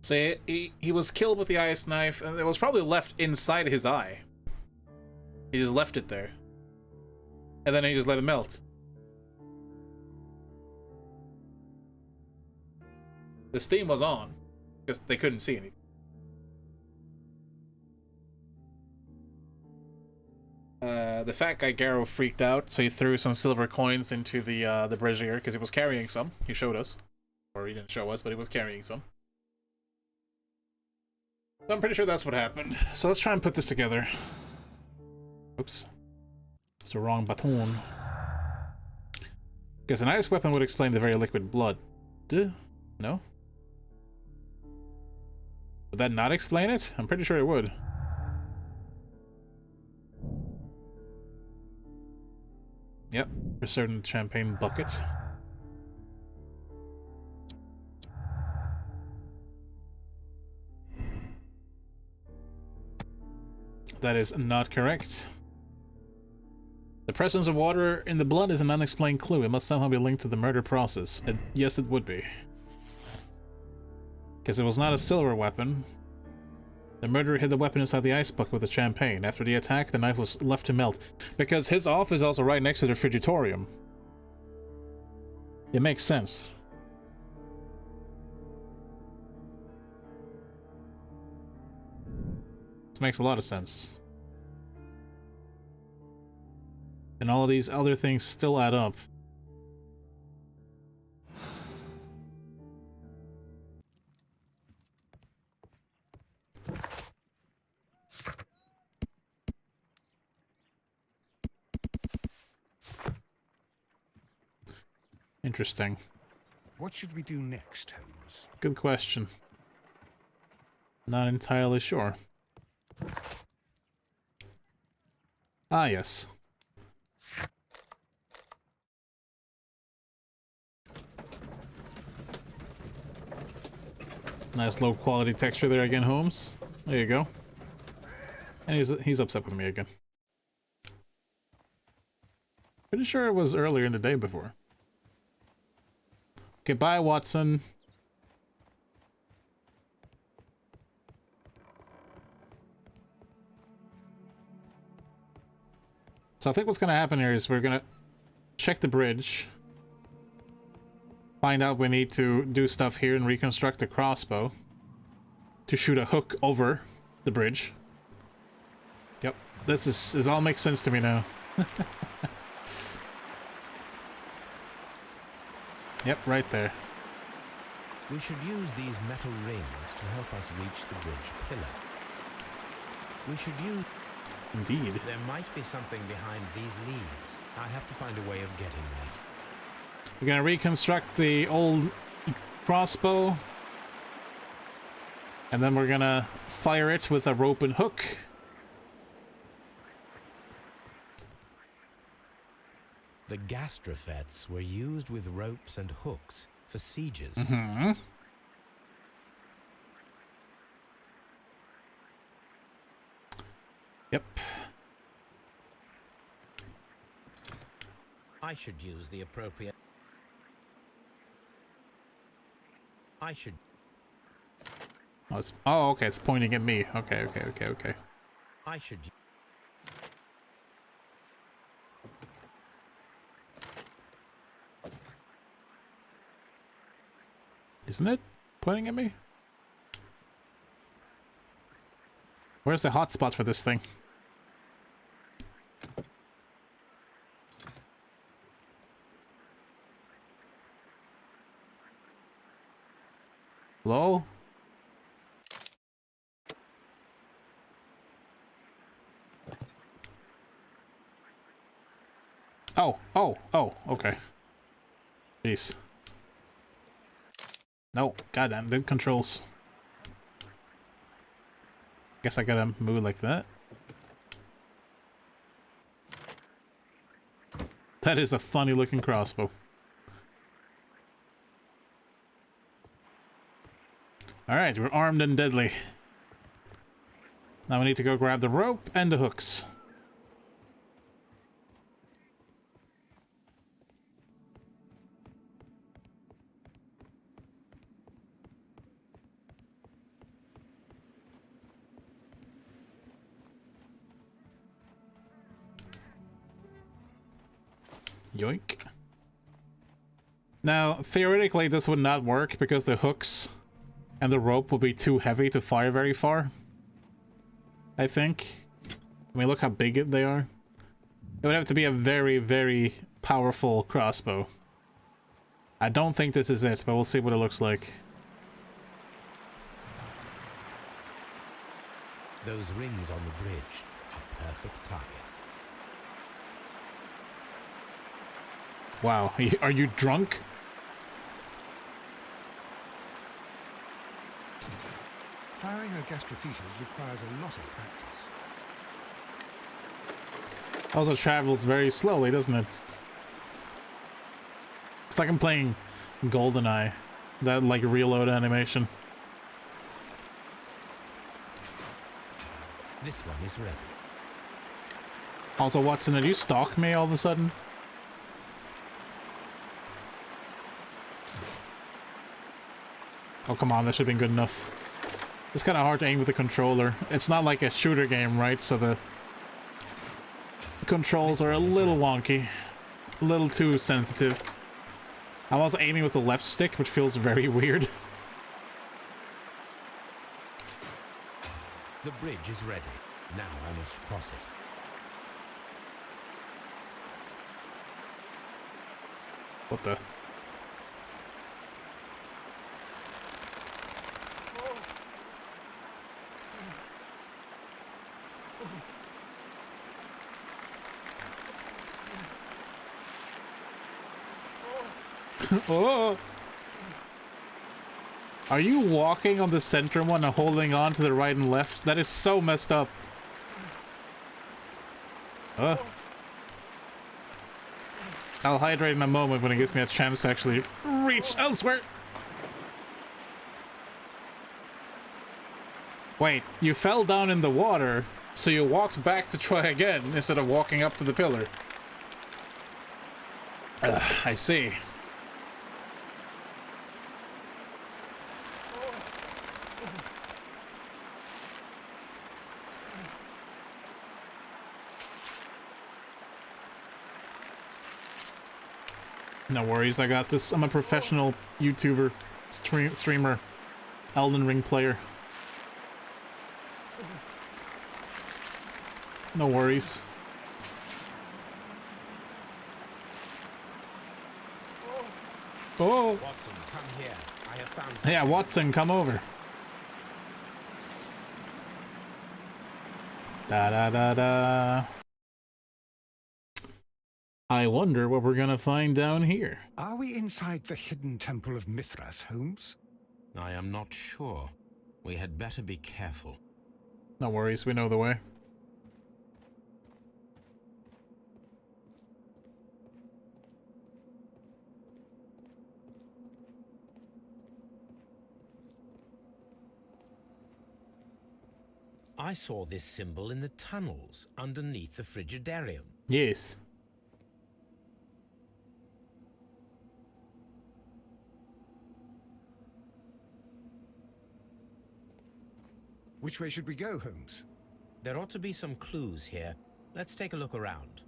So he was killed with the ice knife, and it was probably left inside his eye. He just left it there. And then he just let it melt. The steam was on, because they couldn't see anything. The fat guy Garrow freaked out, so he threw some silver coins into the brazier, because he was carrying some. He showed us. Or he didn't show us, but he was carrying some. So I'm pretty sure that's what happened. So let's try and put this together. Oops. It's the wrong baton. Because an ice weapon would explain the very liquid blood. No? Would that not explain it? I'm pretty sure it would. Yep, for certain champagne bucket. That is not correct. The presence of water in the blood is an unexplained clue. It must somehow be linked to the murder process. Yes, it would be. Because it was not a silver weapon. The murderer hid the weapon inside the ice bucket with the champagne. After the attack, the knife was left to melt. Because his office is also right next to the Frigitorium. It makes sense. This makes a lot of sense. And all of these other things still add up. Interesting. What should we do next, Holmes? Good question. Not entirely sure. Ah, yes. Nice low quality texture there again, Holmes. There you go. And he's upset with me again. Pretty sure it was earlier in the day before. Okay, bye, Watson. So I think what's gonna happen here is we're gonna check the bridge. Find out we need to do stuff here and reconstruct the crossbow. To shoot a hook over the bridge. Yep, this all makes sense to me now. Yep, right there. We should use these metal rings to help us reach the bridge pillar. We should use... Indeed. There might be something behind these leaves. I have to find a way of getting there. We're gonna reconstruct the old crossbow. And then we're gonna fire it with a rope and hook. The gastrofets were used with ropes and hooks for sieges. Mm-hmm. Yep. I should use the appropriate... I should... Oh, okay, it's pointing at me. Okay. I should... Isn't it pointing at me? Where's the hotspot for this thing? Hello? Oh, okay. Jeez. No, goddamn, the controls. Guess I gotta move like that. That is a funny looking crossbow. Alright, we're armed and deadly. Now we need to go grab the rope and the hooks. Yoink. Now, theoretically, this would not work because the hooks and the rope would be too heavy to fire very far. I think. I mean, look how big they are. It would have to be a very, very powerful crossbow. I don't think this is it, but we'll see what it looks like. Those rings on the bridge are perfect targets. Wow, are you drunk? Firing a gastrophetus requires a lot of practice. Also travels very slowly, doesn't it? It's like I'm playing GoldenEye. That, like, reload animation. This one is ready. Also, Watson, did you stalk me all of a sudden? Oh, come on, that should have been good enough. It's kind of hard to aim with the controller. It's not like a shooter game, right? So the controls are a little wonky. A little too sensitive. I'm also aiming with the left stick, which feels very weird. The bridge is ready. Now I must cross it. What the? Oh! Are you walking on the center one and holding on to the right and left? That is so messed up. I'll hydrate in a moment when it gives me a chance to actually reach elsewhere. Wait, you fell down in the water, so you walked back to try again instead of walking up to the pillar. I see. No worries, I got this. I'm a professional YouTuber, streamer, Elden Ring player. No worries. Oh! Watson, come here. I have found... Yeah, Watson, come over. Da-da-da-da. I wonder what we're gonna find down here. Are we inside the hidden temple of Mithras, Holmes? I am not sure. We had better be careful. No worries, we know the way. I saw this symbol in the tunnels underneath the Frigidarium. Yes. Which way should we go, Holmes? There ought to be some clues here. Let's take a look around.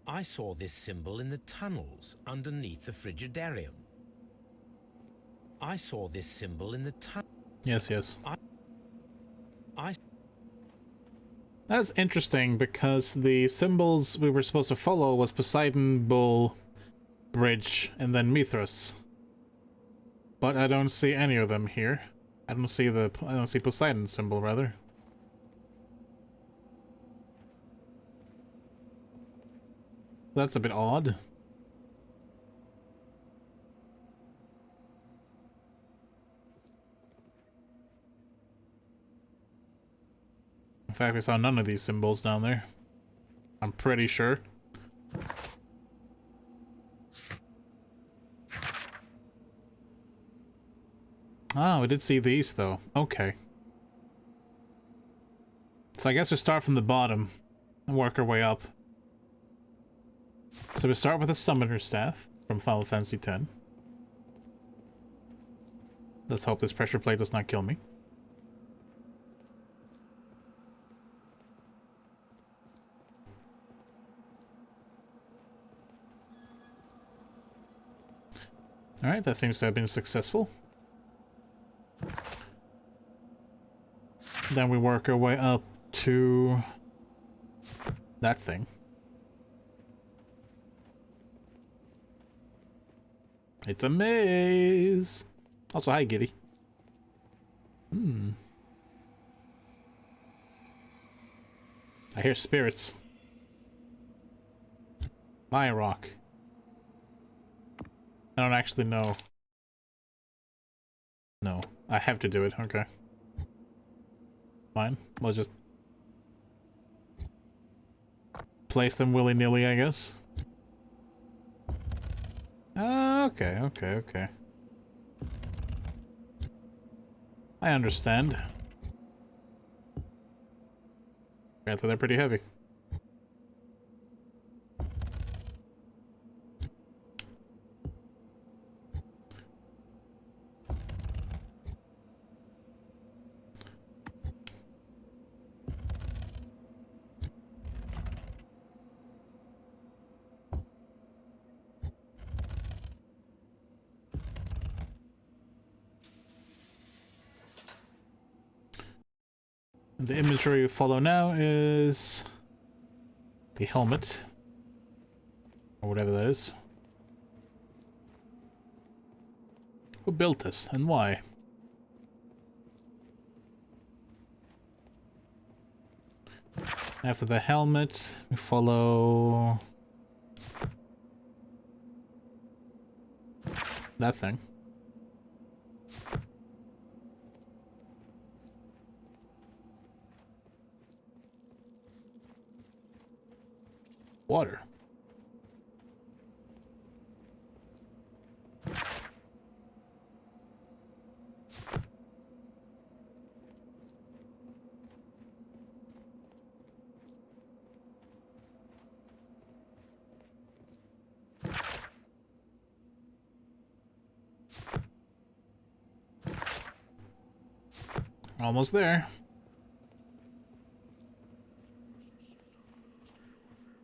I saw this symbol in the tunnels underneath the Frigidarium. I saw this symbol in the tunnel. Yes, yes. I... That's interesting because the symbols we were supposed to follow was Poseidon, Bull, Bridge, and then Mithras. But I don't see any of them here. I don't see Poseidon's symbol, rather. That's a bit odd. In fact, we saw none of these symbols down there. I'm pretty sure. Oh, we did see these, though. Okay. So I guess we start from the bottom and work our way up. So we start with a Summoner Staff from Final Fantasy X. Let's hope this pressure plate does not kill me. Alright, that seems to have been successful. Then we work our way up to that thing. It's a maze! Also, hi, Giddy. I hear spirits. My rock. I don't actually know. No, I have to do it. Okay. Fine. We'll just place them willy-nilly, I guess. Okay. I understand. Apparently they're pretty heavy. The imagery you follow now is the helmet, or whatever that is. Who built this and why? After the helmet, we follow that thing. Water. Almost there.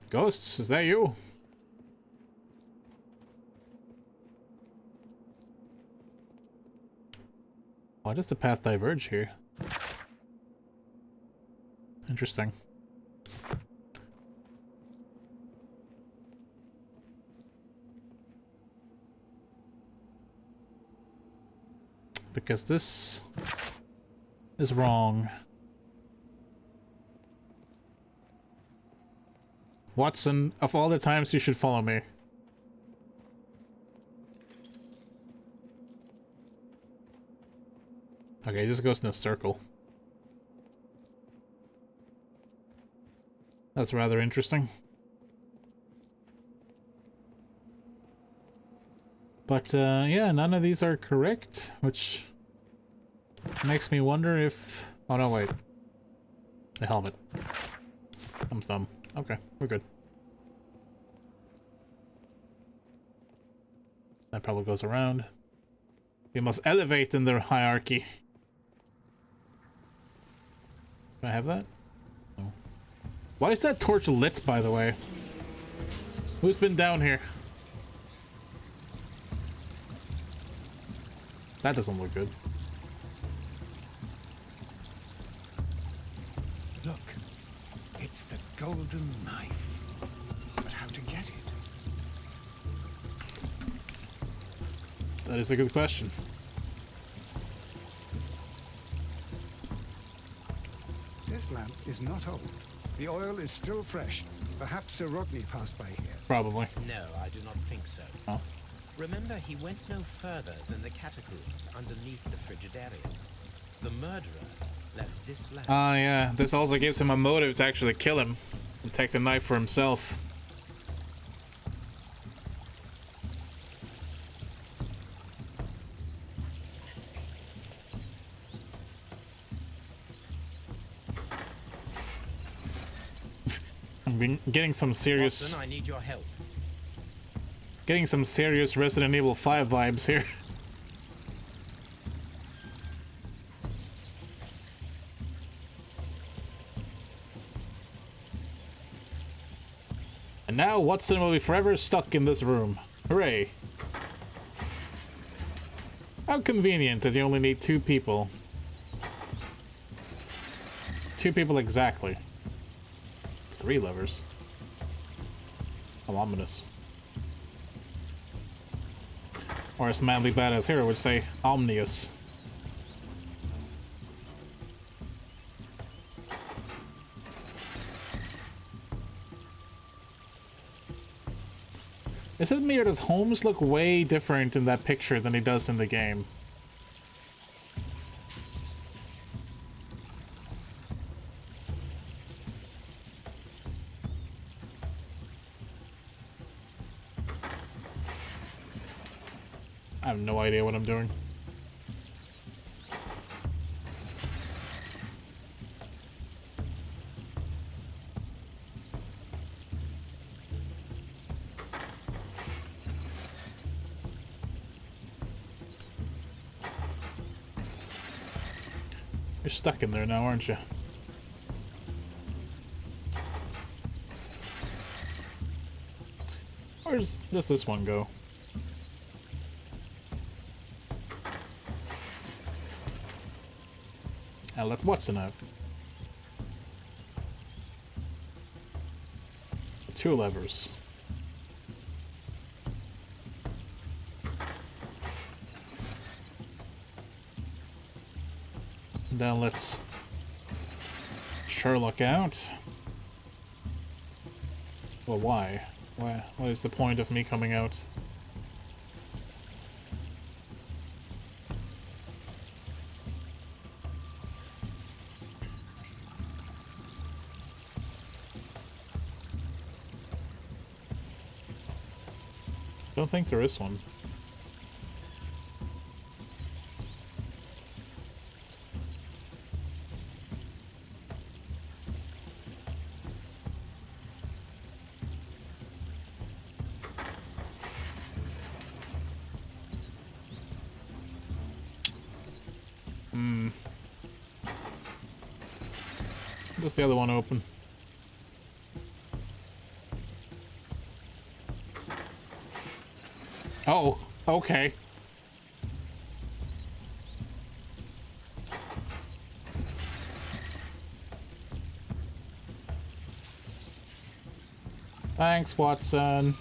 Ghosts, is that you? Why does the path diverge here? Interesting. Because this is wrong. Watson, of all the times you should follow me. Okay, it just goes in a circle. That's rather interesting. But, yeah, none of these are correct, which makes me wonder if... Oh, no, wait. The helmet. I'm dumb. Okay, we're good. That probably goes around. We must elevate in their hierarchy. Can I have that? No. Why is that torch lit, by the way? Who's been down here? That doesn't look good. Look, it's the golden knife. But how to get it? That is a good question. This lamp is not old. The oil is still fresh. Perhaps Sir Rodney passed by here. Probably. No, I do not think so. Oh. Remember, he went no further than the catacombs underneath the Frigidarium. The murderer left this lamp. Ah, yeah. This also gives him a motive to actually kill him Take the knife for himself. I've been getting some serious... Watson, I need your help. Getting some serious Resident Evil 5 vibes here. And now Watson will be forever stuck in this room. Hooray. How convenient that you only need 2 people. 2 people exactly. 3 levers. How ominous. Or as manly badass hero would say, omnious. Is it me or does Holmes look way different in that picture than he does in the game? I have no idea what I'm doing. You're stuck in there now, aren't you? Where's does this one go? I'll let Watson out. 2 levers. Then let's Sherlock out. Well, why? What is the point of me coming out? Don't think there is one. Just the other one open. Oh, okay. Thanks, Watson.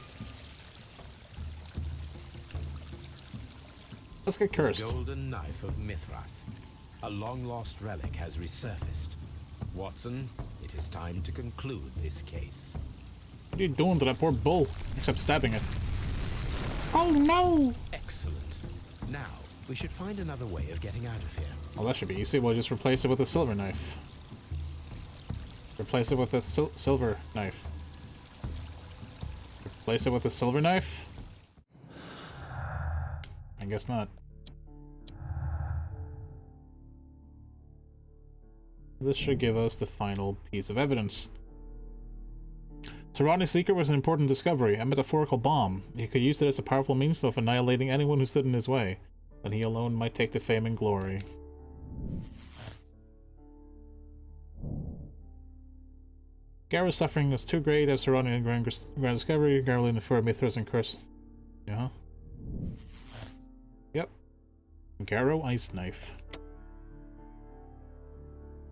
Let's get cursed. The golden knife of Mithras. A long-lost relic has resurfaced. Watson, it is time to conclude this case. What are you doing to that poor bull? Except stabbing it. Oh no! Excellent. Now, we should find another way of getting out of here. Well, that should be easy. We'll just replace it with a silver knife. Replace it with a silver knife. Replace it with a silver knife? I guess not. This should give us the final piece of evidence. Sarani's secret was an important discovery, a metaphorical bomb. He could use it as a powerful means of annihilating anyone who stood in his way. Then he alone might take the fame and glory. Garrow's suffering was too great as Sarani and grand discovery. Garrow inferred Mithras and curse. Yeah. Yep. Garrow ice knife.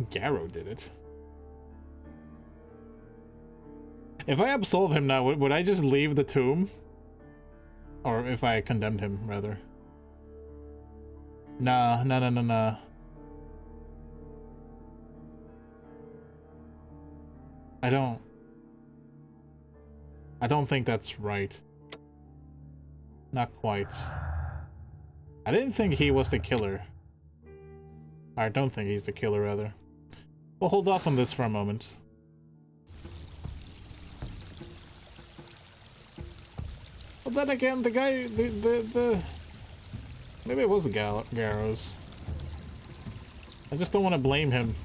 Garrow did it. If I absolve him now, would I just leave the tomb? Or if I condemned him, rather. Nah. I don't think that's right. Not quite. I didn't think he was the killer. I don't think he's the killer, rather. We'll hold off on this for a moment. But then again, the guy, maybe it was the Garrows. I just don't want to blame him,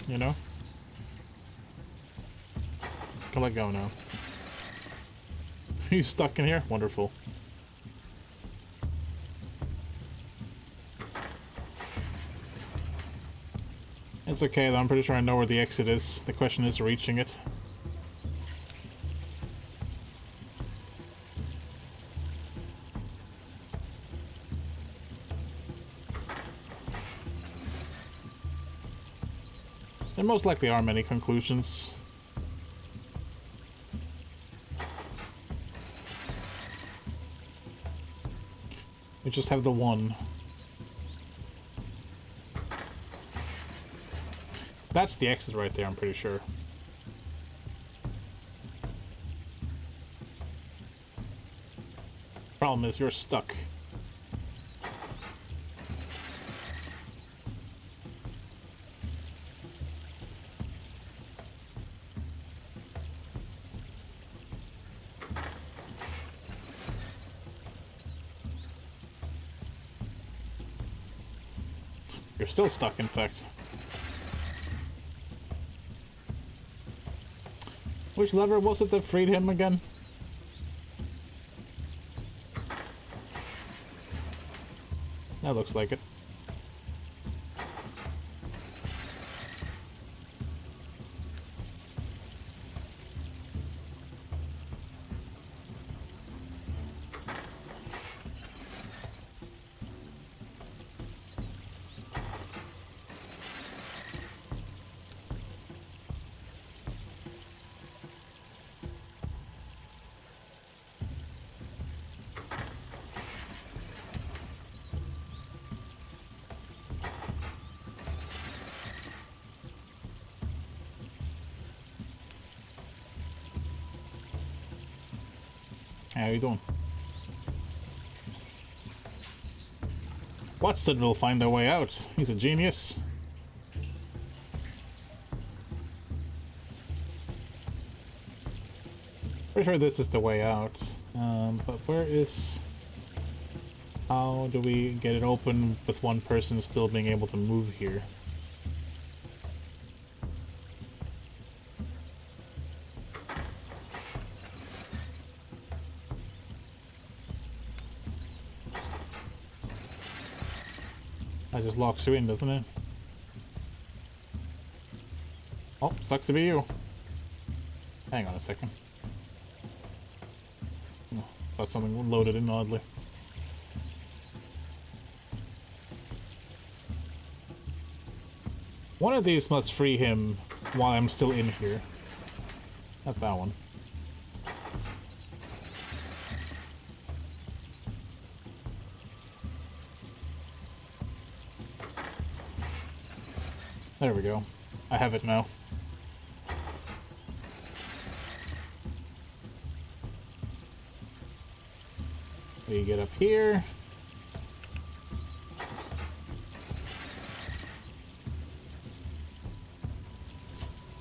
you know? Can let go now. He's stuck in here? Wonderful. It's okay though, I'm pretty sure I know where the exit is. The question is reaching it. There most likely are many conclusions. We just have the one. That's the exit right there, I'm pretty sure. Problem is, you're stuck. You're still stuck, in fact. Which lever was it that freed him again? That looks like it. How you doing? Watson will find a way out. He's a genius. Pretty sure this is the way out. But where is... How do we get it open with one person still being able to move here? That just locks you in, doesn't it? Oh, sucks to be you. Hang on a second. Oh, thought something loaded in oddly. One of these must free him while I'm still in here. Not that one. There we go. I have it now. We get up here.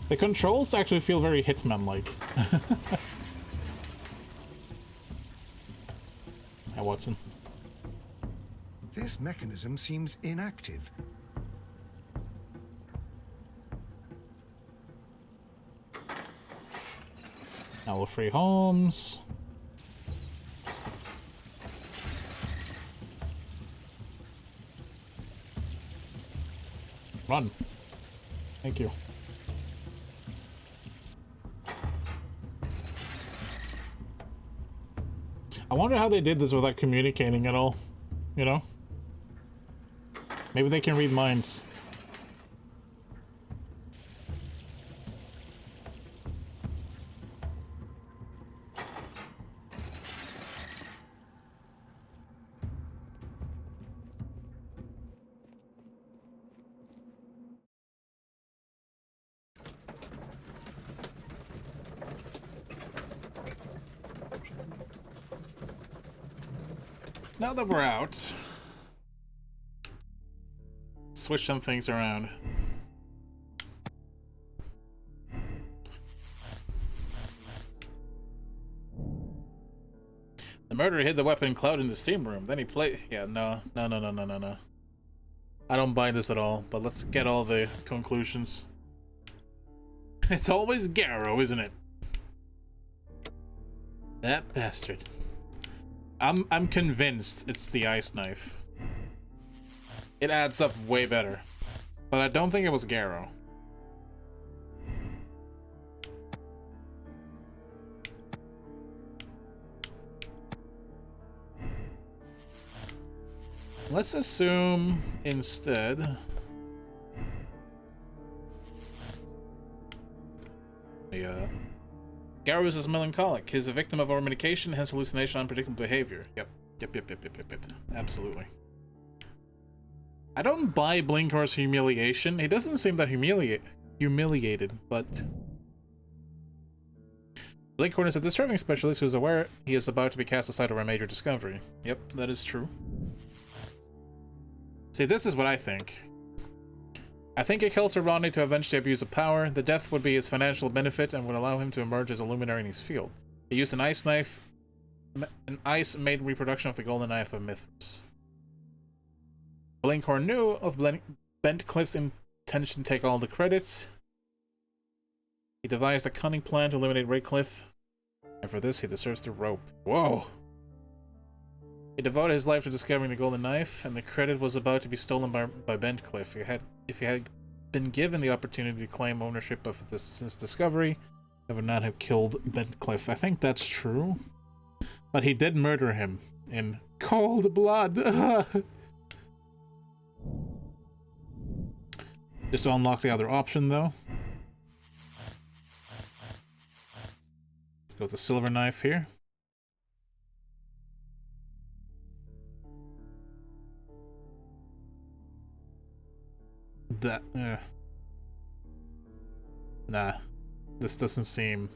The controls actually feel very Hitman-like. Hi, Watson. This mechanism seems inactive. Now we'll free Holmes. Run. Thank you. I wonder how they did this without communicating at all, you know? Maybe they can read minds. Now that we're out, switch some things around. The murderer hid the weapon cloud in the steam room. Then he played. Yeah, no. I don't buy this at all, but let's get all the conclusions. It's always Garrow, isn't it? That bastard. I'm convinced it's the ice knife. It adds up way better. But I don't think it was Garrow. Let's assume instead. Garrow is melancholic. He's a victim of over-medication, hence hallucination and unpredictable behavior. Yep. Absolutely. I don't buy Blinkhorn's humiliation. He doesn't seem that humiliated, but... Blinkhorn is a deserving specialist who is aware he is about to be cast aside over a major discovery. Yep, that is true. See, this is what I think. I think he kills Sir Rodney to avenge the abuse of power. The death would be his financial benefit and would allow him to emerge as a luminary in his field. He used an ice knife, an ice-made reproduction of the golden knife of Mithras. Blinkhorn knew of Bentcliffe's intention to take all the credit. He devised a cunning plan to eliminate Raycliffe, and for this he deserves the rope. Whoa! He devoted his life to discovering the golden knife, and the credit was about to be stolen by Bentcliffe. If he had been given the opportunity to claim ownership of this discovery, he would not have killed Bentcliffe. I think that's true. But he did murder him in cold blood. Just to unlock the other option, though. Let's go with the silver knife here. That, nah, this doesn't seem...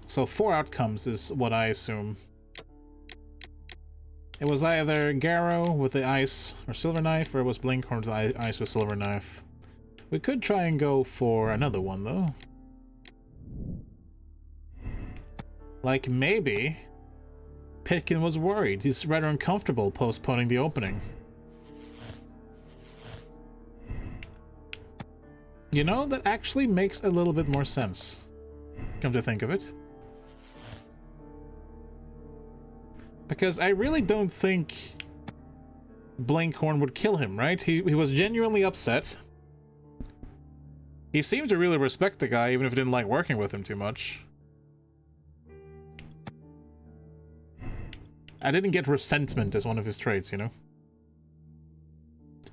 So 4 outcomes is what I assume. It was either Garrow with the ice or silver knife, or it was Blinkhorn with the ice or silver knife. We could try and go for another one, though. Like, maybe Pitkin was worried. He's rather uncomfortable postponing the opening. You know, that actually makes a little bit more sense, come to think of it. Because I really don't think Blinkhorn would kill him, right? He was genuinely upset. He seemed to really respect the guy, even if he didn't like working with him too much. I didn't get resentment as one of his traits, you know?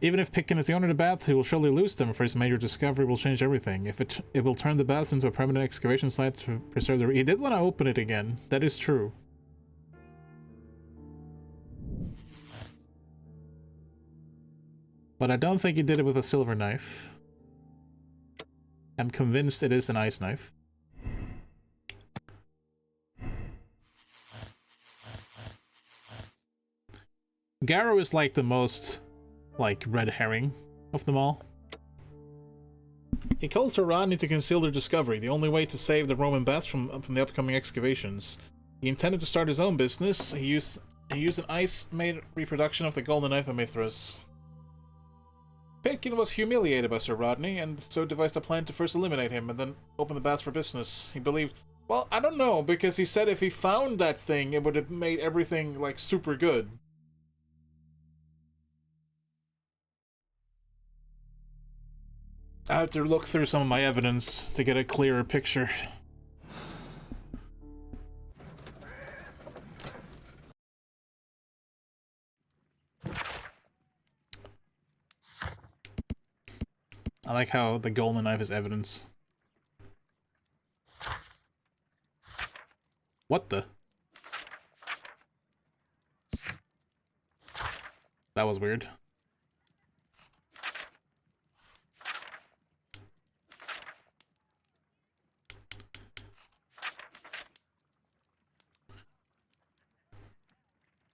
Even if Pitkin is the owner of the bath, he will surely lose them, for his major discovery will change everything. If it will turn the baths into a permanent excavation site to preserve the... He did want to open it again. That is true. But I don't think he did it with a silver knife. I'm convinced it is an ice knife. Garrow is like the most, like, red herring of them all. He calls Sir Rodney to conceal their discovery, the only way to save the Roman baths from the upcoming excavations. He intended to start his own business. He used an ice-made reproduction of the golden knife of Mithras. Pitkin was humiliated by Sir Rodney, and so devised a plan to first eliminate him and then open the baths for business. He believed... Well, I don't know, because he said if he found that thing, it would have made everything, like, super good. I have to look through some of my evidence to get a clearer picture. I like how the golden knife is evidence. What the? That was weird.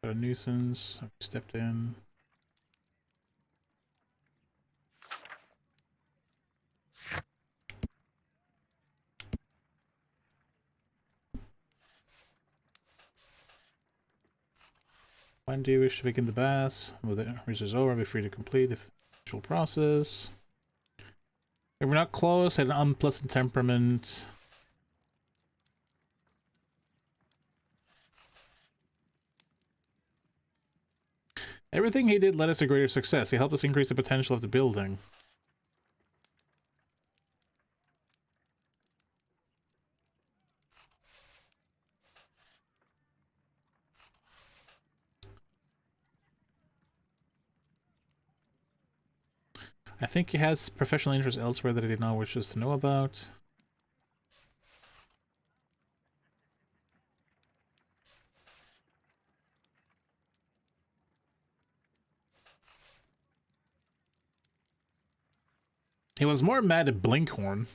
Got a nuisance. I've stepped in. When do you wish to begin the bath? Will the research over? Be free to complete the actual process. We were not close, had an unpleasant temperament. Everything he did led us to greater success. He helped us increase the potential of the building. I think he has professional interests elsewhere that he did not wish us to know about. He was more mad at Blinkhorn.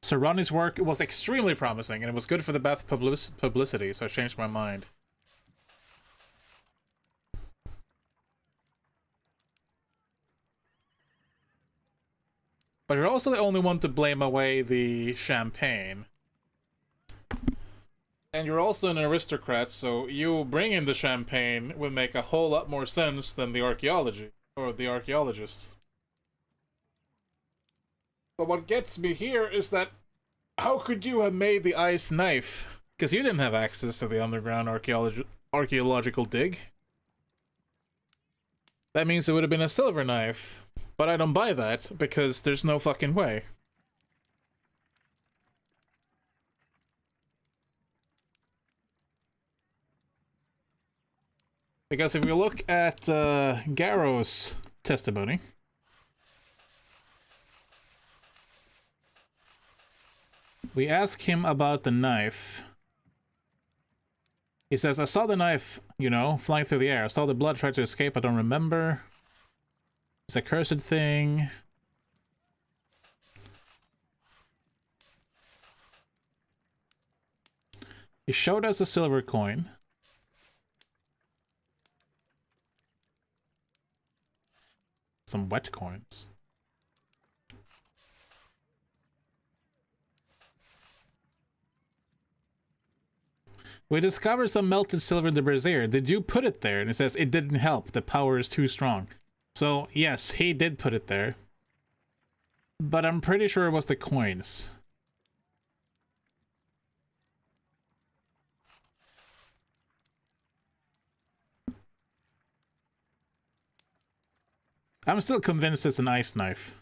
Sir Ronnie's work was extremely promising, and it was good for the Bath publicity, so I changed my mind. But you're also the only one to blame away the champagne. And you're also an aristocrat, so you bringing the champagne would make a whole lot more sense than the archaeology, or the archaeologist. But what gets me here is that, how could you have made the ice knife? Because you didn't have access to the underground archaeological dig. That means it would have been a silver knife. But I don't buy that, because there's no fucking way. Because if we look at Garrow's testimony, we ask him about the knife. He says, I saw the knife, you know, flying through the air. I saw the blood try to escape, I don't remember. It's a cursed thing. He showed us a silver coin. Some wet coins. We discovered some melted silver in the brazier. Did you put it there? And it says it didn't help. The power is too strong. So, yes, he did put it there. But I'm pretty sure it was the coins. I'm still convinced it's an ice knife.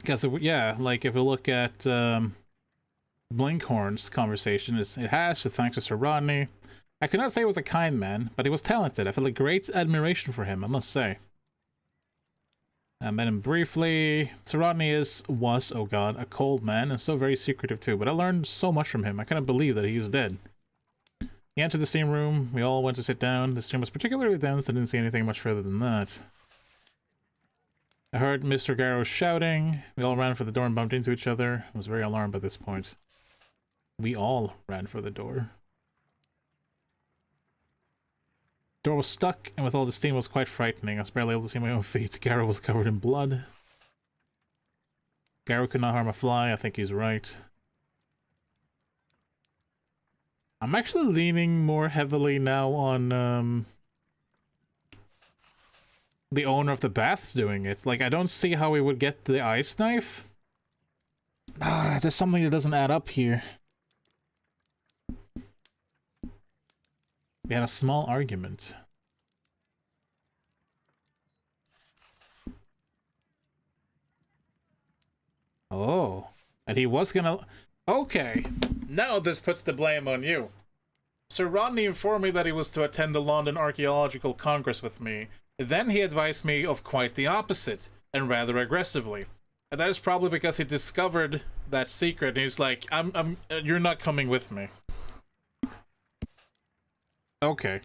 Because, yeah, like, if we look at Blinkhorn's conversation, it has to thanks to Sir Rodney. I could not say he was a kind man, but he was talented. I felt a great admiration for him, I must say. I met him briefly. Sir Rodney was, oh god, a cold man, and so very secretive too, but I learned so much from him. I couldn't believe that he's dead. He entered the steam room. We all went to sit down. The steam was particularly dense. I didn't see anything much further than that. I heard Mr. Garrow shouting. We all ran for the door and bumped into each other. I was very alarmed by this point. We all ran for the door. The door was stuck, and with all the steam, it was quite frightening. I was barely able to see my own feet. Garrow was covered in blood. Garrow could not harm a fly. I think he's right. I'm actually leaning more heavily now on, the owner of the bath's doing it. Like, I don't see how we would get the ice knife. There's something that doesn't add up here. We had a small argument. Oh. And he was gonna... Okay. Now this puts the blame on you. Sir Rodney informed me that he was to attend the London Archaeological Congress with me. Then he advised me of quite the opposite, and rather aggressively. And that is probably because he discovered that secret, and he's like, you're not coming with me. Okay.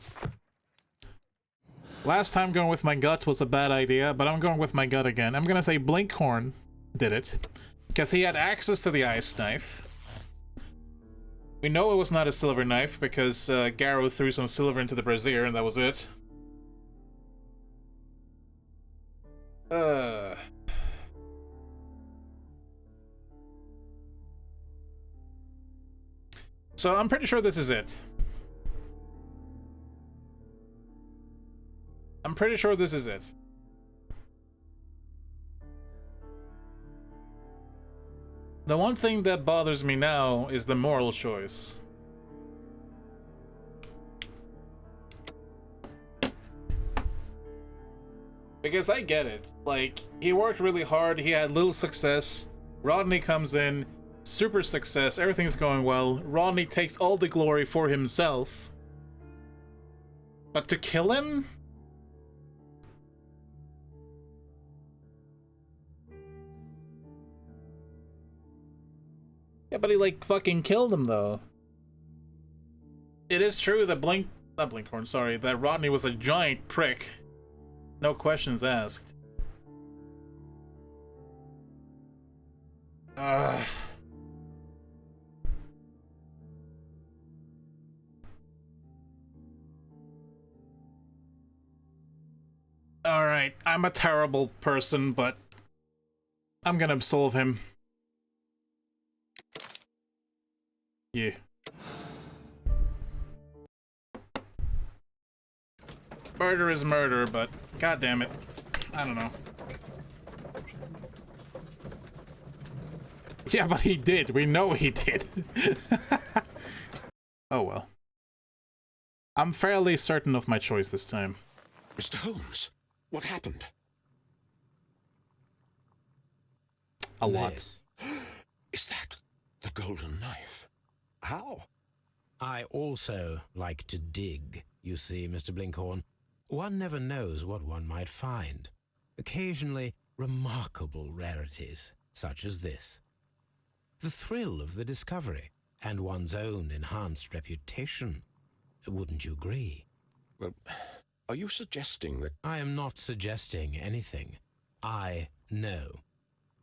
Last time going with my gut was a bad idea, but I'm going with my gut again. I'm gonna say Blinkhorn did it, because he had access to the ice knife. We know it was not a silver knife because Garrow threw some silver into the brazier and that was it. So I'm pretty sure this is it. I'm pretty sure this is it. The one thing that bothers me now is the moral choice. Because I get it. Like, he worked really hard, he had little success. Rodney comes in, super success, everything's going well. Rodney takes all the glory for himself. But to kill him? Yeah, but he, like, fucking killed him, though. It is true that that Rodney was a giant prick. No questions asked. Alright, I'm a terrible person, but I'm gonna absolve him. Yeah. Murder is murder, but god damn it. I don't know. Yeah, but he did. We know he did. Oh well. I'm fairly certain of my choice this time. Mr. Holmes, what happened? A lot. This. Is that the golden knife? How? I also like to dig, you see, Mr. Blinkhorn. One never knows what one might find. Occasionally, remarkable rarities, such as this. The thrill of the discovery, and one's own enhanced reputation. Wouldn't you agree? Well, are you suggesting that... I am not suggesting anything. I know.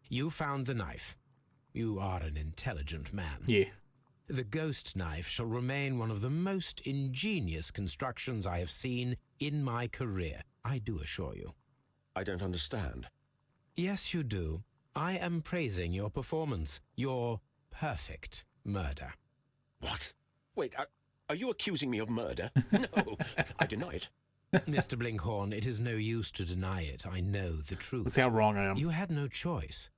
You found the knife. You are an intelligent man. Yeah. The ghost knife shall remain one of the most ingenious constructions I have seen in my career, I do assure you. I don't understand. Yes, you do. I am praising your performance, your perfect murder. What? Wait, are you accusing me of murder? No, I deny it. Mr. Blinkhorn, it is no use to deny it. I know the truth. That's how wrong I am. You had no choice,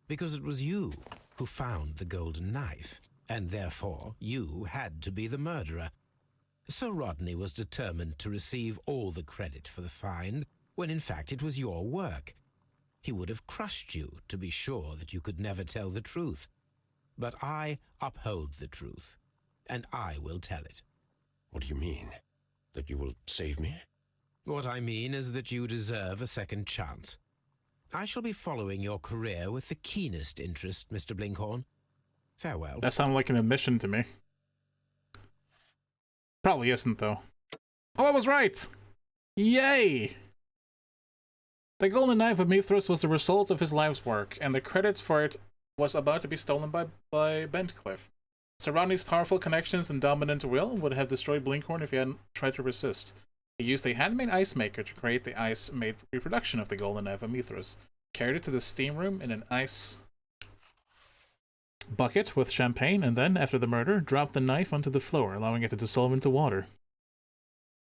because it was you who found the golden knife, and therefore you had to be the murderer. So Rodney was determined to receive all the credit for the find, when in fact it was your work. He would have crushed you to be sure that you could never tell the truth. But I uphold the truth, and I will tell it. What do you mean? That you will save me? What I mean is that you deserve a second chance. I shall be following your career with the keenest interest, Mr. Blinkhorn. Farewell. That sounded like an admission to me. Probably isn't, though. Oh, I was right! Yay! The golden knife of Mithras was the result of his life's work, and the credit for it was about to be stolen by Bentcliff. Sir Rodney's powerful connections and dominant will would have destroyed Blinkhorn if he hadn't tried to resist. He used a handmade ice maker to create the ice-made reproduction of the golden knife of Mithras, carried it to the steam room in an ice bucket with champagne, and then, after the murder, dropped the knife onto the floor, allowing it to dissolve into water.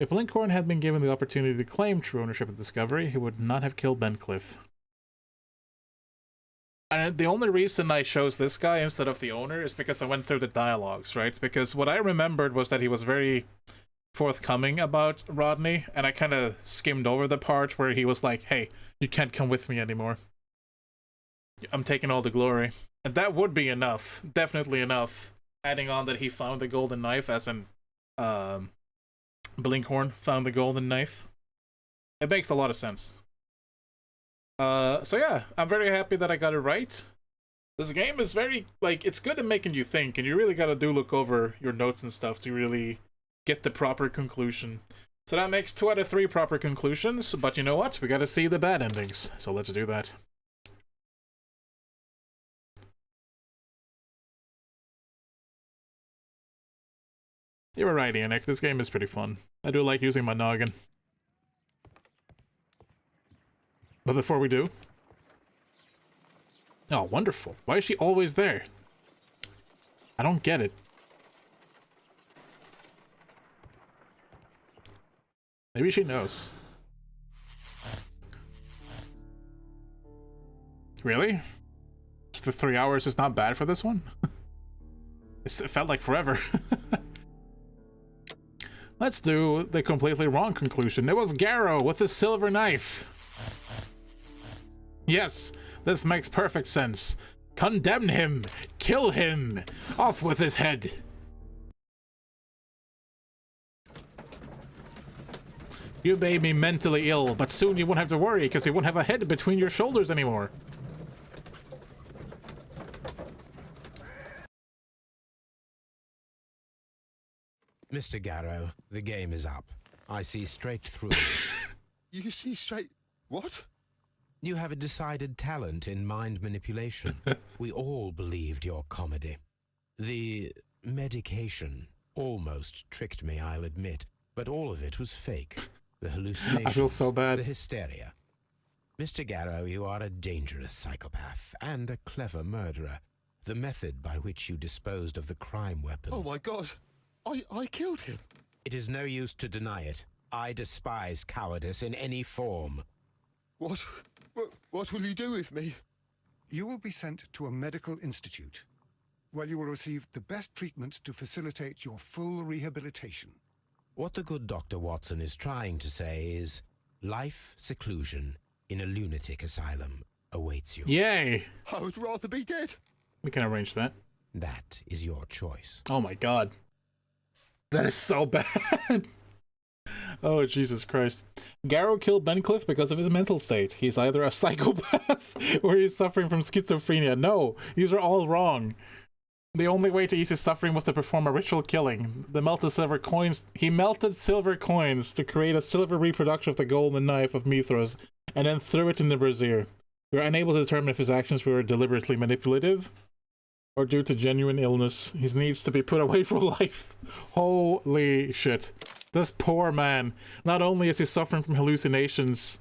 If Blinkhorn had been given the opportunity to claim true ownership of the discovery, he would not have killed Bentcliff. And the only reason I chose this guy instead of the owner is because I went through the dialogues, right? Because what I remembered was that he was very forthcoming about Rodney, and I kind of skimmed over the part where he was like, hey, you can't come with me anymore. I'm taking all the glory. And that would be enough, definitely enough, adding on that he found the golden knife, as in Blinkhorn found the golden knife. It makes a lot of sense. So yeah, I'm very happy that I got it right. This game is very, like, it's good at making you think, and you really gotta look over your notes and stuff to really get the proper conclusion. So that makes 2 out of 3 proper conclusions, but you know what? We gotta see the bad endings, so let's do that. You were right, Ianic. This game is pretty fun. I do like using my noggin. But before we do... Oh, wonderful. Why is she always there? I don't get it. Maybe she knows. Really? The 3 hours is not bad for this one? It felt like forever. Let's do the completely wrong conclusion. It was Garrow with his silver knife. Yes, this makes perfect sense. Condemn him! Kill him! Off with his head! You made me mentally ill, but soon you won't have to worry because you won't have a head between your shoulders anymore. Mr. Garrow, the game is up. I see straight through. You see straight... What? You have a decided talent in mind manipulation. We all believed your comedy. The medication almost tricked me, I'll admit, but all of it was fake. The hallucinations, I feel so bad. the hysteria. Mr. Garrow, you are a dangerous psychopath and a clever murderer. The method by which you disposed of the crime weapon... Oh my god! I killed him! It is no use to deny it. I despise cowardice in any form. What will you do with me? You will be sent to a medical institute, where you will receive the best treatment to facilitate your full rehabilitation. What the good Dr. Watson is trying to say is, life seclusion in a lunatic asylum awaits you. Yay! I would rather be dead. We can arrange that. That is your choice. Oh my god. That is so bad. Oh, Jesus Christ. Garrow killed Bencliffe because of his mental state. He's either a psychopath or he's suffering from schizophrenia. No, these are all wrong. The only way to ease his suffering was to perform a ritual killing. He melted silver coins to create a silver reproduction of the golden knife of Mithras, and then threw it in the brazier. We are unable to determine if his actions were deliberately manipulative or due to genuine illness. He needs to be put away for life. Holy shit. This poor man. Not only is he suffering from hallucinations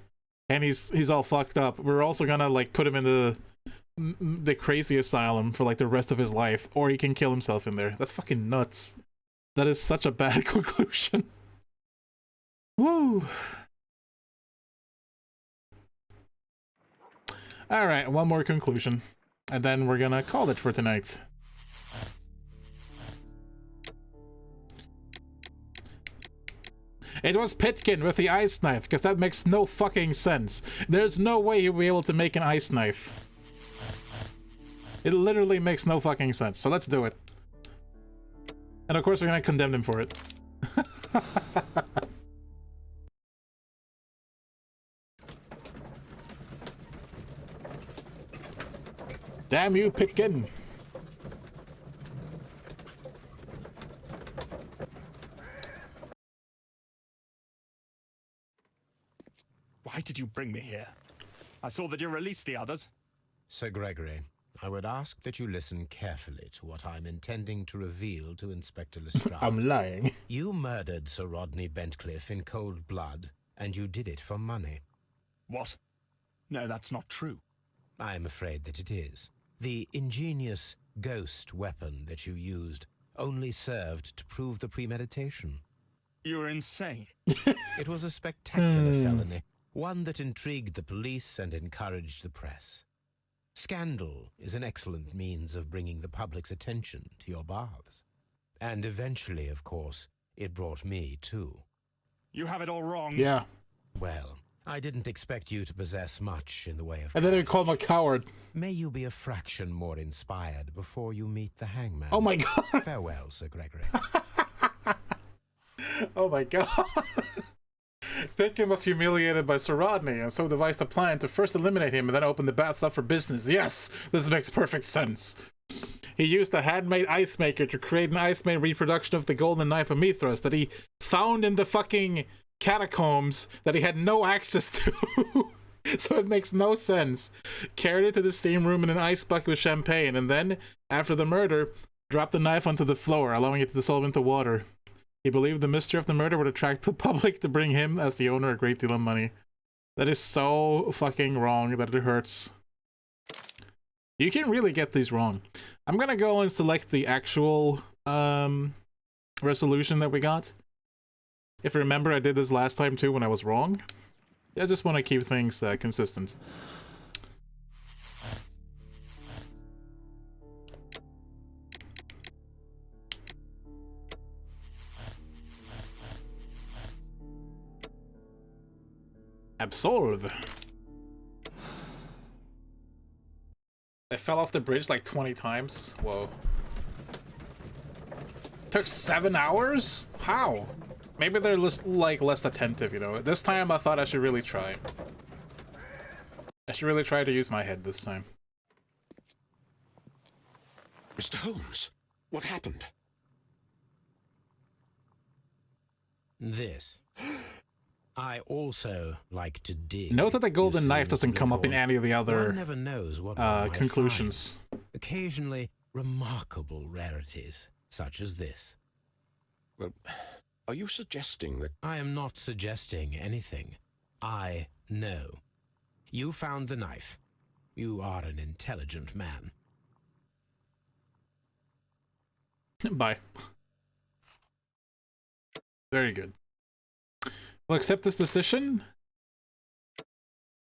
and he's all fucked up, we're also gonna like put him in the crazy asylum for like the rest of his life, or he can kill himself in there. That's fucking nuts. That is such a bad conclusion. Woo. Alright, one more conclusion. And then we're gonna call it for tonight. It was Pitkin with the ice knife, because that makes no fucking sense. There's no way he'll be able to make an ice knife. It literally makes no fucking sense, so let's do it. And of course we're gonna condemn him for it. Damn you, Pitkin! Why did you bring me here? I saw that you released the others. Sir Gregory, I would ask that you listen carefully to what I'm intending to reveal to Inspector Lestrade. I'm lying. You murdered Sir Rodney Bentcliffe in cold blood, and you did it for money. What? No, that's not true. I am afraid that it is. The ingenious ghost weapon that you used only served to prove the premeditation. You're insane. It was a spectacular felony, one that intrigued the police and encouraged the press. Scandal is an excellent means of bringing the public's attention to your baths. And eventually, of course, it brought me too. You have it all wrong. Yeah. Well, I didn't expect you to possess much in the way of And then they courage. call him a coward. May you be a fraction more inspired before you meet the hangman. Oh my god. Farewell, Sir Gregory. Oh my god. Pitkin was humiliated by Sir Rodney, and so devised a plan to first eliminate him and then open the baths up for business. Yes, this makes perfect sense. He used a handmade ice maker to create an ice-made reproduction of the golden knife of Mithras that he found in the fucking catacombs that he had no access to. So it makes no sense. Carried it to the steam room in an ice bucket with champagne, and then, after the murder, dropped the knife onto the floor, allowing it to dissolve into water. He believed the mystery of the murder would attract the public to bring him, as the owner, a great deal of money. That is so fucking wrong that it hurts. You can really get these wrong. I'm gonna go and select the actual resolution that we got. If you remember, I did this last time too when I was wrong. I just want to keep things consistent. Absolve. I fell off the bridge like 20 times. Whoa. Took 7 hours? How? Maybe they're less attentive, you know. This time I thought I should really try. I should really try to use my head this time. Mr. Holmes, what happened? This. I also like to dig. Note that the golden knife doesn't come up in boy. any of the other One never knows what one might conclusions. find. Occasionally, remarkable rarities, such as this. Well, are you suggesting that... I am not suggesting anything. I know. You found the knife. You are an intelligent man. Bye. Very good. We'll accept this decision.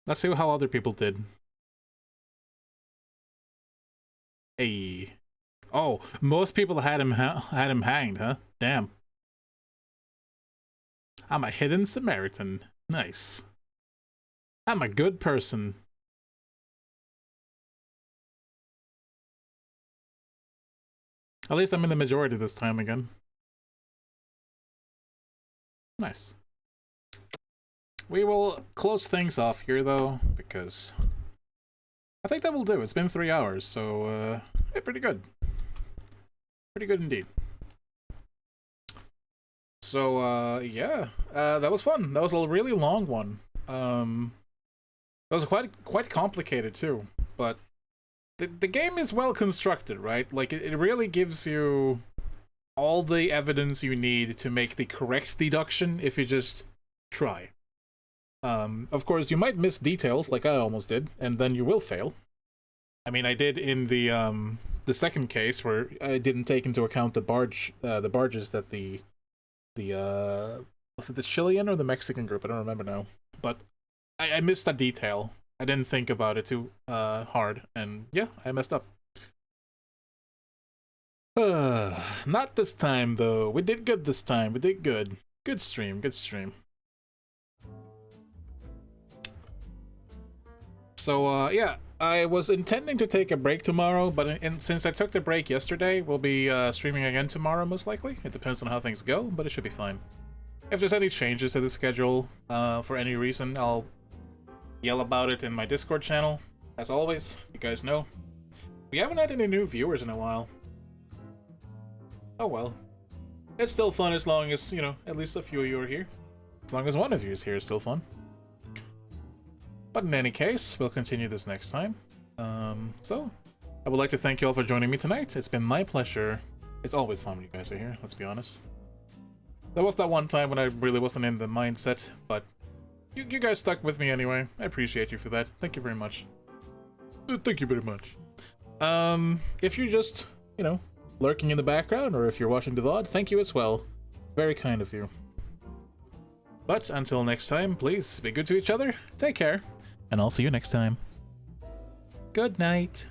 Let's see how other people did. Hey. Oh, most people had him hanged, huh? Damn. I'm a hidden Samaritan. Nice. I'm a good person. At least I'm in the majority this time again. Nice. We will close things off here, though, because I think that will do. It's been 3 hours, so, yeah, pretty good. Pretty good indeed. So, yeah, that was fun. That was a really long one. That was quite complicated, too, but the game is well constructed, right? Like, it really gives you all the evidence you need to make the correct deduction if you just try. Of course, you might miss details, like I almost did, and then you will fail. I mean, I did in the second case where I didn't take into account the barges that the was it the Chilean or the Mexican group? I don't remember now. But I missed that detail. I didn't think about it too hard, and yeah, I messed up. Not this time though. We did good this time. We did good. Good stream. Good stream. So, yeah, I was intending to take a break tomorrow, but since I took the break yesterday, we'll be streaming again tomorrow, most likely. It depends on how things go, but it should be fine. If there's any changes to the schedule, for any reason, I'll yell about it in my Discord channel. As always, you guys know. We haven't had any new viewers in a while. Oh well. It's still fun as long as, you know, at least a few of you are here. As long as one of you is here, it's still fun. But in any case, we'll continue this next time. So, I would like to thank you all for joining me tonight. It's been my pleasure. It's always fun when you guys are here, let's be honest. There was that one time when I really wasn't in the mindset, but you guys stuck with me anyway. I appreciate you for that. Thank you very much. Thank you very much. If you're just, you know, lurking in the background, or if you're watching the VOD, thank you as well. Very kind of you. But until next time, please be good to each other, take care, and I'll see you next time. Good night.